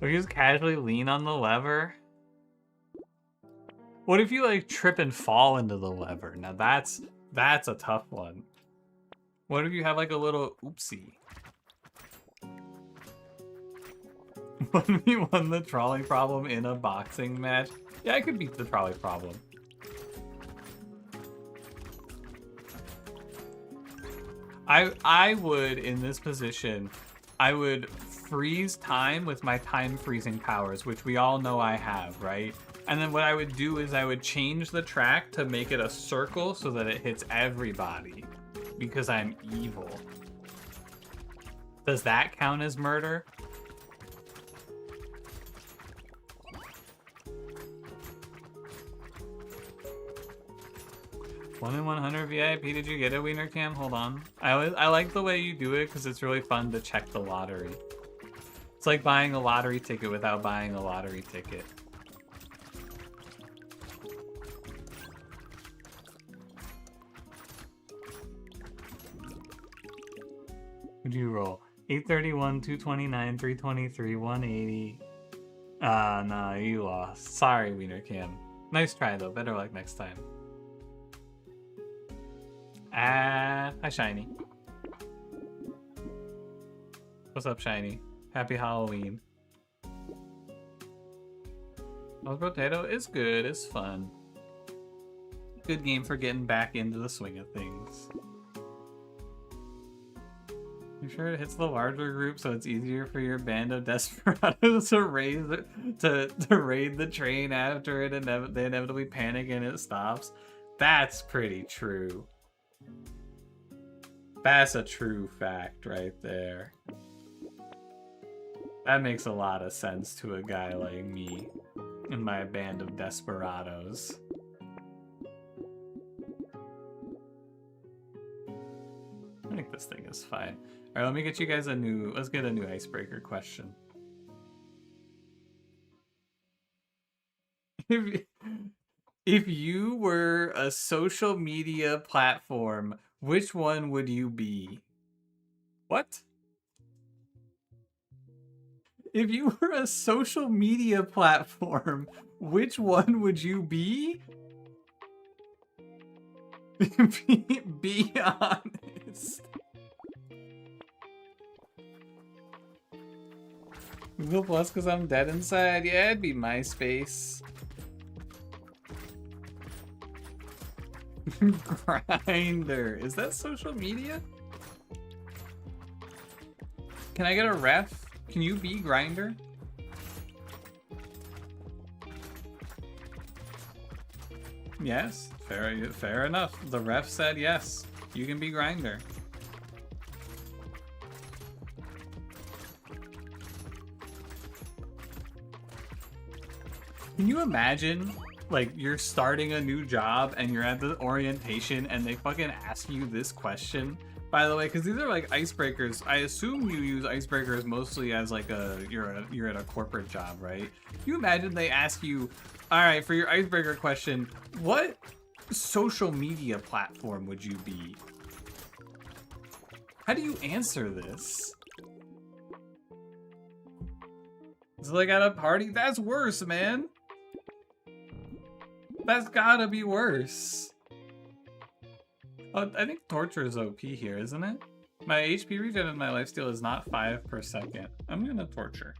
Or you just casually lean on the lever? What if you like trip and fall into the lever? Now that's a tough one. What if you have like a little oopsie? What if you won the trolley problem in a boxing match? Yeah, I could beat the trolley problem. I would, in this position, I would freeze time with my time freezing powers, which we all know I have, right? And then what I would do is I would change the track to make it a circle so that it hits everybody, because I'm evil. Does that count as murder? One in 100 VIP. Did you get a wiener cam? Hold on. I like the way you do it because it's really fun to check the lottery. It's like buying a lottery ticket without buying a lottery ticket. What'd you roll? 831, 229, 323, 180. Nah, you lost. Sorry, wiener cam. Nice try though. Better luck next time. Hi, Shiny. What's up, Shiny? Happy Halloween. Brotato is good. It's fun. Good game for getting back into the swing of things. You sure it hits the larger group so it's easier for your band of desperados to raid the train after they inevitably panic and it stops? That's pretty true. That's a true fact right there. That makes a lot of sense to a guy like me and my band of desperados. I think this thing is fine. All right, let me get you guys let's get a new icebreaker question. If you were a social media platform, which one would you be? What? If you were a social media platform, which one would you be? Be honest. Google Plus because I'm dead inside? Yeah, it'd be MySpace. Grindr. Is that social media? Can I get a ref? Can you be Grindr? Yes, fair enough. The ref said yes. You can be Grindr. Can you imagine, like, you're starting a new job and you're at the orientation and they fucking ask you this question? By the way, because these are like icebreakers. I assume you use icebreakers mostly as like you're at a corporate job, right? Can you imagine they ask you, all right, for your icebreaker question, what social media platform would you be? How do you answer this? It's like at a party? That's worse, man. That's gotta be worse. Oh, I think torture is OP here, isn't it? My HP regen in my lifesteal is not 5 per second. I'm gonna torture.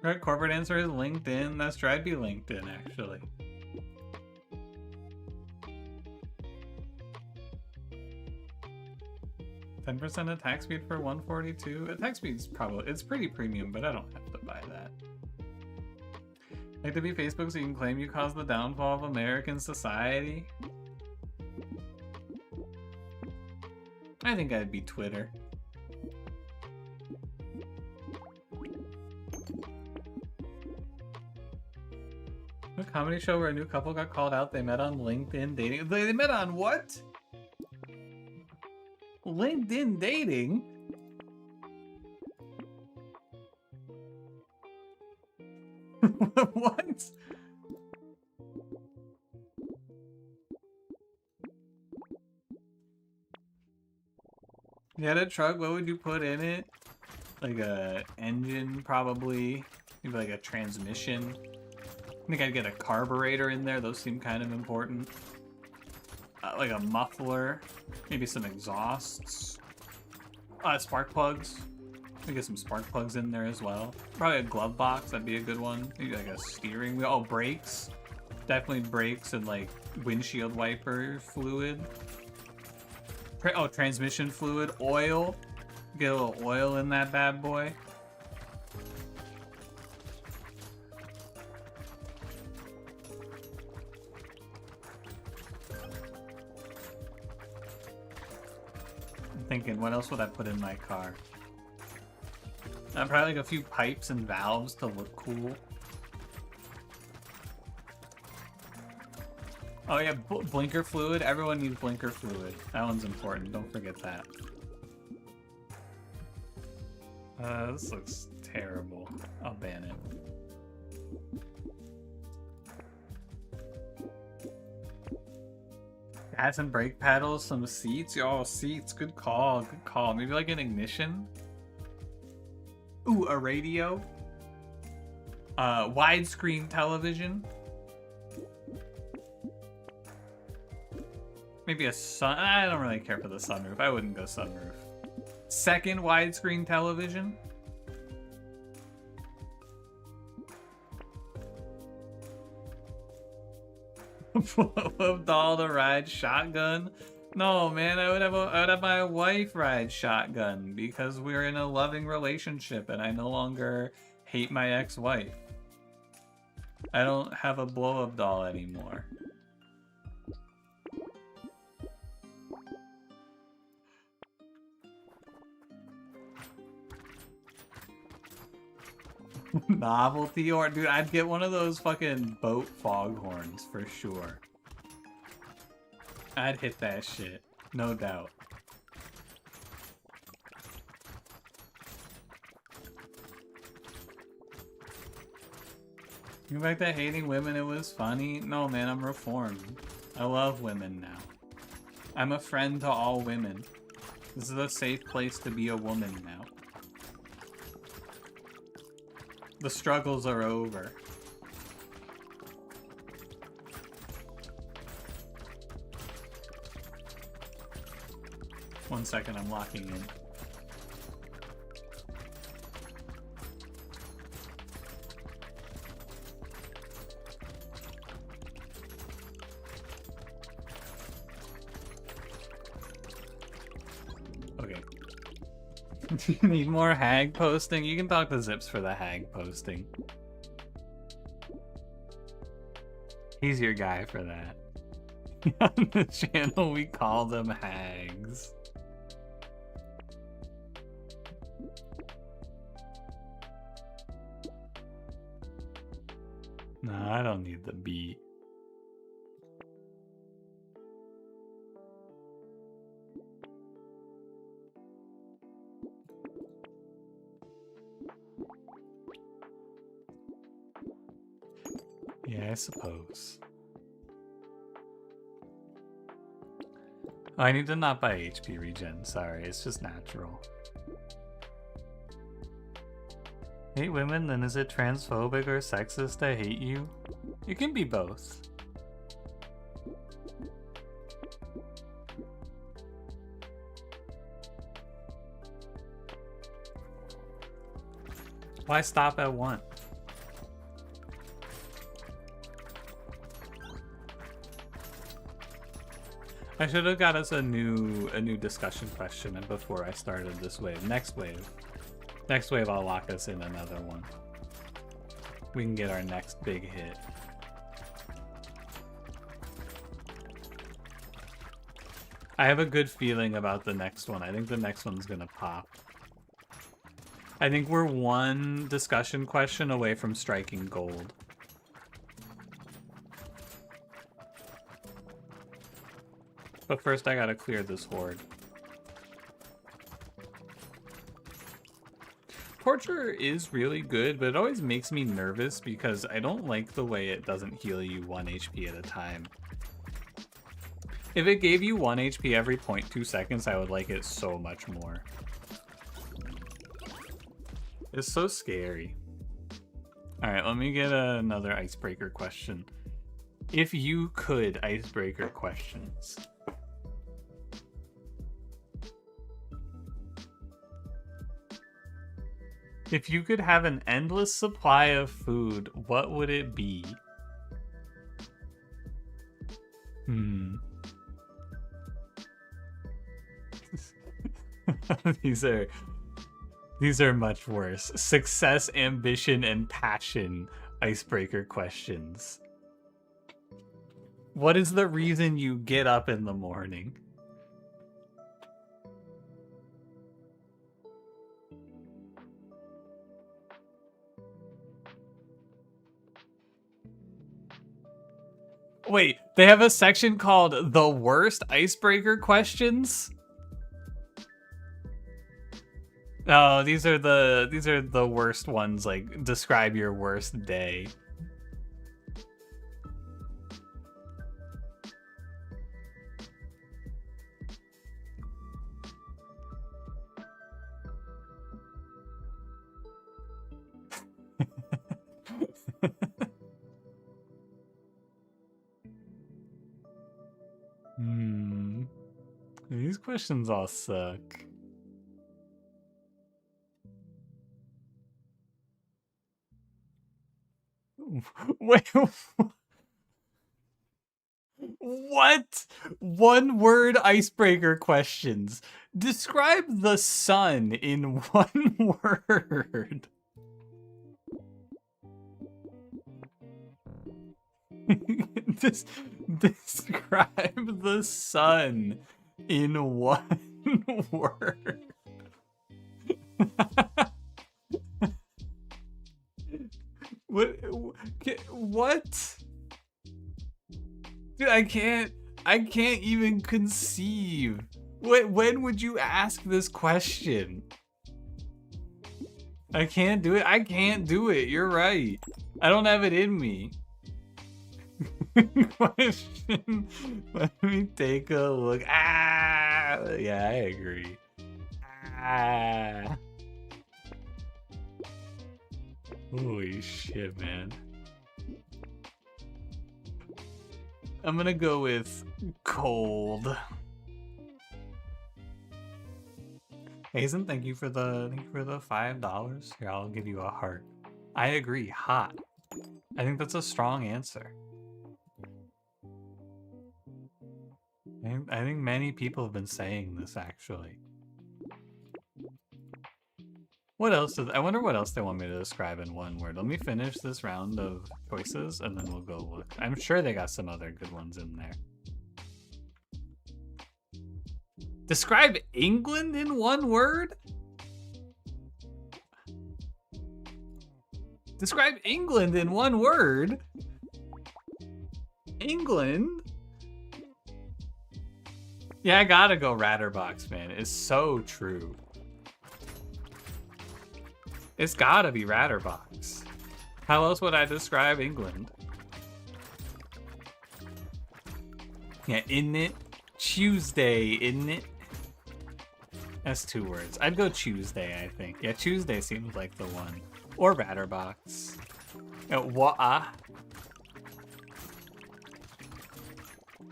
Right, corporate answer is LinkedIn. That's true. I'd be LinkedIn, actually. %10 attack speed for 142. Attack speed's probably, it's pretty premium, but I don't have to buy that. Like to be Facebook so you can claim you caused the downfall of American society? I think I'd be Twitter. A comedy show where a new couple got called out. They met on LinkedIn dating. They met on what? LinkedIn dating? What? You had a truck, what would you put in it? Like a engine, probably. Maybe like a transmission. I think I'd get a carburetor in there. Those seem kind of important. Like a muffler. Maybe some exhausts. Spark plugs. We get some spark plugs in there as well. Probably a glove box, that'd be a good one. Maybe like a steering wheel. Oh, brakes. Definitely brakes and like windshield wiper fluid. Oh, transmission fluid. Oil. Get a little oil in that bad boy. I'm thinking, what else would I put in my car? Probably like a few pipes and valves to look cool. Oh yeah, blinker fluid. Everyone needs blinker fluid. That one's important. Don't forget that. This looks terrible. I'll ban it. Gas and brake paddles, some seats. Oh, seats. Good call. Good call. Maybe like an ignition. Ooh, a radio. Widescreen television. Maybe a sun. I don't really care for the sunroof. I wouldn't go sunroof. Second widescreen television. Blow-up doll to ride shotgun. No, man, I would have my wife ride shotgun because we're in a loving relationship and I no longer hate my ex-wife. I don't have a blow-up doll anymore. Novelty or dude, I'd get one of those fucking boat foghorns for sure. I'd hit that shit, no doubt. You back to hating women, it was funny? No man, I'm reformed. I love women now. I'm a friend to all women. This is a safe place to be a woman now. The struggles are over. One second, I'm locking in. Okay. You need more hag posting? You can talk to Zips for the hag posting. He's your guy for that. On the channel, we call them hags. No, I don't need the beat. Yeah, I suppose. Oh, I need to not buy HP regen. Sorry, it's just natural. Hate women, then is it transphobic or sexist to hate you? It can be both. Why stop at one? I should have got us a new discussion question before I started this wave. Next wave. Next wave I'll lock us in another one. We can get our next big hit. I have a good feeling about the next one. I think the next one's gonna pop. I think we're one discussion question away from striking gold. But first I gotta clear this horde. Torture is really good, but it always makes me nervous because I don't like the way it doesn't heal you 1 HP at a time. If it gave you 1 HP every 0.2 seconds, I would like it so much more. It's so scary. Alright, let me get another icebreaker question. If you could icebreaker questions. If you could have an endless supply of food, what would it be? These are much worse. Success, ambition, and passion icebreaker questions. What is the reason you get up in the morning? Wait, they have a section called the worst icebreaker questions? Oh, these are the worst ones, like describe your worst day. These questions all suck. Wait, what? One word icebreaker questions. Describe the sun in one word. Describe the sun in one word. What? Dude, I can't even conceive. When would you ask this question? I can't do it. You're right. I don't have it in me. Question. Let me take a look. Yeah, I agree. Holy shit, man. I'm gonna go with cold. Hazen, thank you for the $5. Here, I'll give you a heart. I agree, hot. I think that's a strong answer. I think many people have been saying this, actually. What else I wonder what else they want me to describe in one word. Let me finish this round of choices and then we'll go look. I'm sure they got some other good ones in there. Describe England in one word? Describe England in one word? England? Yeah, I gotta go Ratterbox, man. It's so true. It's gotta be Ratterbox. How else would I describe England? Yeah, isn't it? Tuesday, isn't it? That's 2 words. I'd go Tuesday, I think. Yeah, Tuesday seems like the one. Or Ratterbox. Woah.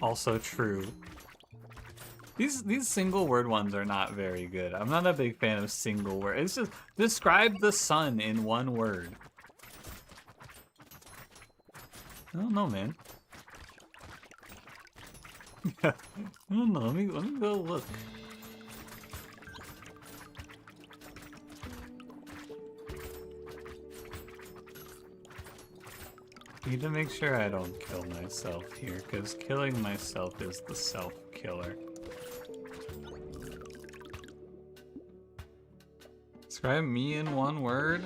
Also true. These single word ones are not very good. I'm not a big fan of single word. It's just describe the sun in one word. I don't know, man. I don't know. Let me go look. Need to make sure I don't kill myself here, because killing myself is the self-killer. Describe me in one word?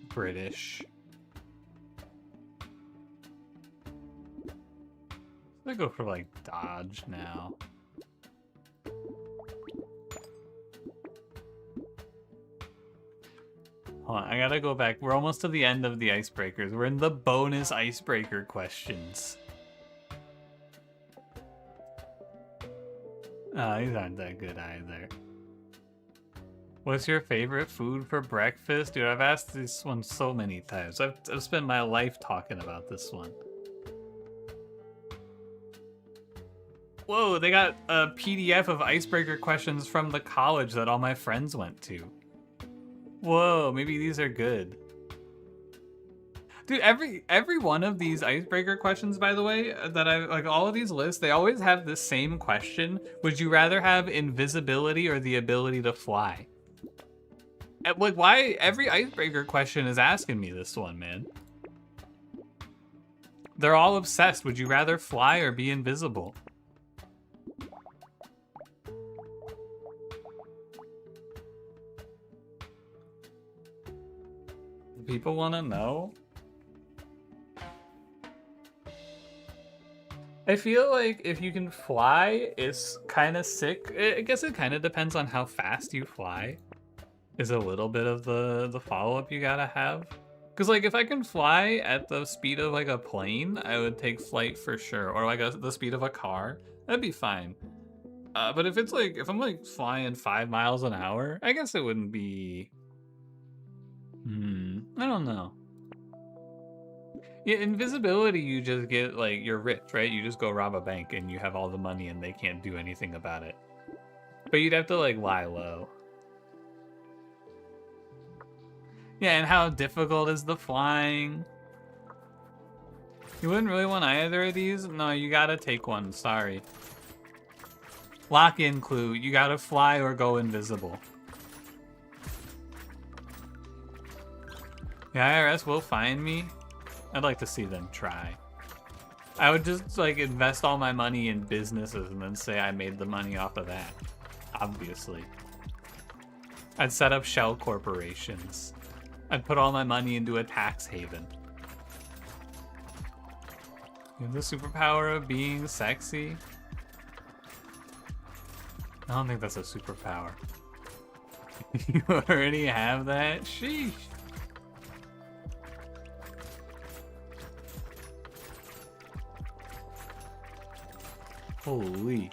British. I go for like dodge now. Hold on, I gotta go back. We're almost to the end of the icebreakers. We're in the bonus icebreaker questions. These aren't that good either. What's your favorite food for breakfast? Dude, I've asked this one so many times. I've spent my life talking about this one. Whoa, they got a PDF of icebreaker questions from the college that all my friends went to. Whoa, maybe these are good. Dude, every one of these icebreaker questions, by the way, that I like, all of these lists, they always have the same question. Would you rather have invisibility or the ability to fly? Like, why every icebreaker question is asking me this one, man? They're all obsessed. Would you rather fly or be invisible? People want to know? I feel like if you can fly, it's kind of sick. I guess it kind of depends on how fast you fly. Is a little bit of the follow-up you gotta have. Because, like, if I can fly at the speed of, like, a plane, I would take flight for sure. Or, like, the speed of a car. That'd be fine. But if it's, like, if I'm, like, flying 5 miles an hour, I guess it wouldn't be... I don't know. Yeah, invisibility, you just get, like, you're rich, right? You just go rob a bank and you have all the money and they can't do anything about it. But you'd have to, like, lie low. Yeah, and how difficult is the flying? You wouldn't really want either of these? No, you gotta take one, sorry. Lock-in clue, you gotta fly or go invisible. The IRS will find me. I'd like to see them try. I would just, like, invest all my money in businesses and then say I made the money off of that. Obviously. I'd set up shell corporations. I'd put all my money into a tax haven. You have the superpower of being sexy. I don't think that's a superpower. You already have that? Sheesh. Holy.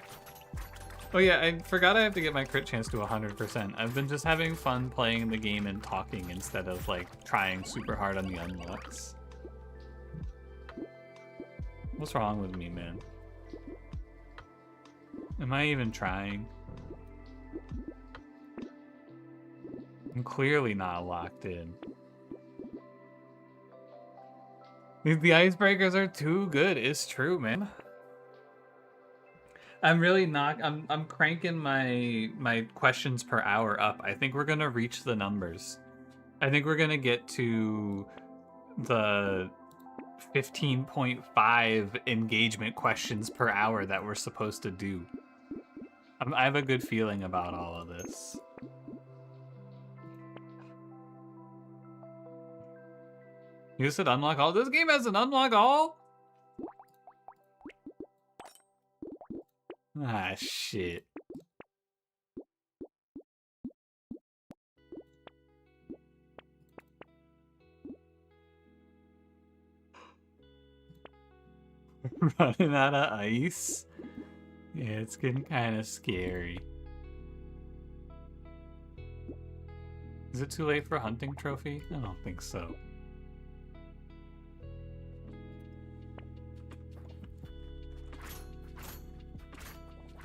Oh yeah, I forgot I have to get my crit chance to 100%. I've been just having fun playing the game and talking instead of, like, trying super hard on the unlocks. What's wrong with me, man? Am I even trying? I'm clearly not locked in. The icebreakers are too good. It's true, man. I'm really not. I'm cranking my questions per hour up. I think we're gonna reach the numbers. I think we're gonna get to the 15.5 engagement questions per hour that we're supposed to do. I have a good feeling about all of this. You said unlock all? This game has an unlock all? Ah, shit. Running out of ice? Yeah, it's getting kind of scary. Is it too late for a hunting trophy? I don't think so.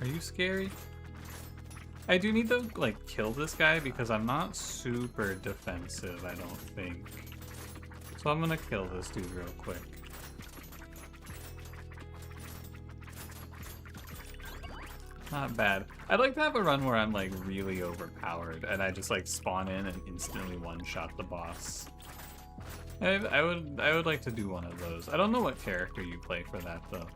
Are you scary? I do need to, like, kill this guy because I'm not super defensive, I don't think. So I'm gonna kill this dude real quick. Not bad. I'd like to have a run where I'm, like, really overpowered and I just, like, spawn in and instantly one-shot the boss. I would like to do one of those. I don't know what character you play for that, though.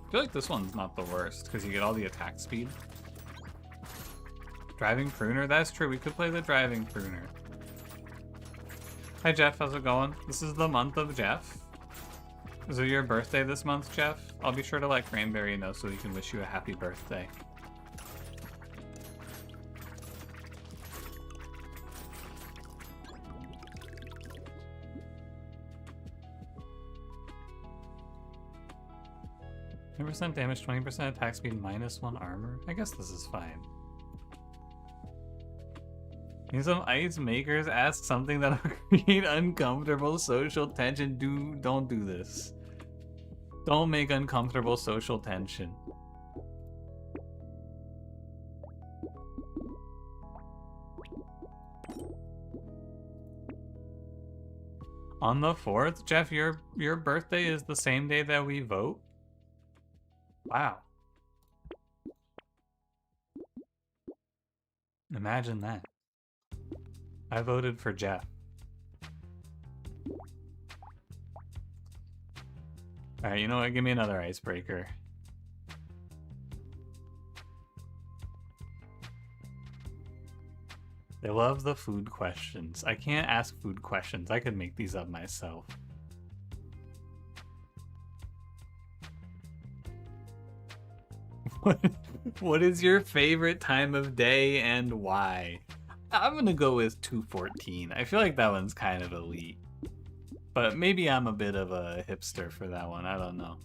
I feel like this one's not the worst, because you get all the attack speed. Driving pruner? That's true, we could play the driving pruner. Hi Jeff, how's it going? This is the month of Jeff. Is it your birthday this month, Jeff? I'll be sure to let Cranberry know so he can wish you a happy birthday. %, damage, 20% attack speed, -1 armor. I guess this is fine. Need some ice makers. Ask something that'll create uncomfortable social tension. Don't do this. Don't make uncomfortable social tension. On the 4th? Jeff, your birthday is the same day that we vote? Wow. Imagine that. I voted for Jeff. Alright, you know what? Give me another icebreaker. They love the food questions. I can't ask food questions. I could make these up myself. What is your favorite time of day and why? I'm gonna go with 2:14. I feel like that one's kind of elite. But maybe I'm a bit of a hipster for that one. I don't know.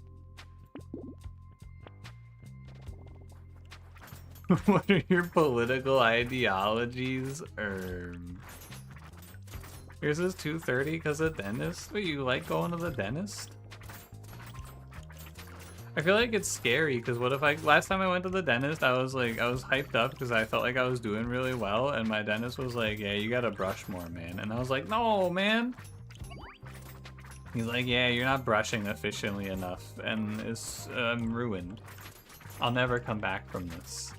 What are your political ideologies? Yours is 2:30 because of dentist? Wait, you like going to the dentist? I feel like it's scary because what if last time I went to the dentist, I was hyped up because I felt like I was doing really well, and my dentist was like, yeah, you gotta brush more, man. And I was like, no, man. He's like, yeah, you're not brushing efficiently enough, and I'm ruined. I'll never come back from this.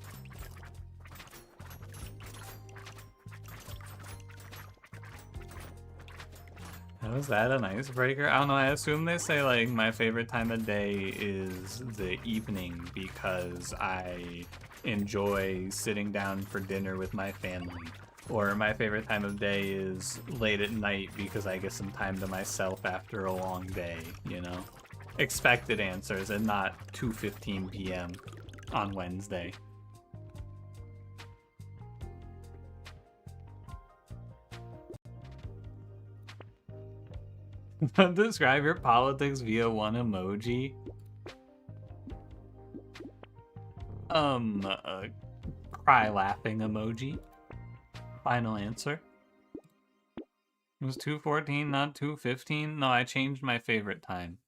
How is that an icebreaker? I don't know, I assume they say like my favorite time of day is the evening because I enjoy sitting down for dinner with my family. Or my favorite time of day is late at night because I get some time to myself after a long day, you know? Expected answers and not 2:15 p.m. on Wednesday. Describe your politics via one emoji. A cry laughing emoji. Final answer. It was 2:14, not 2:15. No, I changed my favorite time.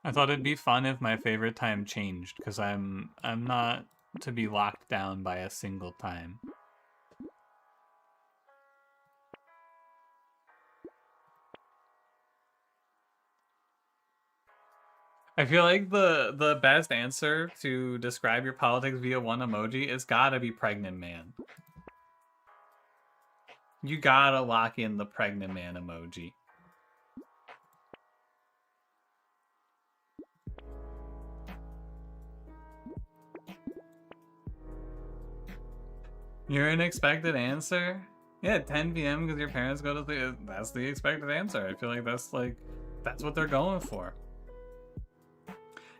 I thought it'd be fun if my favorite time changed, because I'm not to be locked down by a single time. I feel like the best answer to describe your politics via one emoji is gotta be pregnant man. You gotta lock in the pregnant man emoji. Your unexpected answer? Yeah, 10 p.m. because your parents go to sleep. That's the expected answer. I feel like that's what they're going for.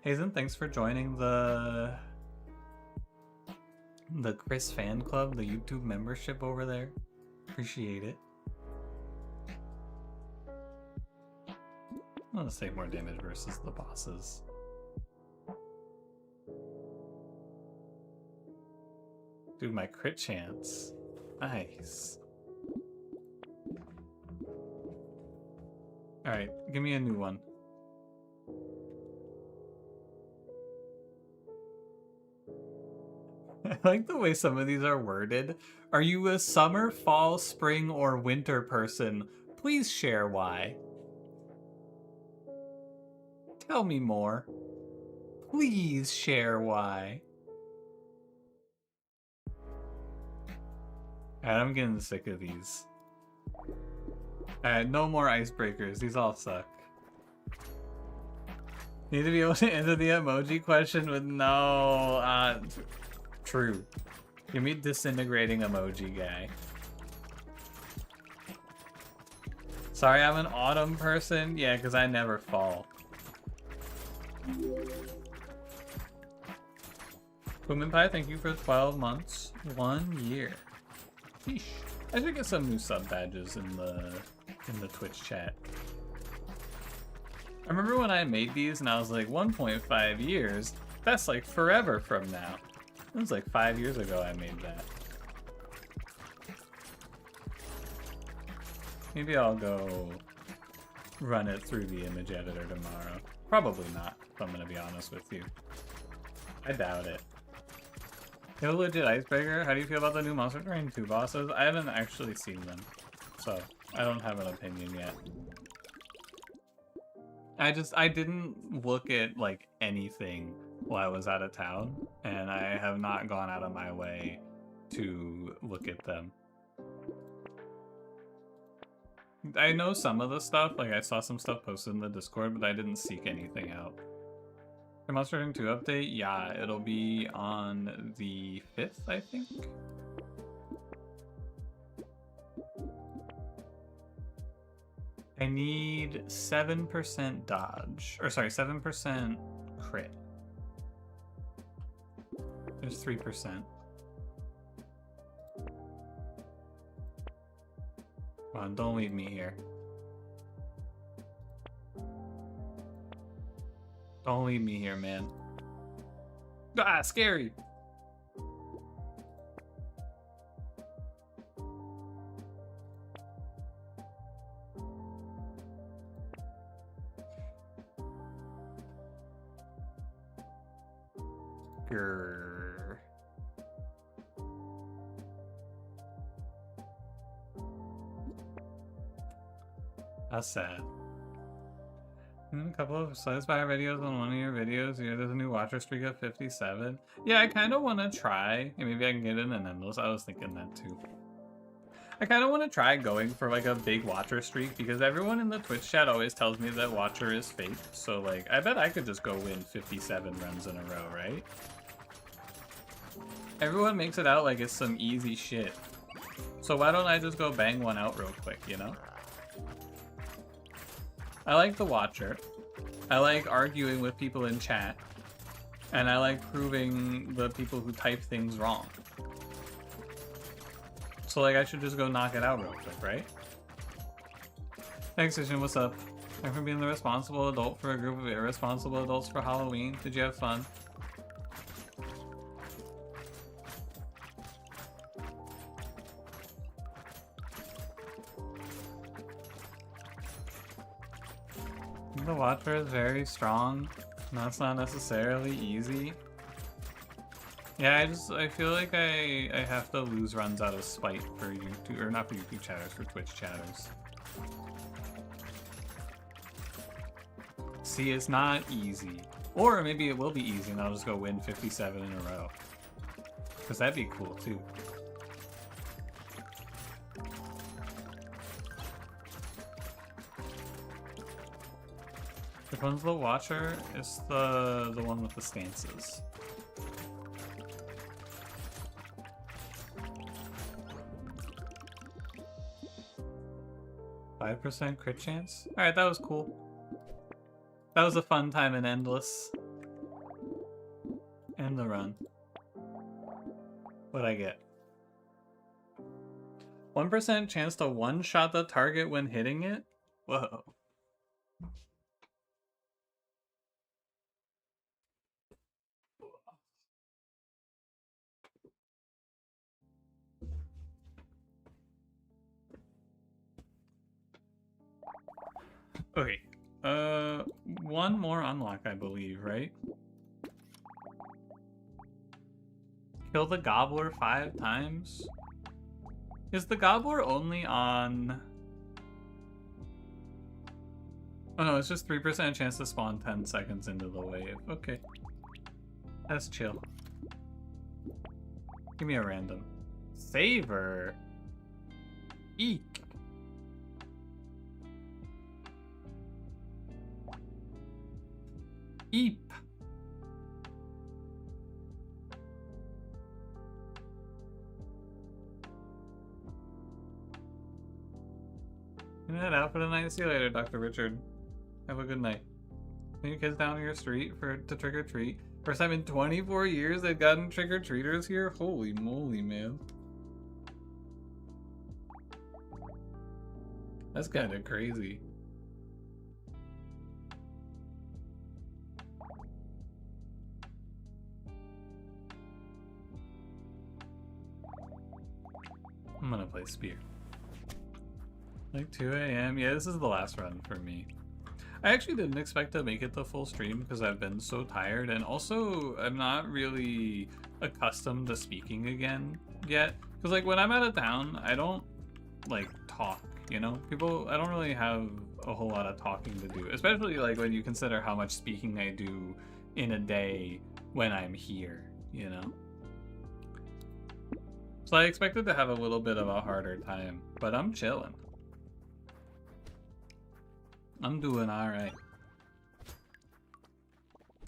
Hazen, thanks for joining the Chris fan club, the YouTube membership over there. Appreciate it. I'm gonna say more damage versus the bosses. Dude, my crit chance. Nice. Alright, give me a new one. I like the way some of these are worded. Are you a summer, fall, spring, or winter person? Please share why. Tell me more. Please share why. Alright, I'm getting sick of these. Alright, no more icebreakers. These all suck. Need to be able to answer the emoji question with no, true. Give me disintegrating emoji guy. Sorry, I'm an autumn person? Yeah, because I never fall. Pumin Pie, thank you for 12 months. 1 year. Sheesh. I should get some new sub badges in the Twitch chat. I remember when I made these and I was like, 1.5 years? That's like forever from now. It was like 5 years ago I made that. Maybe I'll go run it through the image editor tomorrow. Probably not, if I'm gonna be honest with you. I doubt it. Yo, legit icebreaker, how do you feel about the new Monster Train 2 bosses? I haven't actually seen them, so I don't have an opinion yet. I didn't look at, like, anything while I was out of town, and I have not gone out of my way to look at them. I know some of the stuff, like I saw some stuff posted in the Discord, but I didn't seek anything out. The Monster Hunter 2 update? Yeah, it'll be on the 5th, I think? I need 7% dodge. Or sorry, 7% crit. There's 3%. Come on, don't leave me here. Don't leave me here, man. Ah, scary! Grrr. That's sad. A couple of Satisfyer videos on one of your videos. Yeah, there's a new watcher streak of 57. Yeah, I kind of want to try. Maybe I can get in an endless. I was thinking that too. I kind of want to try going for like a big watcher streak because everyone in the Twitch chat always tells me that watcher is fake. So like, I bet I could just go win 57 runs in a row, right? Everyone makes it out like it's some easy shit. So why don't I just go bang one out real quick, you know? I like the watcher. I like arguing with people in chat. And I like proving the people who type things wrong. So like I should just go knock it out real quick, right? Thanks, Vision. What's up? I'm from being the responsible adult for a group of irresponsible adults for Halloween. Did you have fun? The watcher is very strong. That's not necessarily easy. Yeah, I feel like I have to lose runs out of spite for YouTube, or not for YouTube chatters, for Twitch chatters. See, it's not easy. Or maybe it will be easy and I'll just go win 57 in a row. Because that'd be cool too. Which one's the watcher? It's the one with the stances. %, crit chance? Alright, that was cool. That was a fun time in Endless. End the run. What'd I get? 1% chance to one-shot the target when hitting it? Whoa. Okay, one more unlock, I believe, right? Kill the gobbler 5 times? Is the gobbler only on... Oh no, it's just 3% chance to spawn 10 seconds into the wave. Okay. That's chill. Give me a random. Savor! Eek! Eep. Gonna head out for the night. See you later, Dr. Richard. Have a good night. Bring your kids down to your street to trick or treat. First time in 24 years they've gotten trick or treaters here. Holy moly, man. That's kind of crazy. I'm gonna play Spear. Like 2 AM. Yeah, this is the last run for me. I actually didn't expect to make it the full stream because I've been so tired, and also I'm not really accustomed to speaking again yet. Because like when I'm out of town, I don't like talk, you know? I don't really have a whole lot of talking to do, especially like when you consider how much speaking I do in a day when I'm here, you know? So I expected to have a little bit of a harder time, but I'm chilling. I'm doing alright.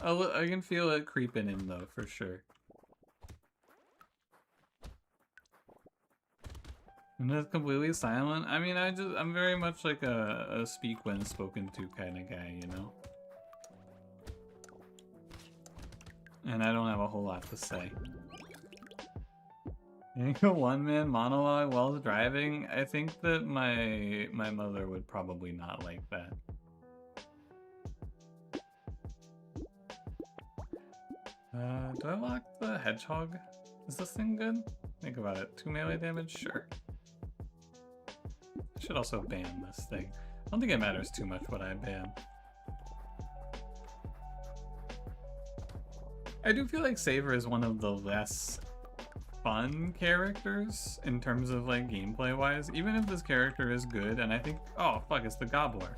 I can feel it creeping in though, for sure. And it's completely silent. I mean, I'm very much like a speak when spoken to kind of guy, you know? And I don't have a whole lot to say. A one-man monologue while driving? I think that my mother would probably not like that. Do I lock the hedgehog? Is this thing good? Think about it. 2 melee damage? Sure. I should also ban this thing. I don't think it matters too much what I ban. I do feel like Saber is one of the less fun characters in terms of like gameplay wise, even if this character is good. And I think, oh fuck, it's the gobbler.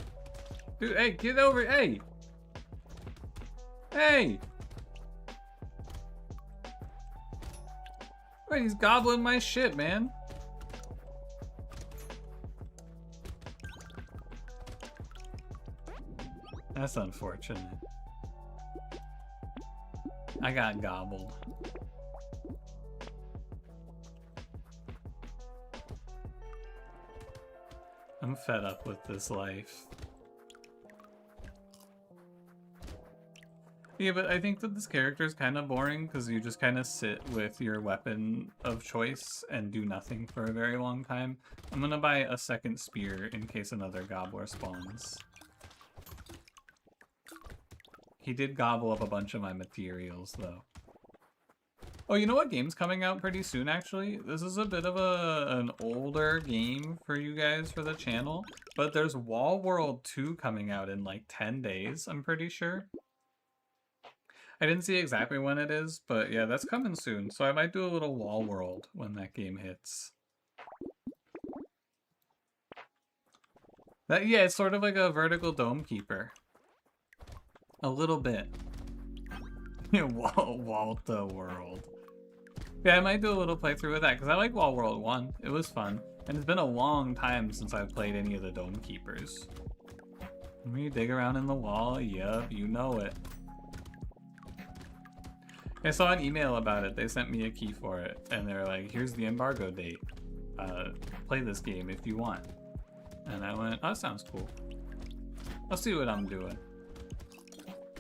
Dude, hey, get over, hey! Hey! Wait, he's gobbling my shit, man. That's unfortunate. I got gobbled. I'm fed up with this life. Yeah, but I think that this character is kind of boring because you just kind of sit with your weapon of choice and do nothing for a very long time. I'm gonna buy a second spear in case another gobbler spawns. He did gobble up a bunch of my materials, though. Oh, you know what game's coming out pretty soon, actually? This is a bit of an older game for you guys for the channel, but there's Wall World 2 coming out in like 10 days, I'm pretty sure. I didn't see exactly when it is, but yeah, that's coming soon, so I might do a little Wall World when that game hits. Yeah, it's sort of like a vertical dome keeper. A little bit. Walta World. Yeah, I might do a little playthrough with that, because I like Wall World 1. It was fun. And it's been a long time since I've played any of the Dome Keepers. When you dig around in the wall, yup, you know it. I saw an email about it. They sent me a key for it. And they're like, here's the embargo date. Play this game if you want. And I went, oh, that sounds cool. I'll see what I'm doing.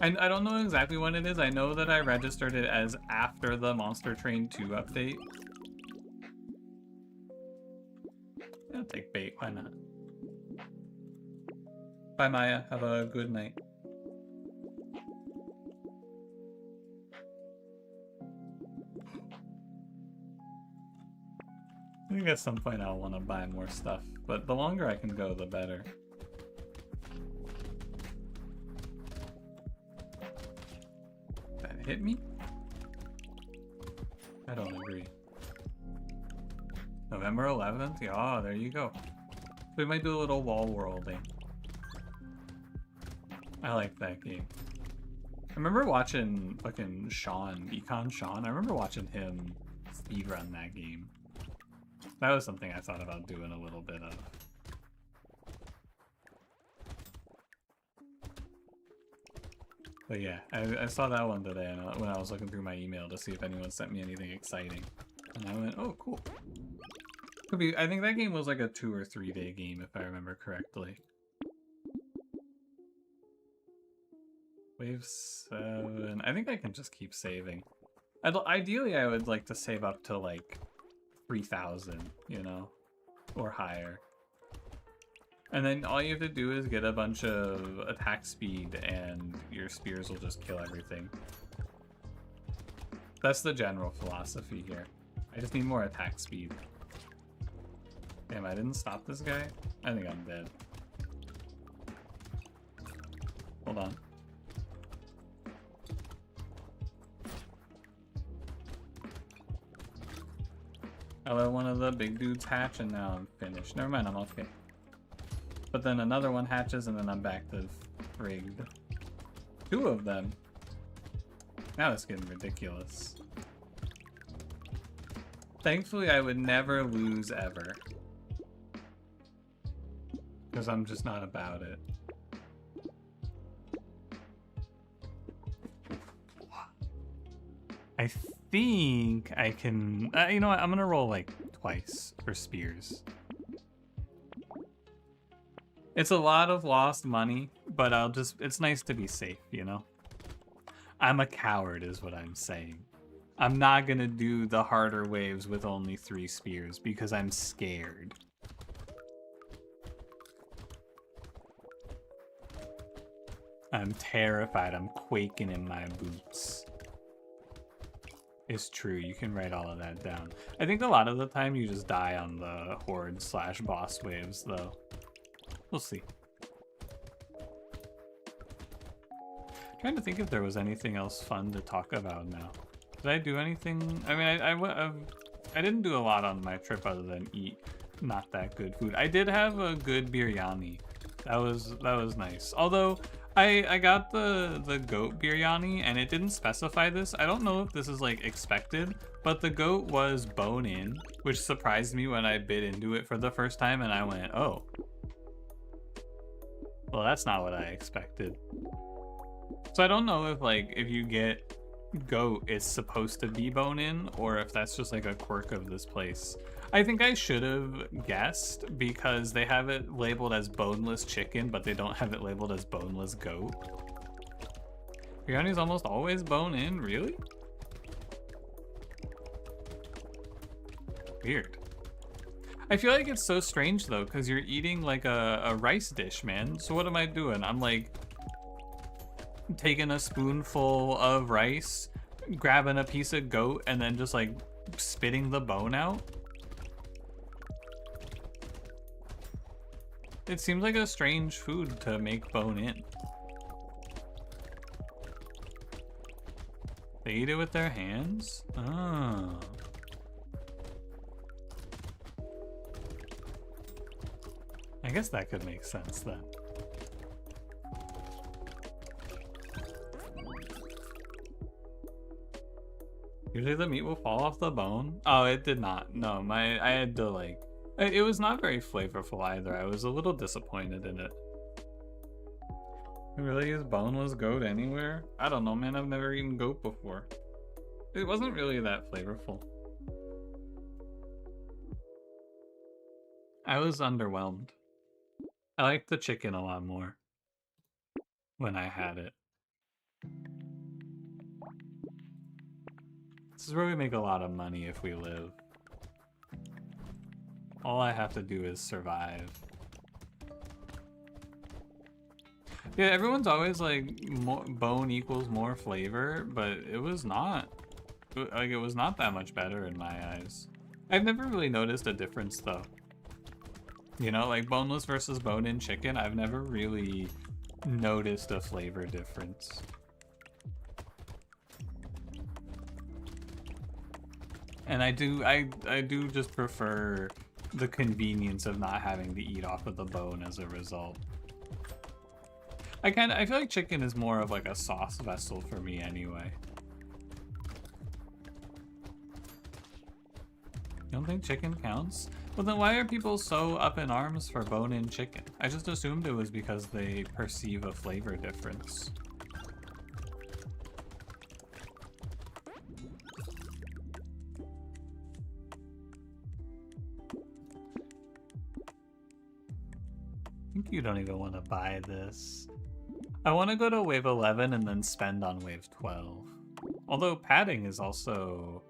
I don't know exactly when it is. I know that I registered it as after the Monster Train 2 update. I'll take bait, why not? Bye, Maya. Have a good night. I think at some point I'll want to buy more stuff, but the longer I can go, the better. Hit me? I don't agree. November 11th? Yeah, there you go. We might do a little wall worlding. I like that game. I remember watching fucking Econ Sean. I remember watching him speedrun that game. That was something I thought about doing a little bit of. But yeah, I saw that one today when I was looking through my email to see if anyone sent me anything exciting. And I went, oh, cool. Could be, I think that game was like a 2 or 3 day game, if I remember correctly. Wave 7. I think I can just keep saving. Ideally, I would like to save up to like 3,000, you know, or higher. And then all you have to do is get a bunch of attack speed and your spears will just kill everything. That's the general philosophy here. I just need more attack speed. Damn, I didn't stop this guy? I think I'm dead. Hold on. I let one of the big dudes hatch and now I'm finished. Never mind, I'm okay. But then another one hatches and then I'm back to rigged. 2 of them. Now it's getting ridiculous. Thankfully, I would never lose ever. Because I'm just not about it. I think I can... you know what? I'm gonna roll like twice for spears. It's a lot of lost money, but I'll just... It's nice to be safe, you know? I'm a coward is what I'm saying. I'm not gonna do the harder waves with only 3 spears because I'm scared. I'm terrified. I'm quaking in my boots. It's true. You can write all of that down. I think a lot of the time you just die on the horde / boss waves, though. We'll see. Trying to think if there was anything else fun to talk about now. Did I do anything? I mean, I didn't do a lot on my trip other than eat not that good food. I did have a good biryani. That was nice. Although I got the goat biryani and it didn't specify this. I don't know if this is like expected, but the goat was bone in, which surprised me when I bit into it for the first time and I went, oh. Well, that's not what I expected. So I don't know if like if you get goat it's supposed to be bone in or if that's just like a quirk of this place. I think I should have guessed because they have it labeled as boneless chicken, but they don't have it labeled as boneless goat. Biryani's almost always bone in, really? Weird. I feel like it's so strange though, because you're eating like a rice dish, man. So what am I doing? I'm like taking a spoonful of rice, grabbing a piece of goat, and then just like spitting the bone out. It seems like a strange food to make bone in. They eat it with their hands? Oh. I guess that could make sense then. Usually the meat will fall off the bone. Oh, it did not. No, I had to like... It was not very flavorful either. I was a little disappointed in it. You really use boneless goat anywhere? I don't know, man. I've never eaten goat before. It wasn't really that flavorful. I was underwhelmed. I liked the chicken a lot more when I had it. This is where we make a lot of money if we live. All I have to do is survive. Yeah, everyone's always like, bone equals more flavor, but it was not. Like, it was not that much better in my eyes. I've never really noticed a difference though. You know, like boneless versus bone-in chicken, I've never really noticed a flavor difference. And I do just prefer the convenience of not having to eat off of the bone as a result. I feel like chicken is more of like a sauce vessel for me anyway. You don't think chicken counts? Well then why are people so up in arms for bone-in chicken? I just assumed it was because they perceive a flavor difference. I think you don't even want to buy this. I want to go to wave 11 and then spend on wave 12. Although padding is also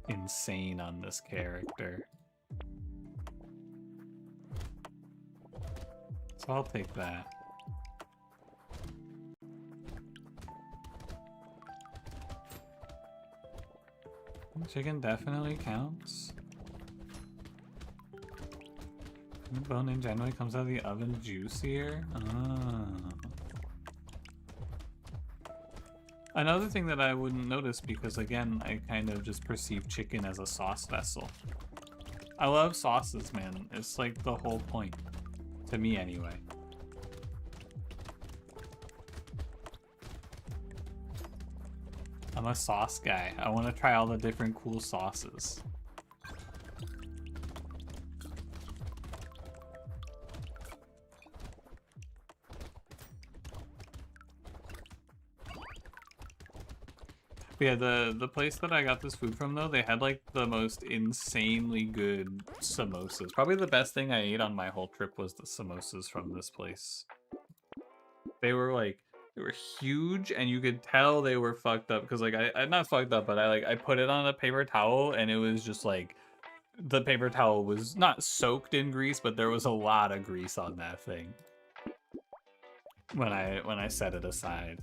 insane on this character. So I'll take that. Chicken definitely counts. Bone-in generally comes out of the oven juicier. Oh. Another thing that I wouldn't notice because, again, I kind of just perceive chicken as a sauce vessel. I love sauces, man. It's like the whole point. To me, anyway. I'm a sauce guy. I want to try all the different cool sauces. But yeah, the place that I got this food from, though, they had like the most insanely good samosas. Probably the best thing I ate on my whole trip was the samosas from this place. They were huge, and you could tell they were fucked up because like I not fucked up, but I put it on a paper towel, and it was just like the paper towel was not soaked in grease, but there was a lot of grease on that thing when I set it aside.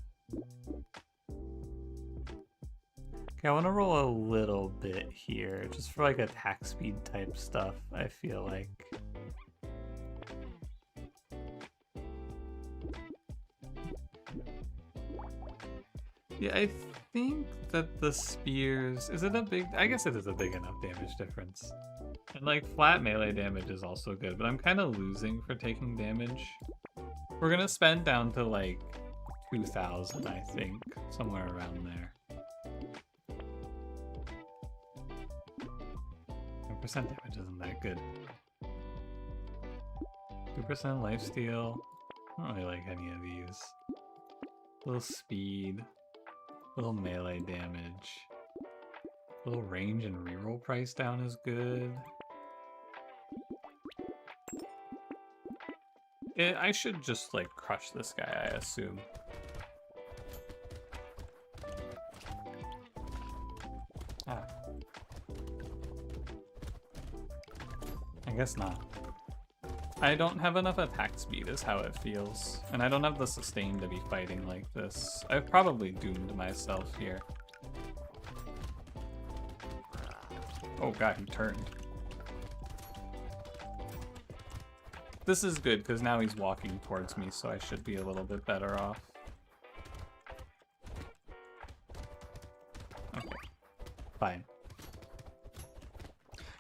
Okay, I want to roll a little bit here, just for like attack speed type stuff, I feel like. Yeah, I think that the spears... Is it a big... I guess it is a big enough damage difference. And like flat melee damage is also good, but I'm kind of losing for taking damage. We're gonna spend down to like 2,000, I think, somewhere around there. 10% damage isn't that good. 2% lifesteal. I don't really like any of these. Little speed. Little melee damage. Little range and reroll price down is good. I should just like crush this guy, I assume. Ah. I guess not. I don't have enough attack speed is how it feels. And I don't have the sustain to be fighting like this. I've probably doomed myself here. Oh god, he turned. This is good, because now he's walking towards me, so I should be a little bit better off. Okay. Fine.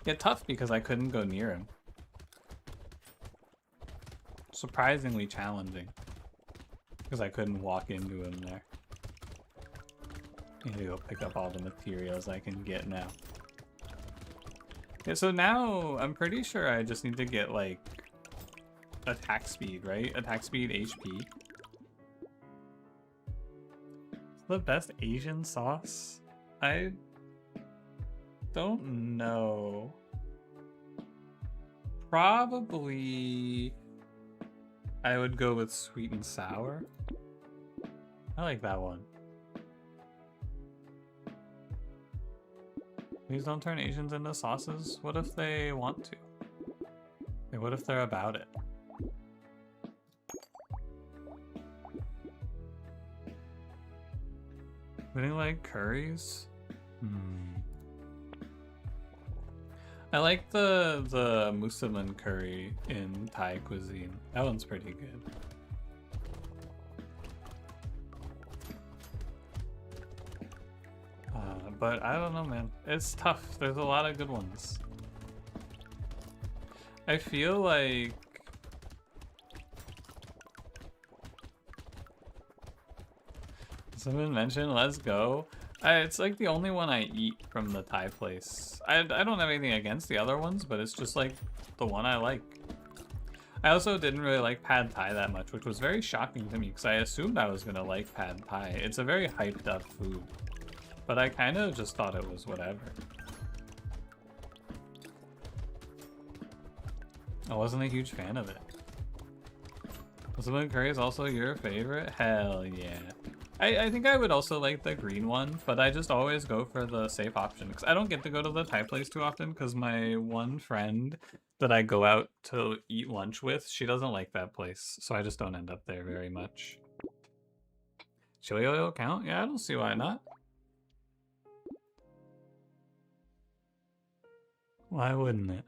Yeah, tough because I couldn't go near him. Surprisingly challenging. Because I couldn't walk into him there. I need to go pick up all the materials I can get now. Yeah, so now I'm pretty sure I just need to get like attack speed, right? Attack speed, HP. The best Asian sauce? I don't know. Probably I would go with sweet and sour. I like that one. Please don't turn Asians into sauces. What if they want to? Like, what if they're about it? Any like curries? I like the musaman curry in Thai cuisine. That one's pretty good. But I don't know, man. It's tough. There's a lot of good ones. I feel like someone mentioned Let's Go. It's like the only one I eat from the Thai place. I don't have anything against the other ones, but it's just like the one I like. I also didn't really like Pad Thai that much, which was very shocking to me because I assumed I was gonna like Pad Thai. It's a very hyped up food, but I kind of just thought it was whatever. I wasn't a huge fan of it. Musaman curry is also your favorite? Hell yeah. I think I would also like the green one, but I just always go for the safe option because I don't get to go to the Thai place too often because my one friend that I go out to eat lunch with, she doesn't like that place, so I just don't end up there very much. Chili oil count? Yeah, I don't see why not. Why wouldn't it?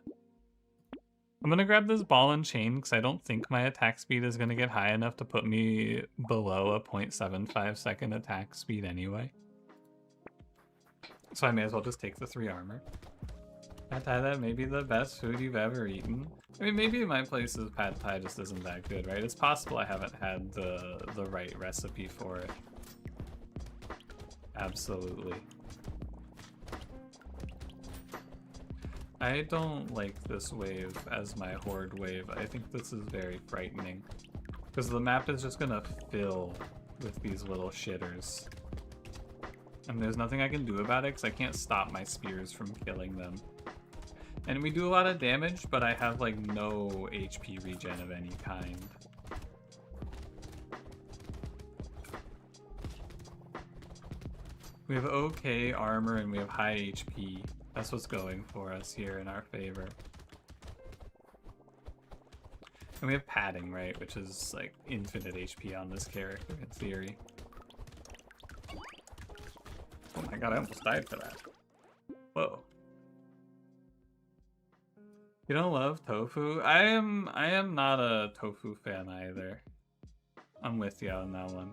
I'm gonna grab this ball and chain because I don't think my attack speed is gonna get high enough to put me below a 0.75 second attack speed anyway. So I may as well just take the 3 armor. Pad Thai, that may be the best food you've ever eaten. I mean, maybe my place's Pad Thai just isn't that good, right? It's possible I haven't had the right recipe for it. Absolutely. I don't like this wave as my horde wave. I think this is very frightening. Because the map is just gonna fill with these little shitters. And there's nothing I can do about it because I can't stop my spears from killing them. And we do a lot of damage, but I have like no HP regen of any kind. We have okay armor and we have high HP. That's what's going for us here in our favor. And we have padding, right? Which is like infinite HP on this character in theory. Oh my god, I almost died for that. Whoa. You don't love tofu? I am not a tofu fan either. I'm with you on that one.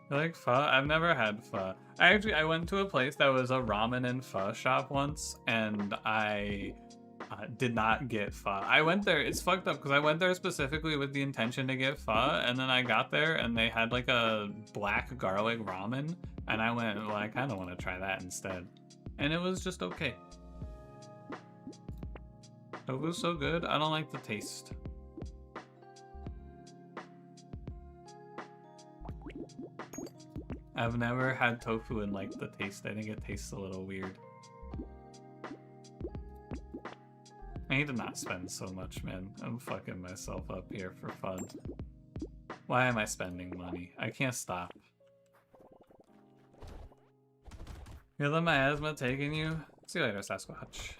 You like pho? I've never had pho. I went to a place that was a ramen and pho shop once, and I did not get pho. I went there, it's fucked up, because I went there specifically with the intention to get pho, and then I got there, and they had like a black garlic ramen, and I went, well, I kind of want to try that instead. And it was just okay. Tofu's so good, I don't like the taste. I've never had tofu and liked the taste. I think it tastes a little weird. I need to not spend so much, man. I'm fucking myself up here for fun. Why am I spending money? I can't stop. You let my asthma taking you? See you later, Sasquatch.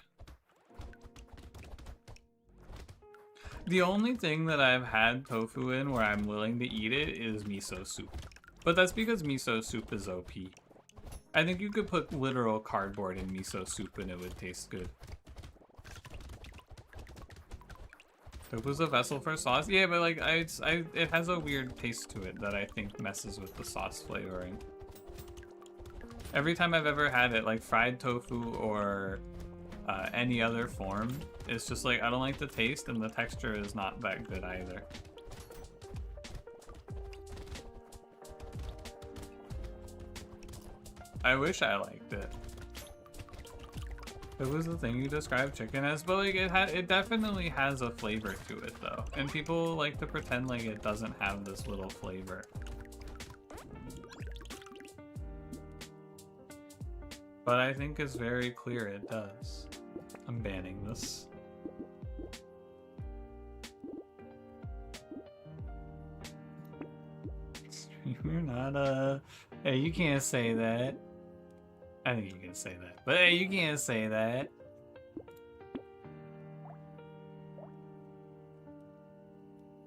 The only thing that I've had tofu in where I'm willing to eat it is miso soup. But that's because miso soup is OP. I think you could put literal cardboard in miso soup and it would taste good. Tofu's a vessel for sauce? Yeah, but like, it has a weird taste to it that I think messes with the sauce flavoring. Every time I've ever had it, like fried tofu or any other form, it's just like, I don't like the taste and the texture is not that good either. I wish I liked it. It was the thing you described chicken as, but like it definitely has a flavor to it though. And people like to pretend like it doesn't have this little flavor. But I think it's very clear it does. I'm banning this. You're not a... Hey, you can't say that. I think you can say that. But hey, you can't say that.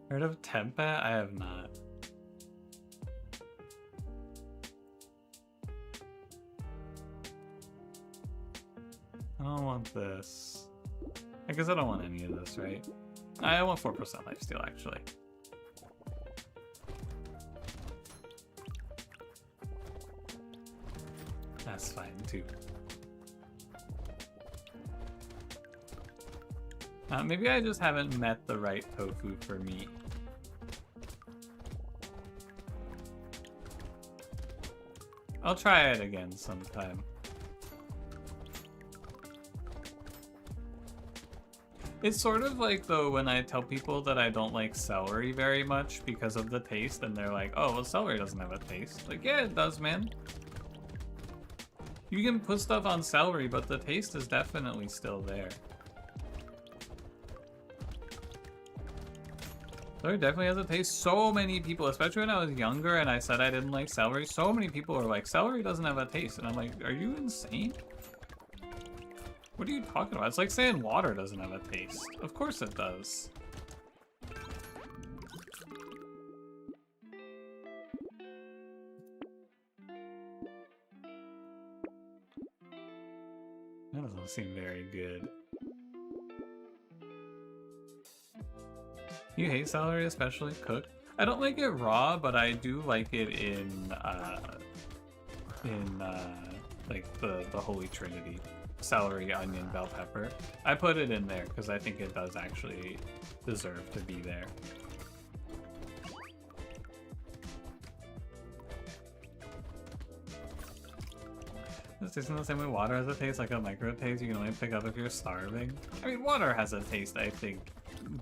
Heard of Tempat? I have not. I don't want this. I guess I don't want any of this, right? I want 4% lifesteal, actually. That's fine, too. Maybe I just haven't met the right tofu for me. I'll try it again sometime. It's sort of like, though, when I tell people that I don't like celery very much because of the taste, and they're like, oh, well, celery doesn't have a taste. Like, yeah, it does, man. You can put stuff on celery, but the taste is definitely still there. Celery definitely has a taste. So many people, especially when I was younger and I said I didn't like celery, so many people are like, celery doesn't have a taste. And I'm like, are you insane? What are you talking about? It's like saying water doesn't have a taste. Of course it does. That doesn't seem very good. You hate celery, especially cooked? I don't like it raw, but I do like it in like the Holy Trinity. Celery, onion, bell pepper. I put it in there because I think it does actually deserve to be there. It's tasting the same way water has a taste, like a micro taste you can only pick up if you're starving. I mean, water has a taste, I think,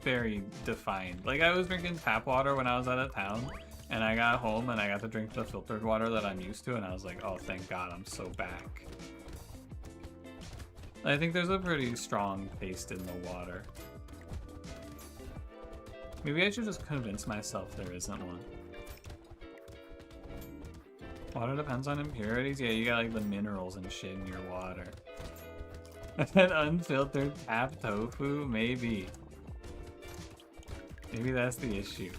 very defined. Like, I was drinking tap water when I was out of town, and I got home and I got to drink the filtered water that I'm used to, and I was like, oh, thank God, I'm so back. I think there's a pretty strong taste in the water. Maybe I should just convince myself there isn't one. Water depends on impurities? Yeah, you got like the minerals and shit in your water. And unfiltered tap tofu? Maybe. Maybe that's the issue.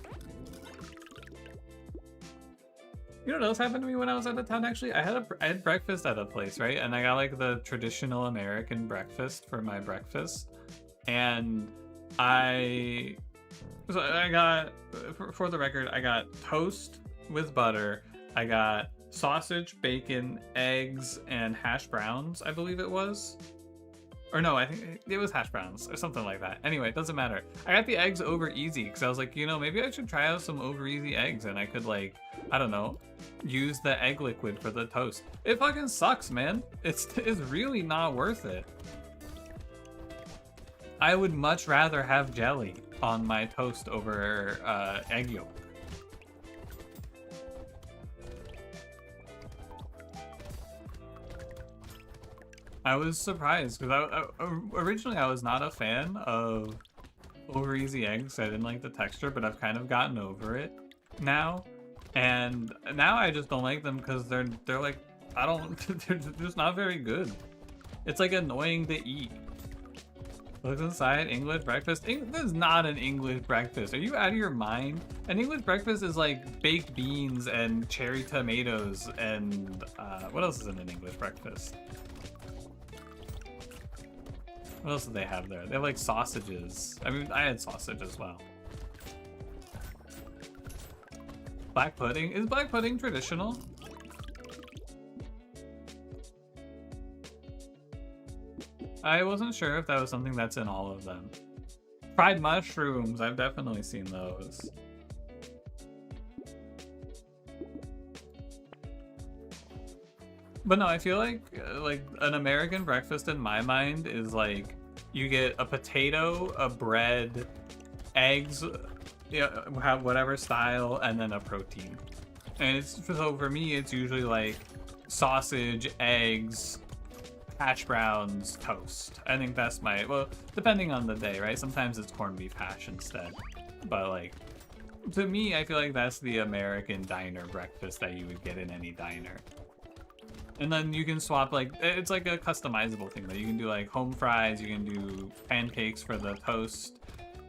You know what else happened to me when I was out of town, actually? I had breakfast at a place, right? And I got like the traditional American breakfast for my breakfast. And I got, for the record, I got toast with butter. I got sausage, bacon, eggs, and hash browns, I believe it was. Or no, I think it was hash browns or something like that. Anyway, it doesn't matter. I got the eggs over easy because I was like, you know, maybe I should try out some over easy eggs and I could like, I don't know, use the egg liquid for the toast. It fucking sucks, man. It's really not worth it. I would much rather have jelly on my toast over egg yolk. I was surprised because originally I was not a fan of over easy eggs. I didn't like the texture, but I've kind of gotten over it now. And now I just don't like them because they're like, they're just not very good. It's like annoying to eat. Looks inside, English breakfast. This is not an English breakfast. Are you out of your mind? An English breakfast is like baked beans and cherry tomatoes and what else is in an English breakfast? What else do they have there? They have like sausages. I mean, I had sausage as well. Black pudding? Is black pudding traditional? I wasn't sure if that was something that's in all of them. Fried mushrooms, I've definitely seen those. But no, I feel like an American breakfast in my mind is like you get a potato, a bread, eggs, you know, have whatever style, and then a protein. And it's so for me, it's usually like sausage, eggs, hash browns, toast. I think that's my, well, depending on the day, right? Sometimes it's corned beef hash instead. But like, to me, I feel like that's the American diner breakfast that you would get in any diner. And then you can swap, like, it's like a customizable thing that you can do, like home fries, you can do pancakes for the toast,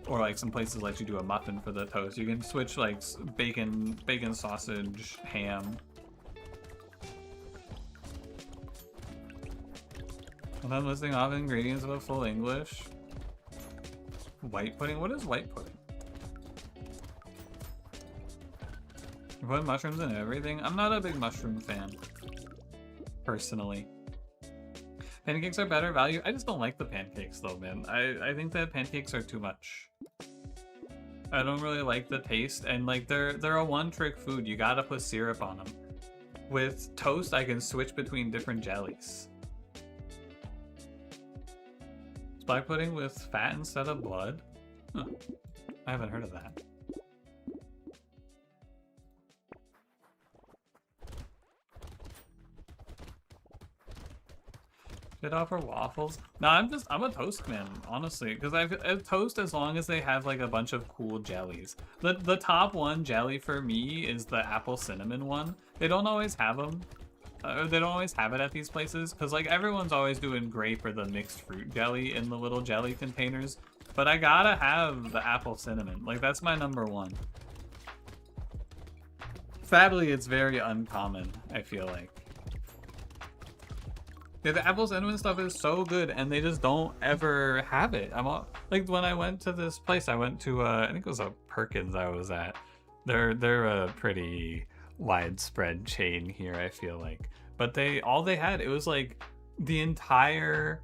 or like some places let you do a muffin for the toast. You can switch like bacon, sausage, ham. And I'm listing off ingredients of a full English. White pudding? What is white pudding? You put mushrooms in everything? I'm not a big mushroom fan. Personally. Pancakes are better value. I just don't like the pancakes though, man. I think that pancakes are too much. I don't really like the taste, and like they're a one-trick food. You gotta put syrup on them. With toast, I can switch between different jellies. Is black pudding with fat instead of blood? Huh. I haven't heard of that. Should offer waffles? No, I'm a toast man, honestly, because I toast as long as they have like a bunch of cool jellies. The top one jelly for me is the apple cinnamon one. They don't always have them, or they don't always have it at these places, because like everyone's always doing grape or the mixed fruit jelly in the little jelly containers. But I gotta have the apple cinnamon. Like that's my number one. Sadly, it's very uncommon, I feel like. Yeah, the apple cinnamon stuff is so good, and they just don't ever have it. I'm all, like, when I went to this place, I went to I think it was a Perkins I was at. They're a pretty widespread chain here, I feel like. But all they had, it was like the entire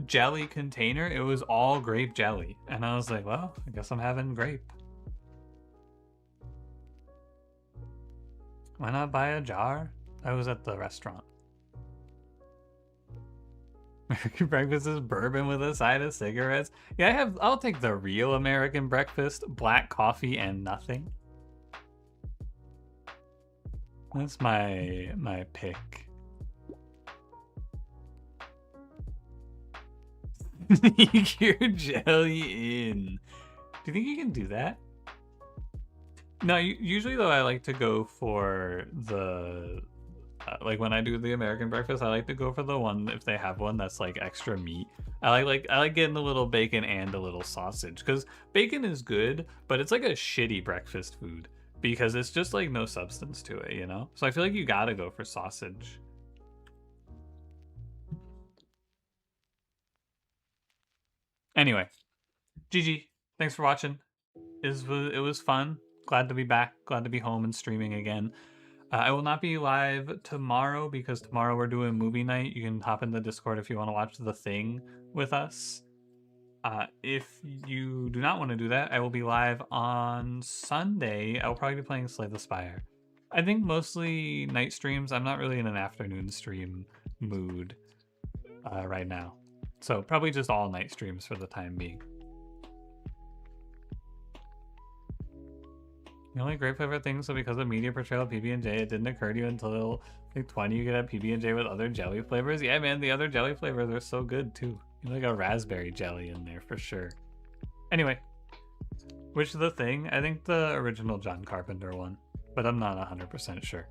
jelly container. It was all grape jelly, and I was like, well, I guess I'm having grape. Why not buy a jar? I was at the restaurant. American breakfast is bourbon with a side of cigarettes. Yeah, I'll take the real American breakfast, black coffee and nothing. That's my pick. Sneak your jelly in. Do you think you can do that? No, usually though I like to go for the like when I do the American breakfast, I like to go for the one if they have one that's like extra meat. I like getting a little bacon and a little sausage because bacon is good, but it's like a shitty breakfast food because it's just like no substance to it, you know? So I feel like you gotta go for sausage. Anyway, GG. Thanks for watching. It was fun. Glad to be back. Glad to be home and streaming again. I will not be live tomorrow because tomorrow we're doing movie night. You can hop in the Discord if you want to watch The Thing with us. If you do not want to do that, I will be live on Sunday. I will probably be playing Slay the Spire. I think mostly night streams. I'm not really in an afternoon stream mood right now. So probably just all night streams for the time being. The only grape flavor thing, so because of media portrayal of PB&J, it didn't occur to you until like 20 you could have PB&J with other jelly flavors? Yeah, man, the other jelly flavors are so good too. You like a raspberry jelly in there for sure. Anyway, which The Thing? I think the original John Carpenter one, but I'm not 100% sure.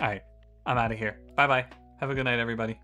Alright, I'm out of here. Bye-bye. Have a good night, everybody.